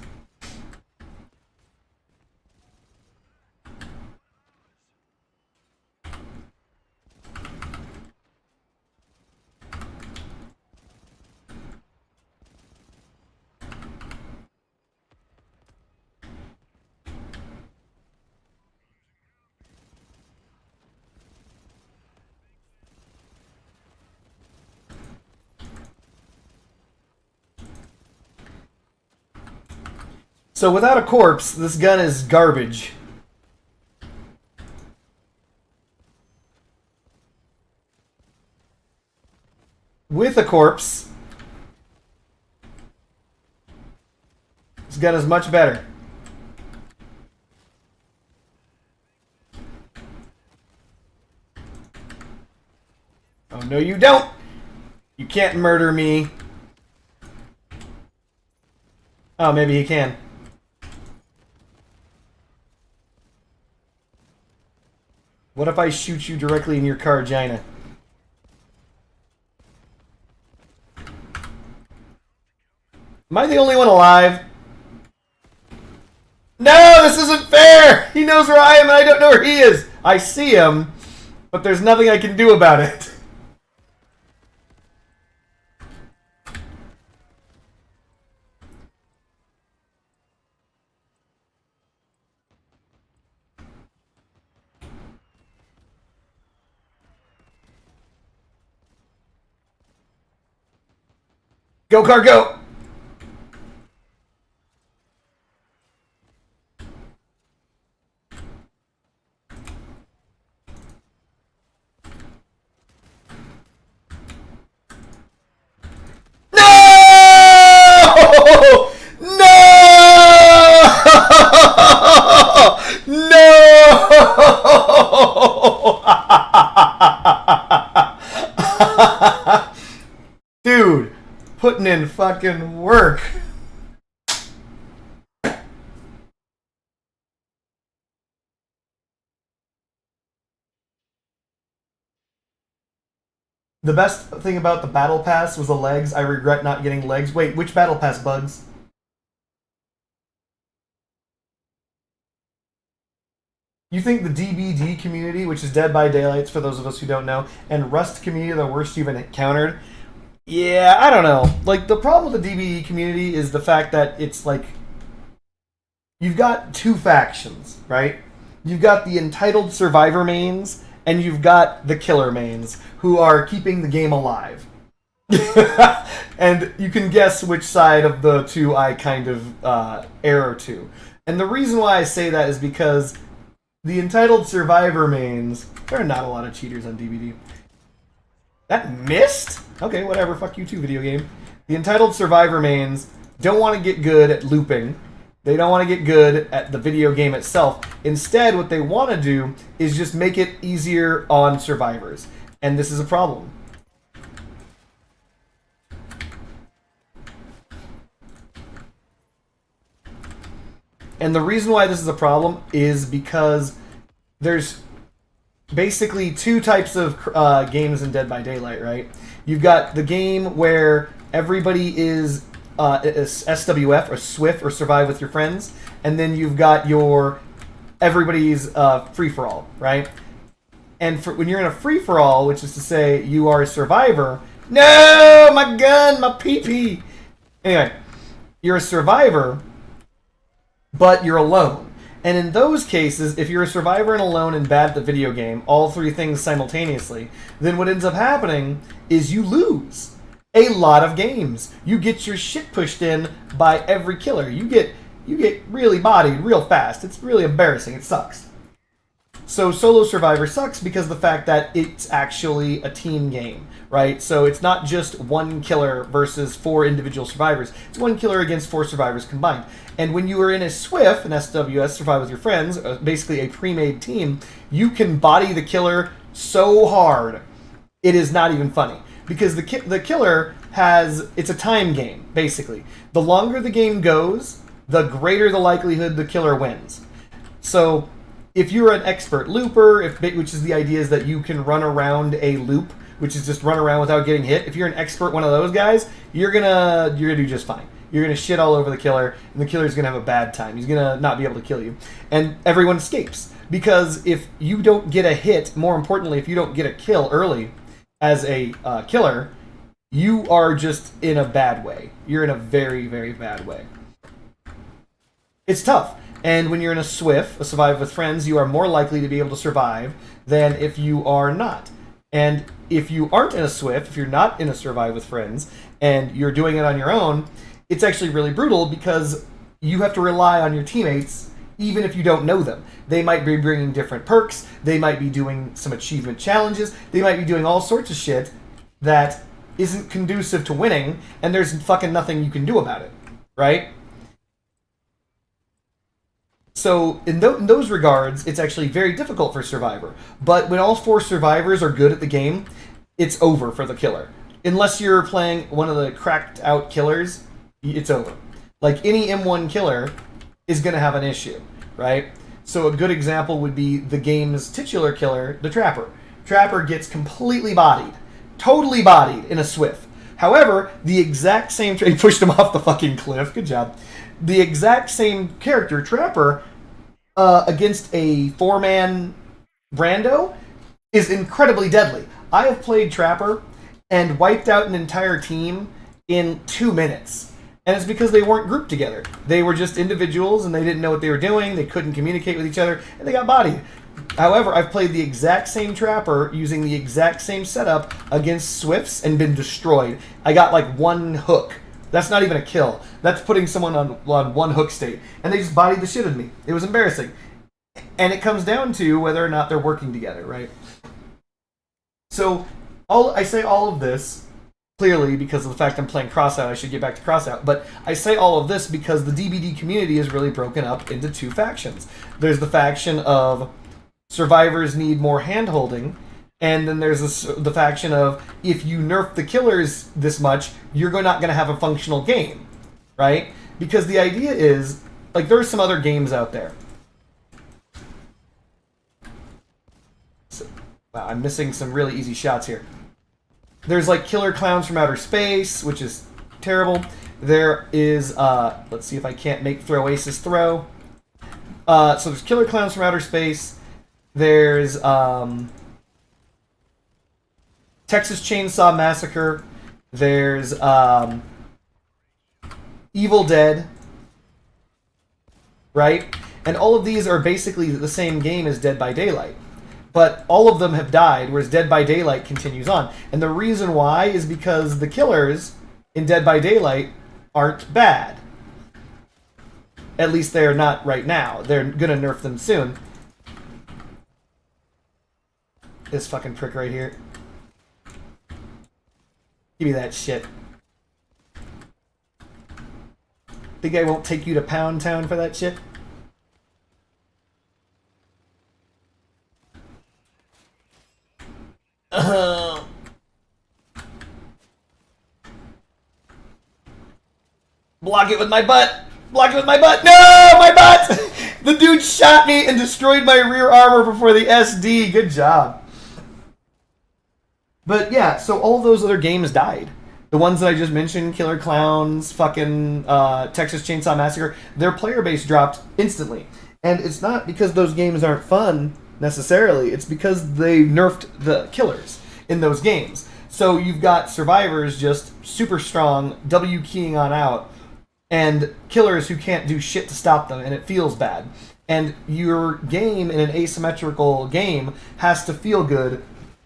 So without a corpse, this gun is garbage. With a corpse, this gun is much better. Oh, no you don't! You can't murder me. Oh, maybe he can. What if I shoot you directly in your cargina? Am I the only one alive? No, this isn't fair! He knows where I am and I don't know where he is! I see him, but there's nothing I can do about it. Go, car, go! No! No! Dude, putting in fucking work. The best thing about the battle pass was the legs. I regret not getting legs. Wait, which battle pass, Bugs? You think the DBD community, which is Dead by Daylight for those of us who don't know, and Rust community are the worst you've encountered? Yeah, I don't know. Like, the problem with the DBD community is the fact that it's like... You've got two factions, right? You've got the entitled survivor mains, and you've got the killer mains, who are keeping the game alive. And you can guess which side of the two I kind of err to. And the reason why I say that is because the entitled survivor mains, there are not a lot of cheaters on DBD. That missed? Okay, whatever, fuck you too, video game. The entitled survivor mains don't want to get good at looping. They don't want to get good at the video game itself. Instead, what they want to do is just make it easier on survivors. And this is a problem. And the reason why this is a problem is because there's basically two types of games in Dead by Daylight, right? You've got the game where everybody is SWF or Swift or Survive with your friends, and then you've got your everybody's free-for-all, right? And when you're in a free-for-all, which is to say you are a survivor, no, my gun, my pee-pee. Anyway, you're a survivor, but you're alone. And in those cases, if you're a survivor and alone and bad at the video game, all three things simultaneously, then what ends up happening is you lose a lot of games. You get your shit pushed in by every killer. You get really bodied real fast. It's really embarrassing. It sucks. So solo survivor sucks because of the fact that it's actually a team game, right? So it's not just one killer versus 4 individual survivors. It's one killer against 4 survivors combined. And when you are in a SWIF, an SWS, Survive with Your Friends, basically a pre-made team, you can body the killer so hard, it is not even funny. Because the killer it's a time game, basically. The longer the game goes, the greater the likelihood the killer wins. So if you're an expert looper, which is the idea is that you can run around a loop, which is just run around without getting hit. If you're an expert one of those guys, you're gonna do just fine. You're gonna shit all over the killer, and the killer's gonna have a bad time. He's gonna not be able to kill you, and everyone escapes because if you don't get a hit, more importantly, if you don't get a kill early as a killer, you are just in a bad way. You're in a very, very bad way. It's tough. And when you're in a SWIF, a Survive with Friends, you are more likely to be able to survive than if you are not. And if you aren't in a SWIF, if you're not in a Survive with Friends, and you're doing it on your own, it's actually really brutal because you have to rely on your teammates even if you don't know them. They might be bringing different perks, they might be doing some achievement challenges, they might be doing all sorts of shit that isn't conducive to winning, and there's fucking nothing you can do about it, right? So in those regards, it's actually very difficult for Survivor. But when all 4 survivors are good at the game, it's over for the killer. Unless you're playing one of the cracked out killers, it's over. Like any M1 killer is going to have an issue, right? So a good example would be the game's titular killer, the Trapper. Trapper gets completely bodied, totally bodied in a SWIF. However, the exact same... He pushed him off the fucking cliff. Good job. The exact same character, Trapper, against a 4-man Brando, is incredibly deadly. I have played Trapper and wiped out an entire team in 2 minutes. And it's because they weren't grouped together. They were just individuals, and they didn't know what they were doing. They couldn't communicate with each other, and they got bodied. However, I've played the exact same Trapper using the exact same setup against Swifts and been destroyed. I got like 1 hook. That's not even a kill. That's putting someone on 1 hook state. And they just bodied the shit out of me. It was embarrassing. And it comes down to whether or not they're working together, right? So, I say all of this, clearly because of the fact I'm playing Crossout, I should get back to Crossout, but I say all of this because the DBD community is really broken up into 2 factions. There's the faction of survivors need more hand-holding, and then there's the faction of, if you nerf the killers this much, you're not going to have a functional game, right? Because the idea is, like, there are some other games out there. So, wow, I'm missing some really easy shots here. There's like Killer Clowns from Outer Space, which is terrible. There is, let's see if I can't make Throw Aces throw. So there's Killer Clowns from Outer Space. There's Texas Chainsaw Massacre. There's Evil Dead. Right? And all of these are basically the same game as Dead by Daylight. But all of them have died, whereas Dead by Daylight continues on. And the reason why is because the killers in Dead by Daylight aren't bad. At least they're not right now. They're gonna nerf them soon. This fucking prick right here. Give me that shit. Think I won't take you to Pound Town for that shit? Block it with my butt! Block it with my butt! No! My butt! The dude shot me and destroyed my rear armor before the SD. Good job. But yeah, so all those other games died. The ones that I just mentioned, Killer Clowns, fucking Texas Chainsaw Massacre, their player base dropped instantly. And it's not because those games aren't fun, necessarily. It's because they nerfed the killers in those games. So you've got survivors just super strong, W keying on out, and killers who can't do shit to stop them, and it feels bad. And your game in an asymmetrical game has to feel good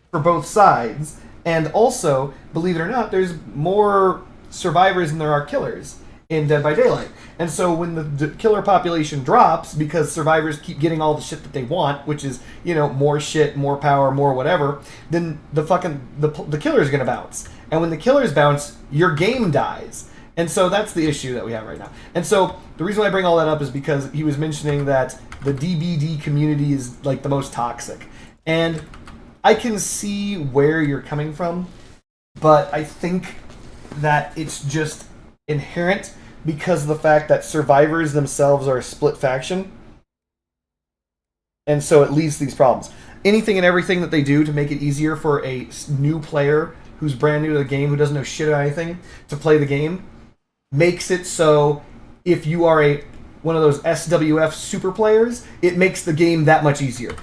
for both sides. And also, believe it or not, there's more survivors than there are killers in Dead by Daylight. And so when the killer population drops, because survivors keep getting all the shit that they want, which is, you know, more shit, more power, more whatever, then the killer's gonna bounce. And when the killers bounce, your game dies. And so that's the issue that we have right now. And so the reason why I bring all that up is because he was mentioning that the DBD community is like the most toxic. And I can see where you're coming from, but I think that it's just inherent because of the fact that survivors themselves are a split faction. And so it leads to these problems. Anything and everything that they do to make it easier for a new player who's brand new to the game, who doesn't know shit about anything, to play the game, makes it so if you are one of those SWF super players, it makes the game that much easier.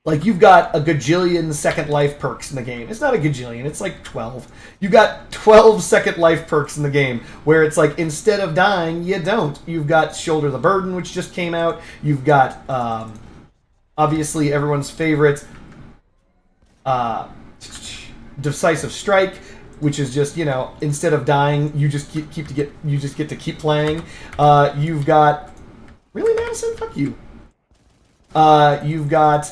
Like, you've got a gajillion second life perks in the game. It's not a gajillion, it's like 12. You got 12 second life perks in the game, where it's like, instead of dying, you don't. You've got Shoulder the Burden, which just came out. You've got, obviously, everyone's favorite, Decisive Strike, which is just, you know, instead of dying, you just get to keep playing. You've got... Really, Madison? Fuck you. You've got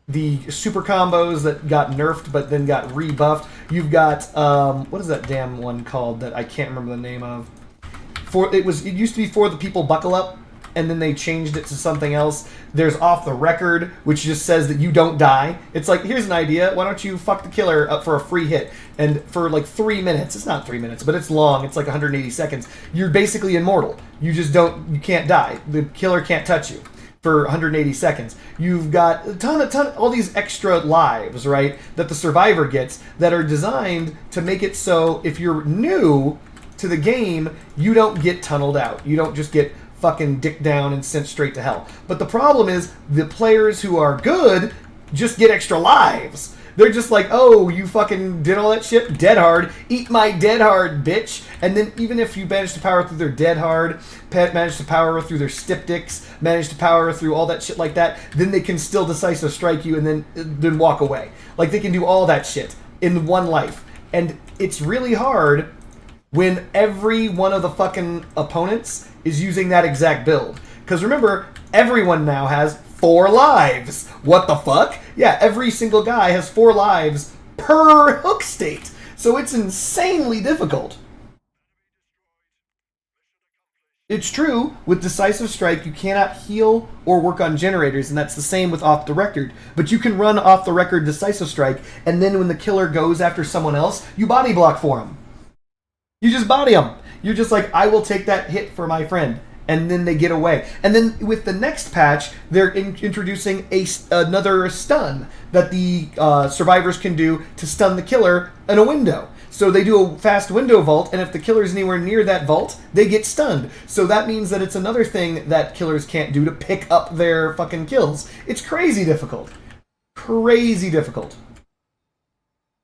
the super combos that got nerfed but then got rebuffed. You've got what is that damn one called that I can't remember the name of? It used to be For the People Buckle Up, and then they changed it to something else. There's Off the Record, which just says that you don't die. It's like, here's an idea. Why don't you fuck the killer up for a free hit? And for like 3 minutes, it's not 3 minutes, but it's long. It's like 180 seconds. You're basically immortal. You can't die. The killer can't touch you for 180 seconds. You've got a ton, all these extra lives, right, that the survivor gets that are designed to make it so if you're new to the game, you don't get tunneled out. You don't just get fucking dick down and sent straight to hell. But the problem is the players who are good just get extra lives. They're just like, oh, you fucking did all that shit? Dead hard. Eat my dead hard, bitch. And then even if you manage to power through their dead hard, manage to power through their styptics, manage to power through all that shit like that, then they can still decisive strike you and then walk away. Like, they can do all that shit in one life. And it's really hard when every one of the fucking opponents is using that exact build. Because remember, everyone now has 4 lives. What the fuck? Yeah, every single guy has 4 lives per hook state. So it's insanely difficult. It's true, with Decisive Strike, you cannot heal or work on generators, and that's the same with Off the Record. But you can run Off the Record Decisive Strike, and then when the killer goes after someone else, you body block for him. You just body him. You're just like, I will take that hit for my friend. and then they get away. And then with the next patch, they're introducing another stun that the survivors can do to stun the killer in a window. So they do a fast window vault, and if the killer's anywhere near that vault, they get stunned. So that means that it's another thing that killers can't do to pick up their fucking kills. It's crazy difficult. Crazy difficult.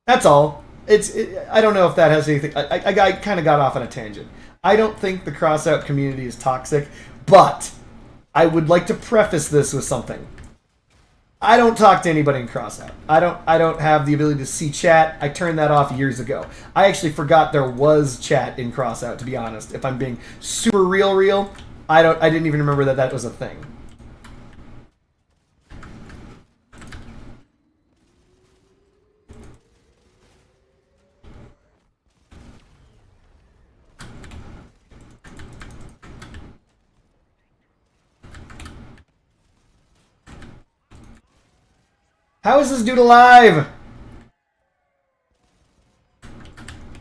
That's all. I don't know if that has anything... I kind of got off on a tangent. I don't think the crossout community is toxic, but I would like to preface this with something. I don't talk to anybody in crossout. I don't have the ability to see chat. I turned that off years ago. I actually forgot there was chat in crossout, to be honest. If I'm being super real, I didn't even remember that was a thing. How is this dude alive?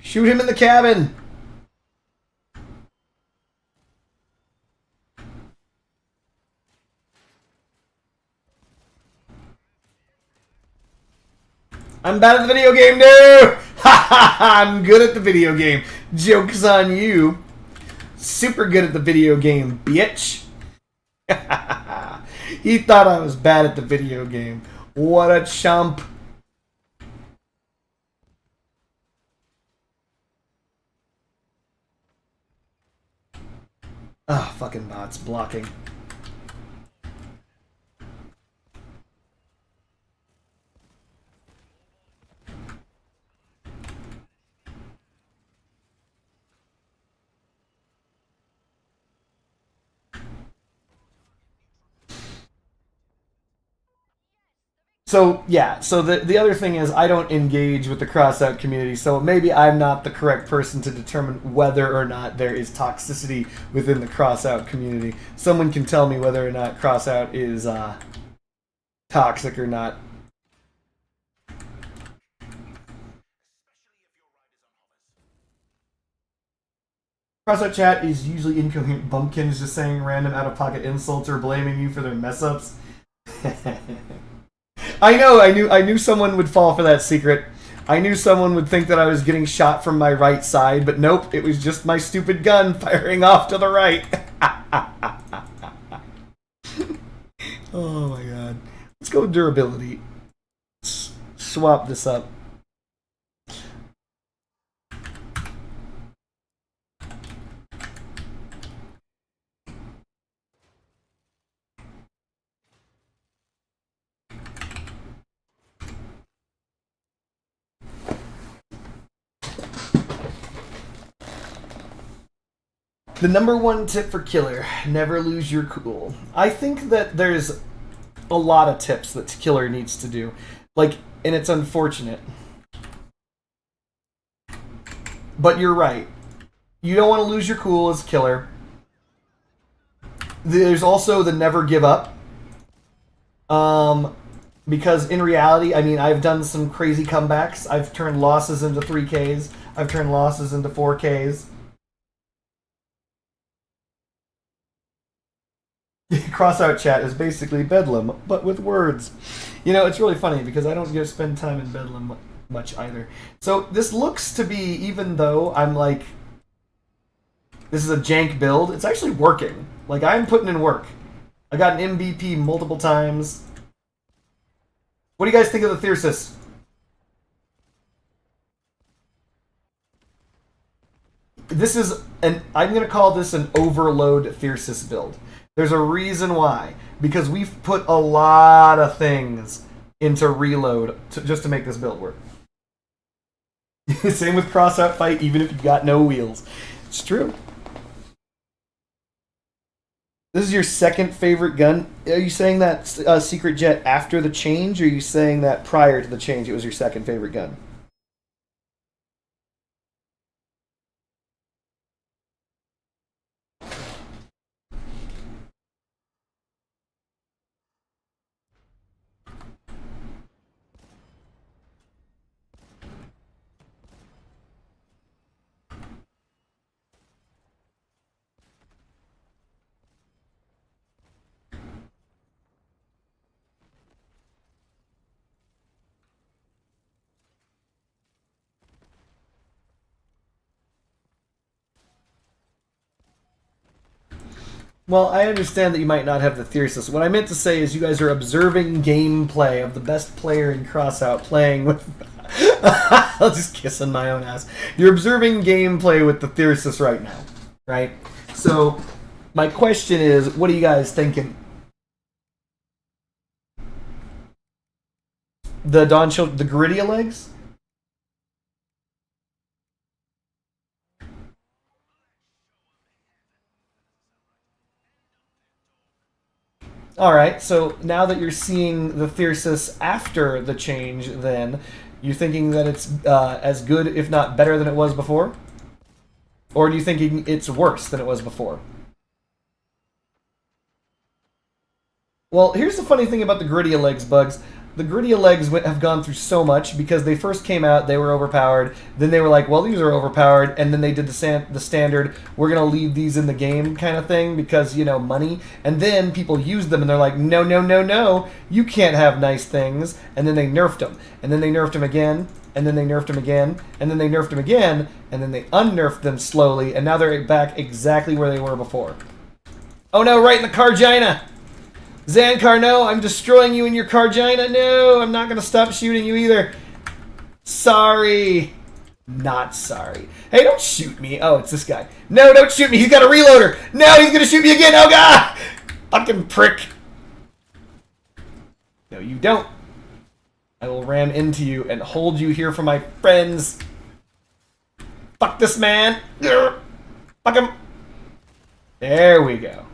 Shoot him in the cabin. I'm bad at the video game, dude! Ha ha ha! I'm good at the video game. Joke's on you. Super good at the video game, bitch. He thought I was bad at the video game. What a chump. Ah, fucking bots blocking. So, yeah, so the other thing is I don't engage with the crossout community, so maybe I'm not the correct person to determine whether or not there is toxicity within the crossout community. Someone can tell me whether or not crossout is toxic or not. Crossout chat is usually incoherent bumpkins just saying random out-of-pocket insults or blaming you for their mess-ups. I knew someone would fall for that secret. I knew someone would think that I was getting shot from my right side, but nope, it was just my stupid gun firing off to the right. Oh my god. Let's go durability. Swap this up. The number one tip for killer, never lose your cool. I think that there's a lot of tips that killer needs to do. Like, and it's unfortunate. But you're right. You don't want to lose your cool as killer. There's also the never give up. Because in reality, I mean, I've done some crazy comebacks. I've turned losses into 3Ks. I've turned losses into 4Ks. Crossout chat is basically Bedlam, but with words. You know, it's really funny because I don't get to spend time in Bedlam much either. So this looks to be, even though I'm like, this is a jank build, it's actually working. Like, I'm putting in work. I got an MVP multiple times. What do you guys think of the Thyrsus? This is I'm going to call this an overload Thyrsus build. There's a reason why. Because we've put a lot of things into reload just to make this build work. Same with crossout fight, even if you've got no wheels. It's true. This is your second favorite gun. Are you saying that Secret Jet after the change, or are you saying that prior to the change it was your second favorite gun? Well, I understand that you might not have the thesis. What I meant to say is you guys are observing gameplay of the best player in Crossout playing with... I'll just kiss on my own ass. You're observing gameplay with the thesis right now, right? So, my question is, what are you guys thinking? The the Griddia legs? Alright, so now that you're seeing the Thyrsus after the change, then, you're thinking that it's as good, if not better, than it was before? Or do you think it's worse than it was before? Well, here's the funny thing about the Griddia legs, Bugs. The Griddia legs have gone through so much because they first came out, they were overpowered. Then they were like, well, these are overpowered. And then they did the standard, we're going to leave these in the game kind of thing because, you know, money. And then people used them and they're like, no, no, no, no. You can't have nice things. And then they nerfed them. And then they nerfed them again. And then they nerfed them again. And then they nerfed them again. And then they unnerfed them slowly. And now they're back exactly where they were before. Oh no, right in the Cargina! Zankar, no, I'm destroying you in your Cargina. No, I'm not going to stop shooting you either. Sorry. Not sorry. Hey, don't shoot me. Oh, it's this guy. No, don't shoot me. He's got a reloader. No, he's going to shoot me again. Oh, God. Fucking prick. No, you don't. I will ram into you and hold you here for my friends. Fuck this man. Fuck him. There we go.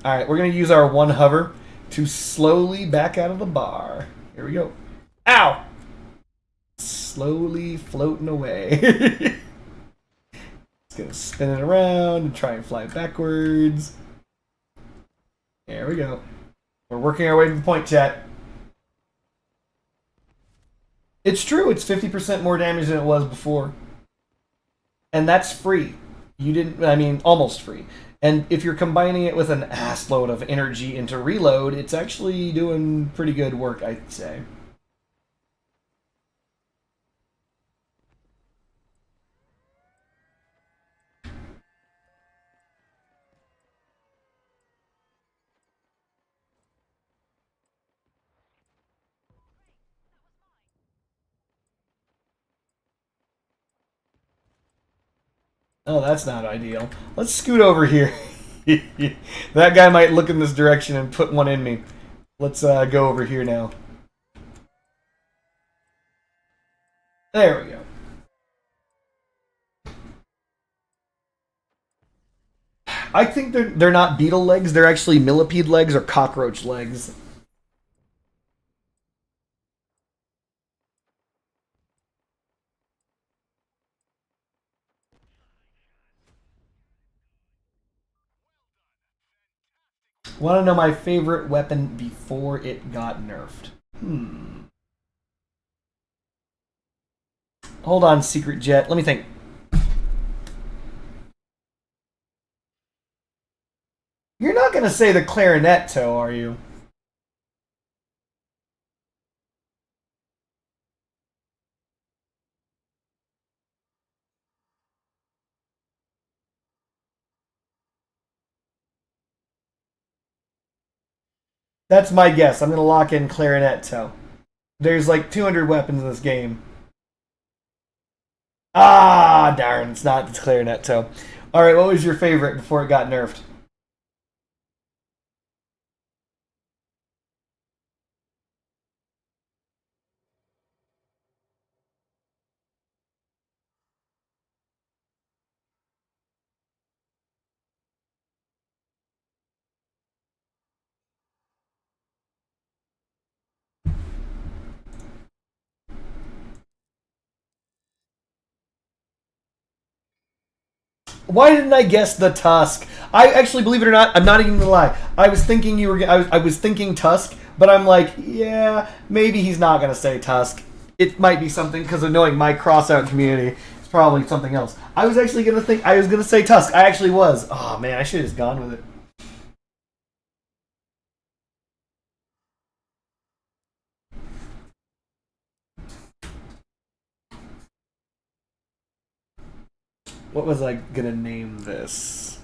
Alright, we're going to use our one hover to slowly back out of the bar. Here we go. Ow! Slowly floating away. It's going to spin it around and try and fly backwards. There we go. We're working our way to the point, chat. It's true, it's 50% more damage than it was before. And that's free. You didn't, I mean, almost free. And if you're combining it with an ass load of energy into reload, it's actually doing pretty good work, I'd say. Oh, that's not ideal. Let's scoot over here. That guy might look in this direction and put one in me. Let's go over here now. There we go. I think they're not beetle legs. They're actually millipede legs or cockroach legs. Want to know my favorite weapon before it got nerfed? Hold on, Secret Jet. Let me think. You're not going to say the clarinet toe, are you? That's my guess. I'm going to lock in clarinet toe. There's like 200 weapons in this game. Ah, darn. It's not the clarinet toe. Alright, what was your favorite before it got nerfed? Why didn't I guess the Tusk? I actually, believe it or not, I'm not even gonna lie. I was thinking you were. I was thinking Tusk, but I'm like, yeah, maybe he's not gonna say Tusk. It might be something because of knowing my crossout community. It's probably something else. I was actually gonna think. I was gonna say Tusk. I actually was. Oh man, I should have just gone with it. What was I gonna name this?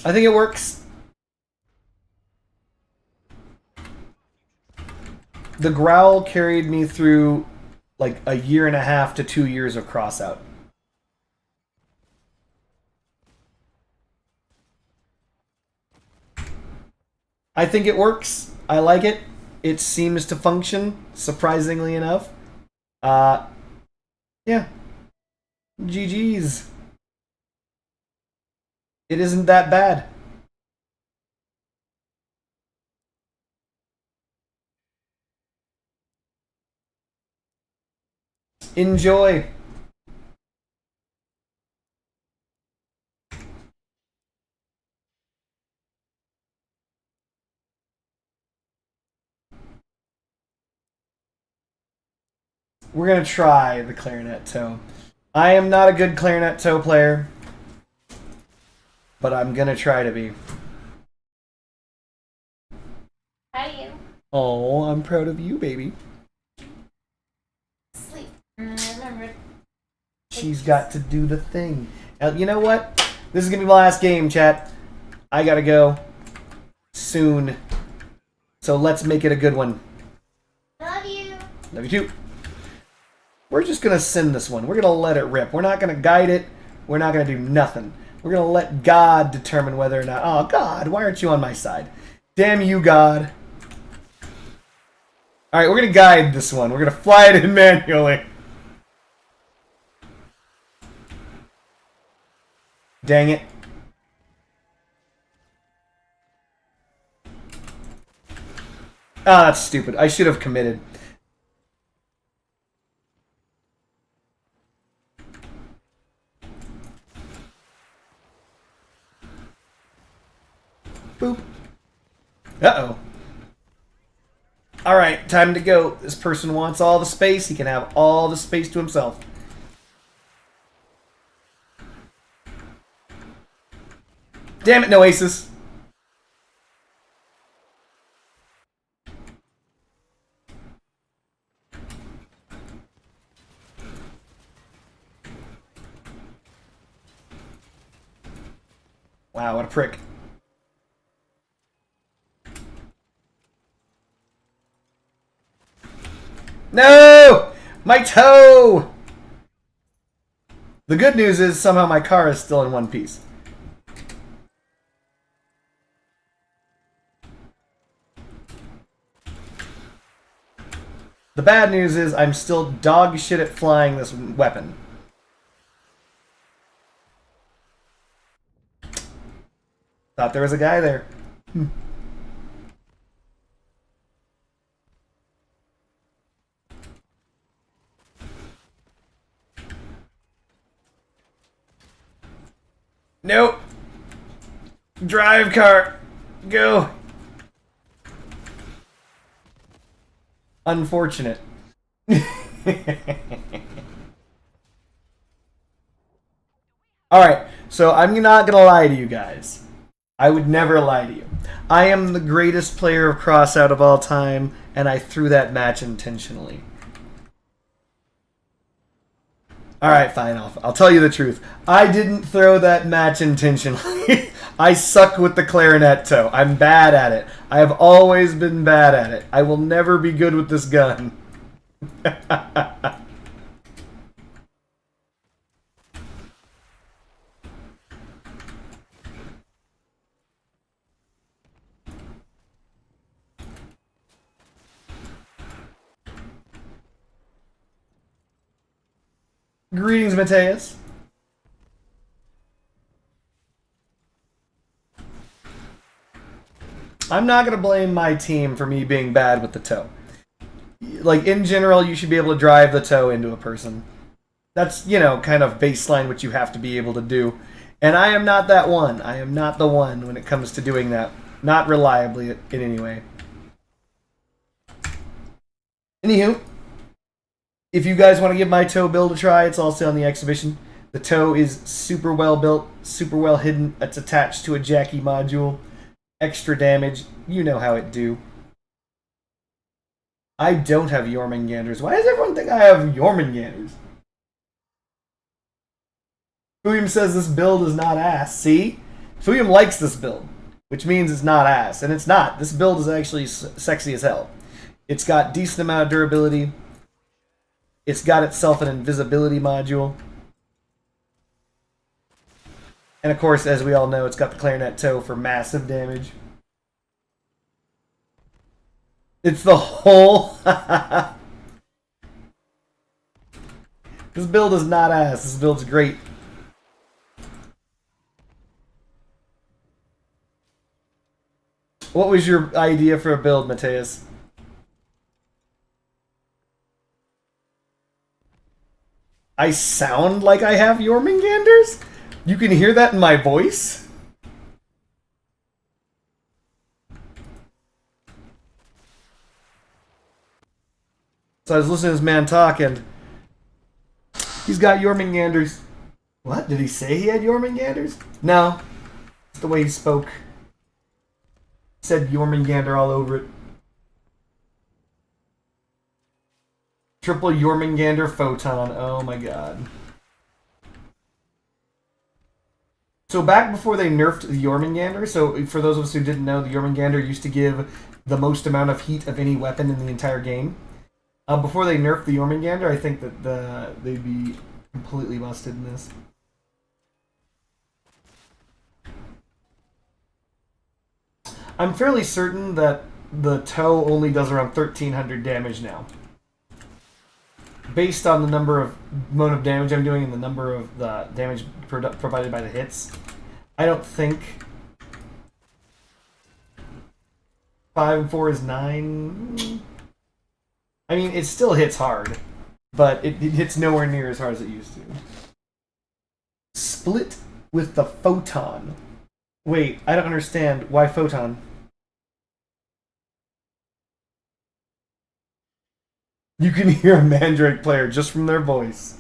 I think it works. The growl carried me through like a year and a half to 2 years of crossout. I think it works. I like it. It seems to function, surprisingly enough. Yeah. GG's. It isn't that bad. Enjoy. We're going to try the clarinet toe. I am not a good clarinet toe player, but I'm going to try to be. How are you? Oh, I'm proud of you, baby. Sleep. I remembered. She's got to do the thing. Now, you know what? This is going to be my last game, chat. I got to go soon. So let's make it a good one. Love you. Love you too. We're just going to send this one. We're going to let it rip. We're not going to guide it. We're not going to do nothing. We're going to let God determine whether or not... Oh, God, why aren't you on my side? Damn you, God. Alright, we're going to guide this one. We're going to fly it in manually. Dang it. Ah, that's stupid. I should have committed. Boop. Uh-oh. Alright, time to go. This person wants all the space. He can have all the space to himself. Damn it, no aces. Wow, what a prick. No! My toe! The good news is somehow my car is still in one piece. The bad news is I'm still dog shit at flying this weapon. Thought there was a guy there. Nope. Drive car. Go. Unfortunate. Alright, so I'm not gonna lie to you guys. I would never lie to you. I am the greatest player of Crossout of all time, and I threw that match intentionally. Alright, fine, I'll tell you the truth. I didn't throw that match intentionally. I suck with the clarinet toe. I'm bad at it. I have always been bad at it. I will never be good with this gun. Greetings, Mateus. I'm not going to blame my team for me being bad with the toe. Like, in general, you should be able to drive the toe into a person. That's, you know, kind of baseline what you have to be able to do. And I am not that one. I am not the one when it comes to doing that. Not reliably in any way. Anywho, if you guys want to give my toe build a try, it's also on the exhibition. The toe is super well built, super well hidden. It's attached to a Jackie module. Extra damage. You know how it do. I don't have Jormungandrs. Why does everyone think I have Jormungandrs? Who even says this build is not ass? See? Fuium likes this build, which means it's not ass. And it's not. This build is actually sexy as hell. It's got decent amount of durability. It's got itself an invisibility module. And of course, as we all know, it's got the clarinet toe for massive damage. It's the whole... This build is not ass. This build's great. What was your idea for a build, Mateus? I sound like I have Jormunganders? You can hear that in my voice? So I was listening to this man talk, and he's got Jormunganders. What? Did he say he had Jormunganders? No. It's the way he spoke. Said Jormungander all over it. Triple Jormungander Photon. Oh my god. So back before they nerfed the Jormungander, so for those of us who didn't know, the Jormungander used to give the most amount of heat of any weapon in the entire game. Before they nerfed the Jormungander, I think that they'd be completely busted in this. I'm fairly certain that the toe only does around 1,300 damage now. Based on the number of amount of damage I'm doing and the number of the damage provided by the hits, I don't think 5 and 4 is 9. I mean, it still hits hard, but it hits nowhere near as hard as it used to. Split with the Photon. Wait, I don't understand. Why Photon? You can hear a Mandrake player just from their voice.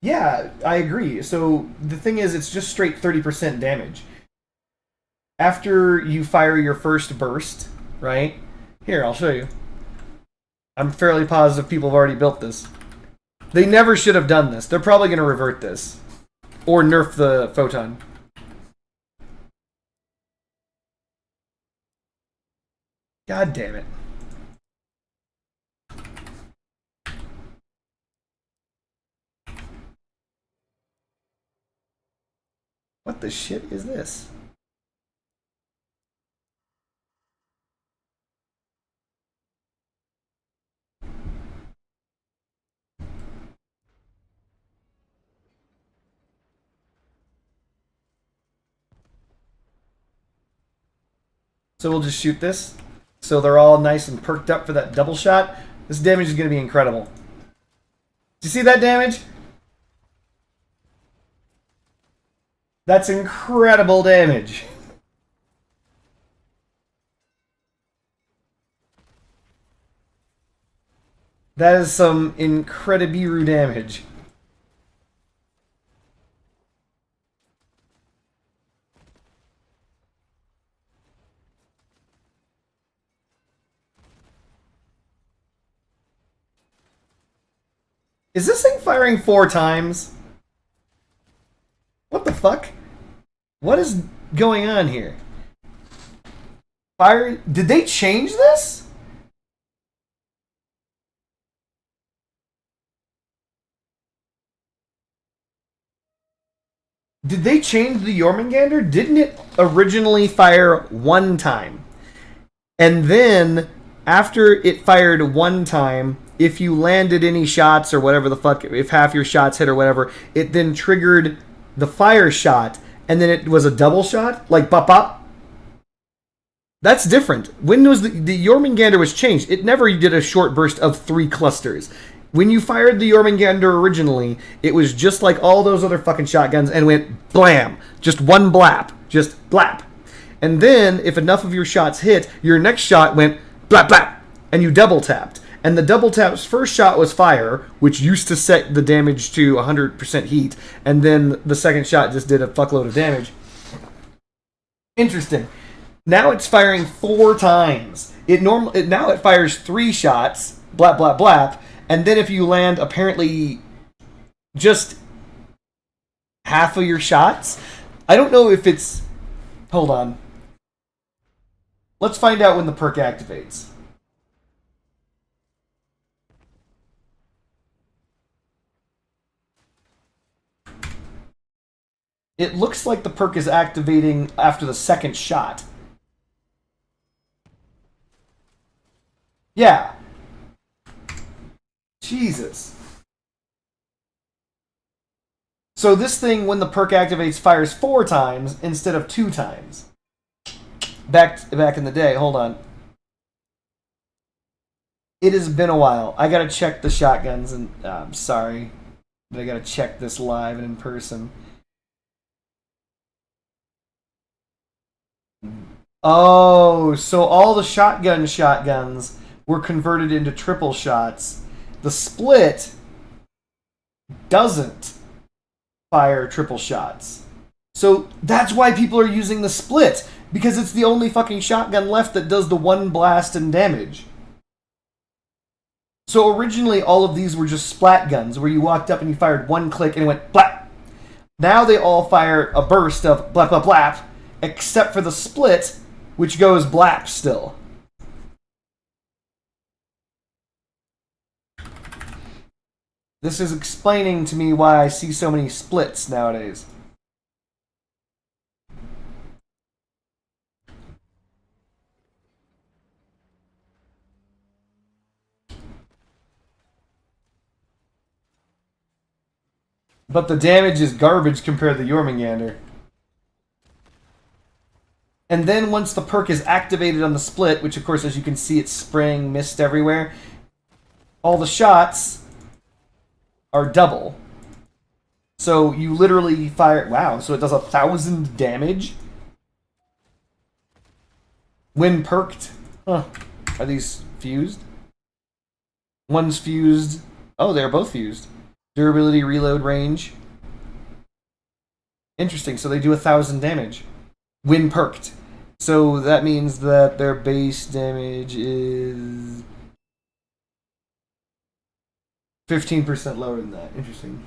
Yeah, I agree. So the thing is, it's just straight 30% damage. After you fire your first burst, right? Here, I'll show you. I'm fairly positive people have already built this. They never should have done this. They're probably going to revert this. Or nerf the Photon. God damn it. What the shit is this? So we'll just shoot this. So they're all nice and perked up for that double shot. This damage is going to be incredible. Do you see that damage? That's incredible damage. That is some Incredibiru damage. Is this thing firing 4 times? What the fuck? What is going on here? Fire... Did they change this? Did they change the Jormungandr? Didn't it originally fire 1 time? And then, after it fired 1 time, if you landed any shots or whatever the fuck, if half your shots hit or whatever, it then triggered the fire shot, and then it was a double shot? Like, bop bop? That's different. When was the Jormungandr was changed, it never did a short burst of 3 clusters. When you fired the Jormungandr originally, it was just like all those other fucking shotguns and went blam. Just 1 blap. Just blap. And then, if enough of your shots hit, your next shot went blap blap. And you double tapped. And the double tap's first shot was fire, which used to set the damage to 100% heat. And then the second shot just did a fuckload of damage. Interesting. Now it's firing 4 times. Now it fires 3 shots, blap blap blap. And then if you land apparently just half of your shots. I don't know if it's. Hold on. Let's find out when the perk activates. It looks like the perk is activating after the second shot. Yeah. Jesus. So this thing, when the perk activates, fires 4 times instead of 2 times. Back in the day. Hold on. It has been a while. I gotta check the shotguns, and I'm sorry, but I gotta check this live and in person. Oh, so all the shotguns were converted into triple shots. The split doesn't fire triple shots. So that's why people are using the split, because it's the only fucking shotgun left that does the one blast and damage. So originally all of these were just splat guns, where you walked up and you fired one click and it went blap. Now they all fire a burst of blap blap blap, except for the split, which goes blap still. This is explaining to me why I see so many splits nowadays. But the damage is garbage compared to Jormungandr. And then once the perk is activated on the split, which of course as you can see it's spraying mist everywhere, all the shots are double. So you literally fire... Wow, so it does 1,000 damage? When perked? Huh. Are these fused? One's fused. Oh, they're both fused. Durability, reload range. Interesting, so they do 1,000 damage. When perked. So that means that their base damage is 15% lower than that. Interesting.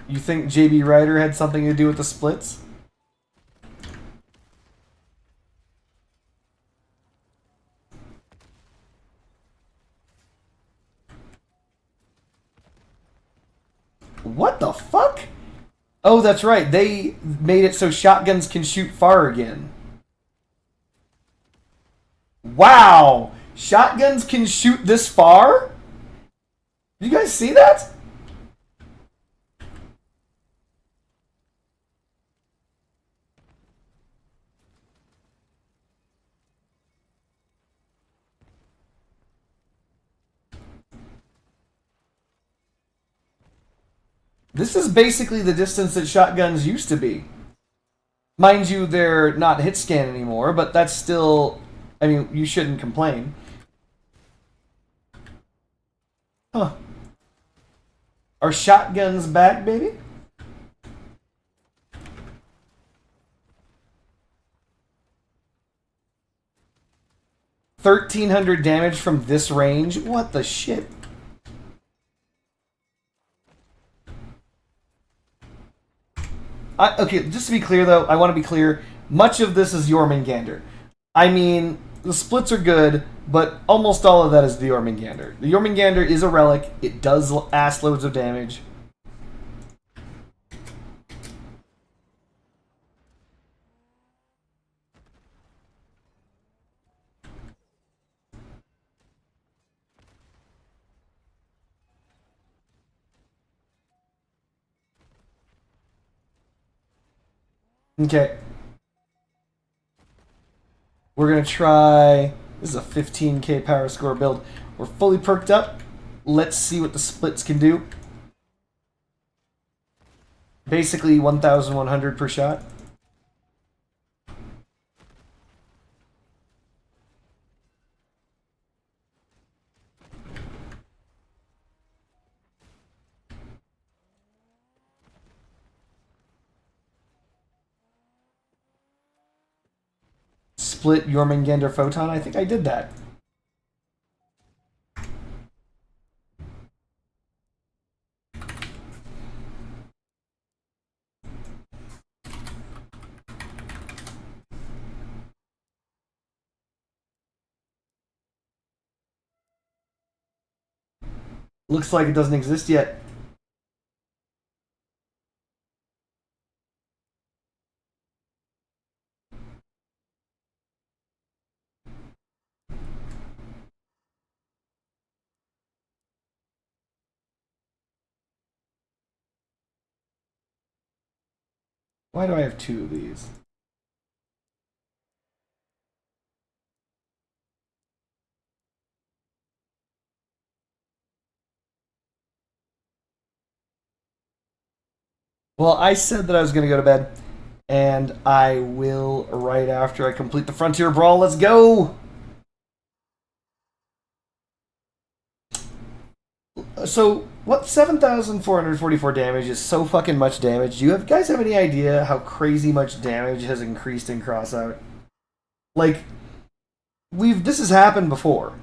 You think JB Ryder had something to do with the splits? What the fuck? Oh, that's right. They made it so shotguns can shoot far again. Wow! Shotguns can shoot this far? Did you guys see that? This is basically the distance that shotguns used to be. Mind you, they're not hit scan anymore, but that's still... I mean, you shouldn't complain. Huh. Are shotguns back, baby? $1,300 damage from this range? What the shit? Okay, just to be clear though, I want to be clear. Much of this is Jormungandr. I mean, the splits are good, but almost all of that is the Jormungandr. The Jormungandr is a relic. It does ass loads of damage. Okay. We're gonna try. This is a 15k power score build. We're fully perked up. Let's see what the splits can do. Basically 1,100 per shot. Split Jormungandr Photon. I think I did that. Looks like it doesn't exist yet. Why do I have two of these? Well, I said that I was going to go to bed, and I will right after I complete the Frontier Brawl. Let's go! So, what 7,444 damage is so fucking much damage? Do you guys have any idea how crazy much damage has increased in Crossout? Like, this has happened before.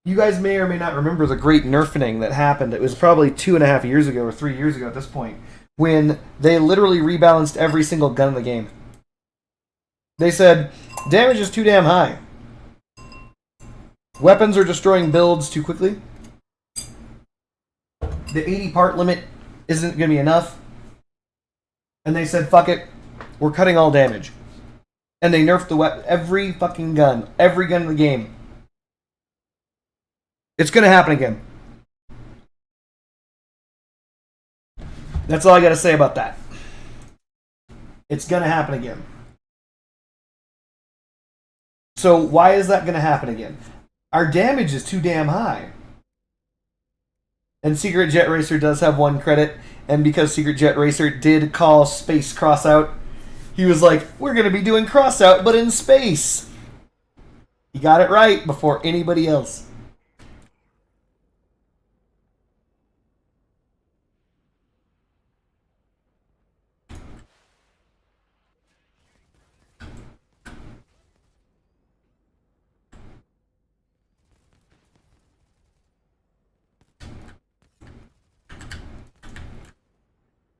You guys may or may not remember the great nerfing that happened. It was probably 2.5 years ago or 3 years ago at this point, when they literally rebalanced every single gun in the game. They said, damage is too damn high. Weapons are destroying builds too quickly. The 80 part limit isn't going to be enough. And they said, fuck it, we're cutting all damage. And they nerfed every fucking gun. Every gun in the game. It's going to happen again. That's all I got to say about that. It's going to happen again. So why is that going to happen again? Our damage is too damn high. And Secret Jet Racer does have 1 credit. And because Secret Jet Racer did call space crossout, he was like, we're going to be doing crossout, but in space. He got it right before anybody else.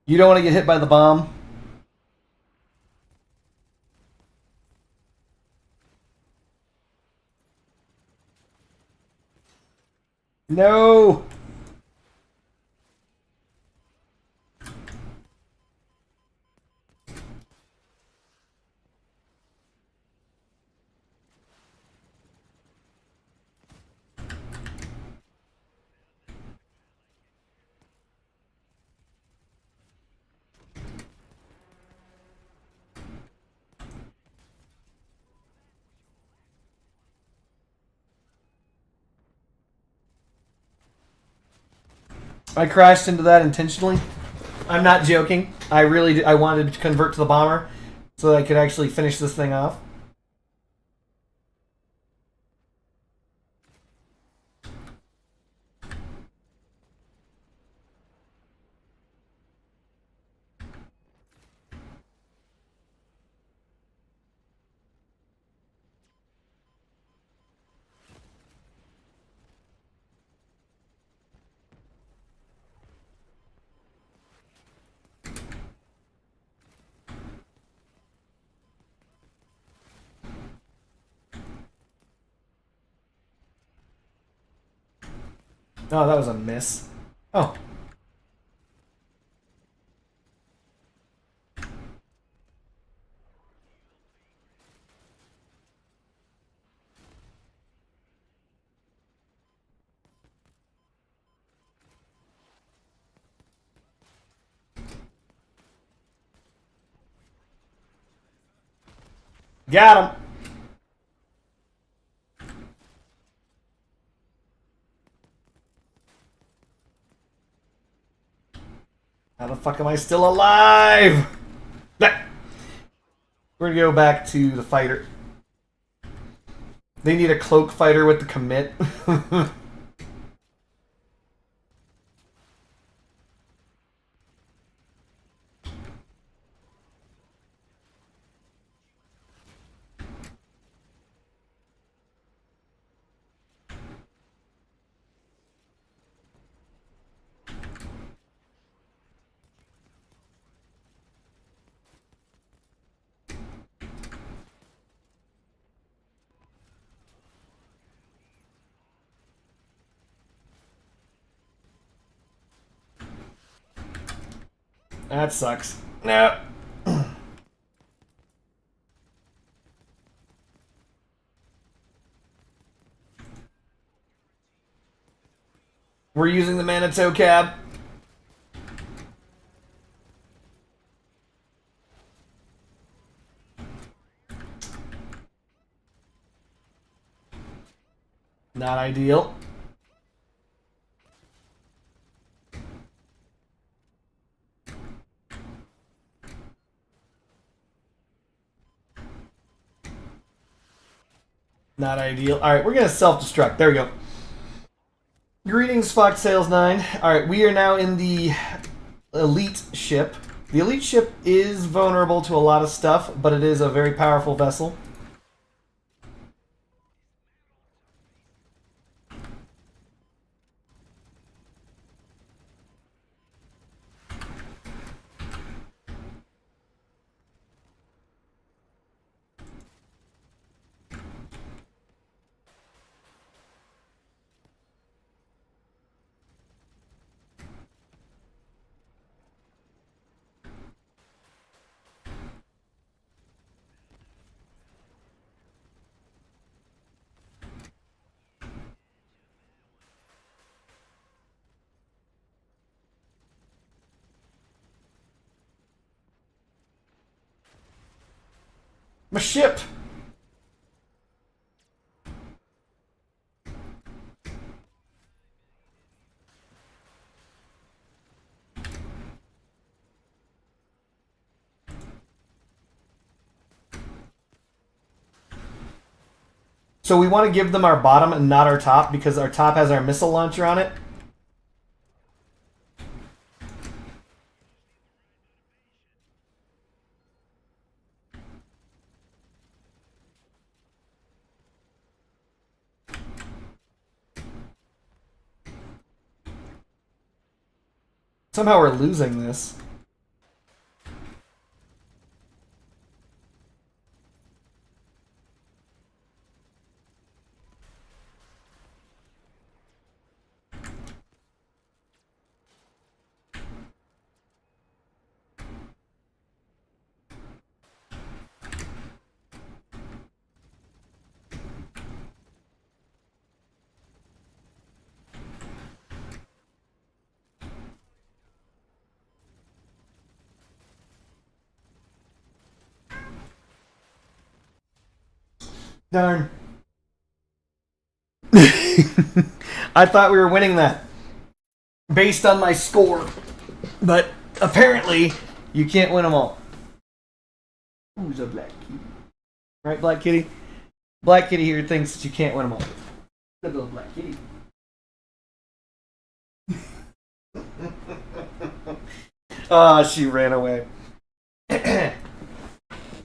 You don't want to get hit by the bomb? No! I crashed into that intentionally. I'm not joking. I really did. I wanted to convert to the bomber so that I could actually finish this thing off. Oh, that was a miss. Oh. Got him. How the fuck am I still alive? We're gonna go back to the fighter. They need a cloak fighter with the commit. That sucks. No. We're using the Manitou cab. Not ideal. Not ideal. Alright, we're going to self-destruct. There we go. Greetings, Foxtails 9. Alright, we are now in the elite ship. The elite ship is vulnerable to a lot of stuff, but it is a very powerful vessel. My ship! So we want to give them our bottom and not our top because our top has our missile launcher on it. Somehow we're losing this. Darn. I thought we were winning that based on my score, but apparently you can't win them all. Who's a black kitty? Right, Black Kitty? Black Kitty here thinks that you can't win them all. Good little Black Kitty. Ah, she ran away.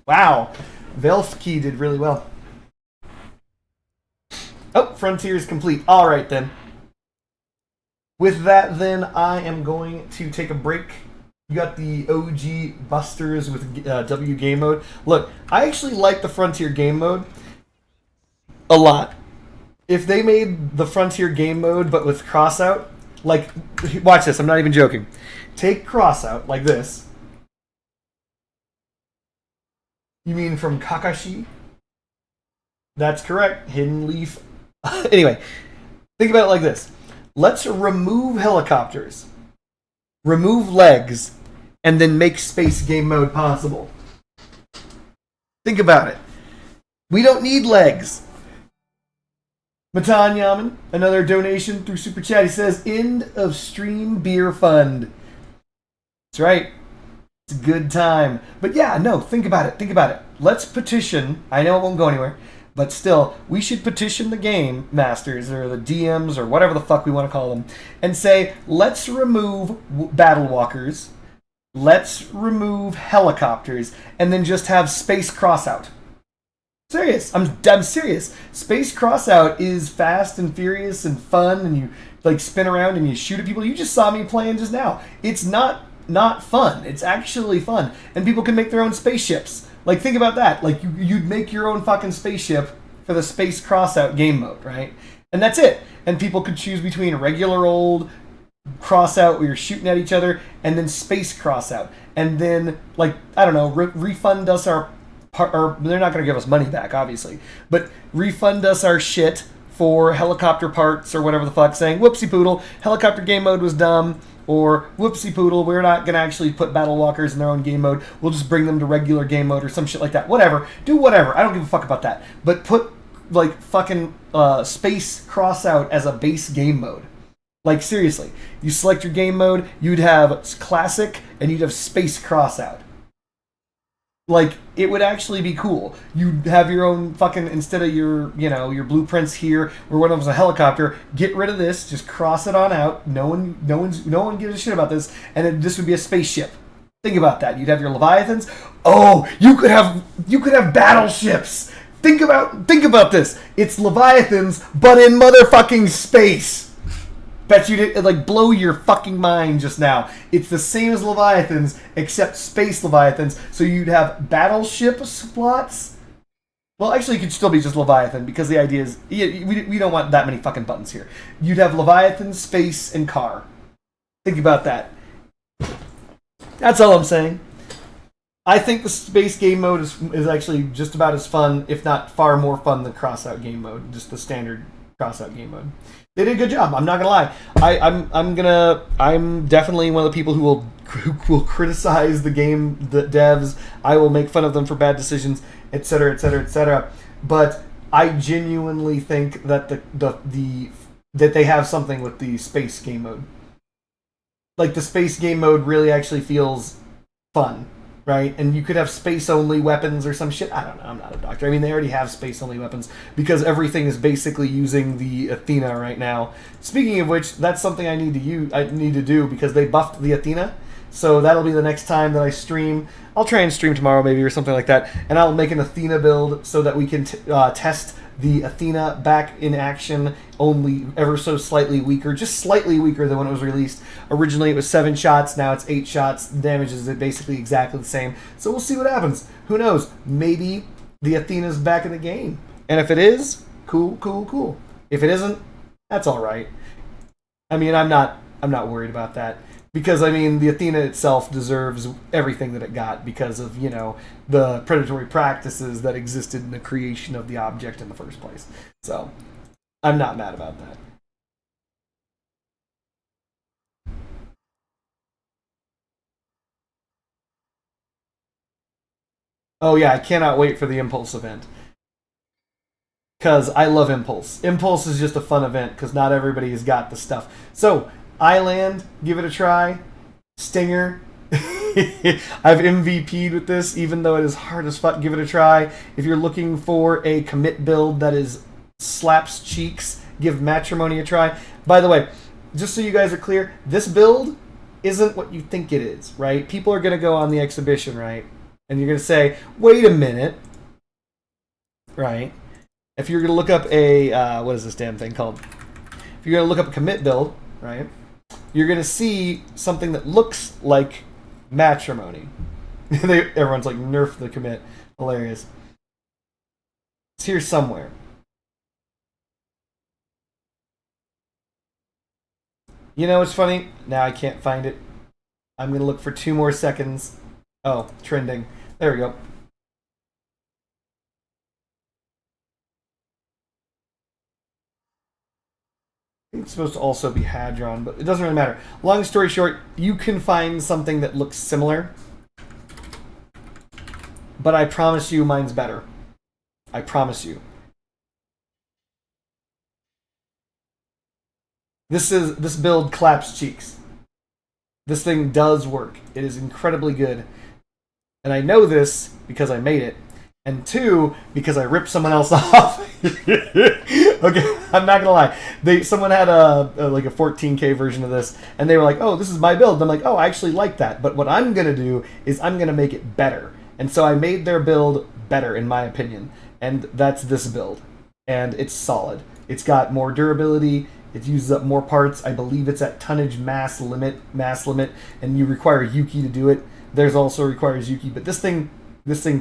Wow. Velfkey did really well. Oh, Frontier is complete. All right, then. With that, then, I am going to take a break. You got the OG Busters with W game mode. Look, I actually like the Frontier game mode a lot. If they made the Frontier game mode, but with crossout, like, watch this, I'm not even joking. Take crossout, like this. You mean from Kakashi? That's correct. Hidden Leaf. Anyway, think about it like this. Let's remove helicopters, remove legs, and then make space game mode possible. Think about it. We don't need legs. Matan Yaman, another donation through Super Chat. He says, end of stream beer fund. That's right. It's a good time. But yeah, no, think about it. Think about it. Let's petition. I know it won't go anywhere, but still, we should petition the game masters or the DMs or whatever the fuck we want to call them and say, let's remove battle walkers, let's remove helicopters, and then just have space crossout. Serious. I'm serious. Space crossout is fast and furious and fun, and you like spin around and you shoot at people. You just saw me playing just now. It's not fun. It's actually fun, and people can make their own spaceships. Like, think about that. Like, you'd make your own fucking spaceship for the space crossout game mode, right? And that's it. And people could choose between a regular old crossout where you're shooting at each other, and then space crossout, and then like I don't know, refund us our. Or they're not going to give us money back, obviously, but refund us our shit for helicopter parts or whatever the fuck, saying, whoopsie poodle, helicopter game mode was dumb, or whoopsie poodle, we're not going to actually put battle walkers in their own game mode, we'll just bring them to regular game mode or some shit like that. Whatever. Do whatever. I don't give a fuck about that. But put, like, fucking space crossout as a base game mode. Like, seriously. You select your game mode, you'd have classic, and you'd have space crossout. Like, it would actually be cool. You'd have your own fucking, instead of your, you know, your blueprints here, where one of them's a helicopter, get rid of this, just cross it on out. No one gives a shit about this, and this would be a spaceship. Think about that. You'd have your Leviathans. Oh, you could have battleships. Think about this. It's Leviathans, but in motherfucking space. Bet you did, like, blow your fucking mind just now. It's the same as Leviathans, except space Leviathans. So you'd have battleship slots. Well, actually, it could still be just Leviathan, because the idea is, we don't want that many fucking buttons here. You'd have Leviathan, space, and car. Think about that. That's all I'm saying. I think the space game mode is actually just about as fun, if not far more fun than crossout game mode, just the standard crossout game mode. They did a good job. I'm not gonna lie. I'm definitely one of the people who will criticize the devs. I will make fun of them for bad decisions, etc., etc., etc. But I genuinely think that that they have something with the space game mode. Like, the space game mode really actually feels fun. Right? And you could have space-only weapons or some shit. I don't know. I'm not a doctor. I mean, they already have space-only weapons because everything is basically using the Athena right now. Speaking of which, that's something I need to do because they buffed the Athena. So that'll be the next time that I stream. I'll try and stream tomorrow maybe or something like that. And I'll make an Athena build so that we can test the Athena back in action, only ever so slightly weaker, just slightly weaker than when it was released. Originally it was 7 shots, now it's 8 shots. The damage is basically exactly the same. So we'll see what happens. Who knows? Maybe the Athena's back in the game. And if it is, cool, cool, cool. If it isn't, that's alright. I mean, I'm not worried about that. Because, I mean, the Athena itself deserves everything that it got because of, you know, the predatory practices that existed in the creation of the object in the first place. So, I'm not mad about that. Oh yeah, I cannot wait for the Impulse event. Because I love Impulse. Impulse is just a fun event because not everybody has got the stuff. So, Island, give it a try. Stinger. I've MVP'd with this, even though it is hard as fuck. Give it a try. If you're looking for a commit build that is slaps cheeks, give Matrimony a try. By the way, just so you guys are clear, this build isn't what you think it is, right? People are going to go on the exhibition, right? And you're going to say, wait a minute, right? If you're going to look up a, what is this damn thing called? If you're going to look up a commit build, right? You're going to see something that looks like Matrimony. Everyone's like, nerf the commit. Hilarious. It's here somewhere. You know what's funny? Now I can't find it. I'm going to look for 2 more seconds. Oh, trending. There we go. It's supposed to also be Hadron, but it doesn't really matter. Long story short, you can find something that looks similar, but I promise you mine's better. I promise you. This build claps cheeks. This thing does work. It is incredibly good. And I know this because I made it. And 2, because I ripped someone else off. Okay, I'm not gonna lie. Someone had a 14K version of this, and they were like, "Oh, this is my build." And I'm like, "Oh, I actually like that." But what I'm gonna do is I'm gonna make it better. And so I made their build better, in my opinion. And that's this build. And it's solid. It's got more durability. It uses up more parts. I believe it's at tonnage mass limit, and you require Yuki to do it. Theirs also requires Yuki, but this thing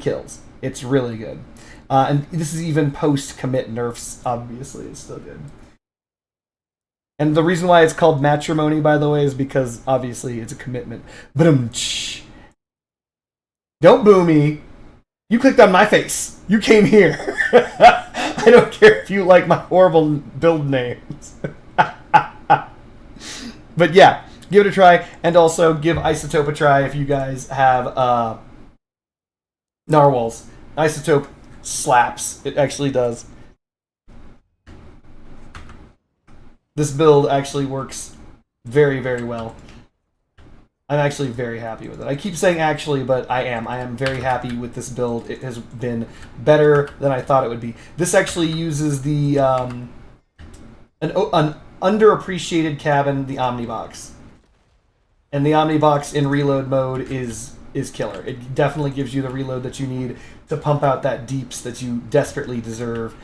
kills. It's really good. And this is even post-commit nerfs, obviously. It's still good. And the reason why it's called Matrimony, by the way, is because, obviously, it's a commitment. Don't boo me. You clicked on my face. You came here. I don't care if you like my horrible build names. But yeah, give it a try. And also, give Isotope a try if you guys have narwhals. Isotope slaps. It actually does. This build actually works very, very well. I'm actually very happy with it. I keep saying actually, but I am. I am very happy with this build. It has been better than I thought it would be. This actually uses the an underappreciated cabin, the Omnibox. And the Omnibox in reload mode is killer. It definitely gives you the reload that you need to pump out that deeps that you desperately deserve.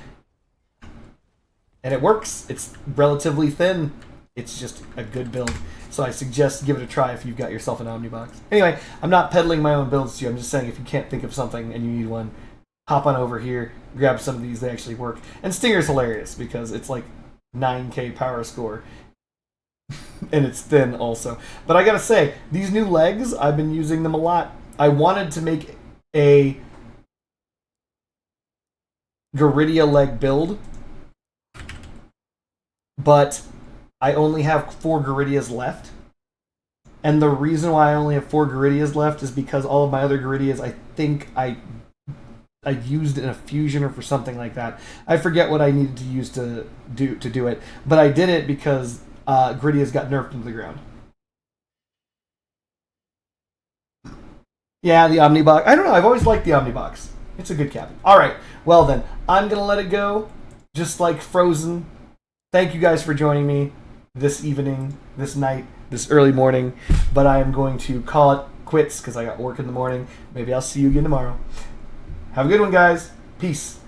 And it works. It's relatively thin. It's just a good build. So I suggest give it a try if you've got yourself an Omnibox. Anyway, I'm not peddling my own builds to you. I'm just saying if you can't think of something and you need one, hop on over here, grab some of these. They actually work. And Stinger's hilarious because it's like 9k power score. And it's thin also. But I gotta say, these new legs, I've been using them a lot. I wanted to make a Garidia leg build, but I only have 4 Garidias left. And the reason why I only have 4 Garidias left is because all of my other Garidias, I think I used in a fusion or for something like that. I forget what I needed to use to do it, but I did it because Garidias got nerfed into the ground. Yeah, the Omnibox. I don't know. I've always liked the Omnibox. It's a good cabin. All right. Well then, I'm gonna let it go, just like Frozen. Thank you guys for joining me this evening, this night, this early morning. But I am going to call it quits because I got work in the morning. Maybe I'll see you again tomorrow. Have a good one, guys. Peace.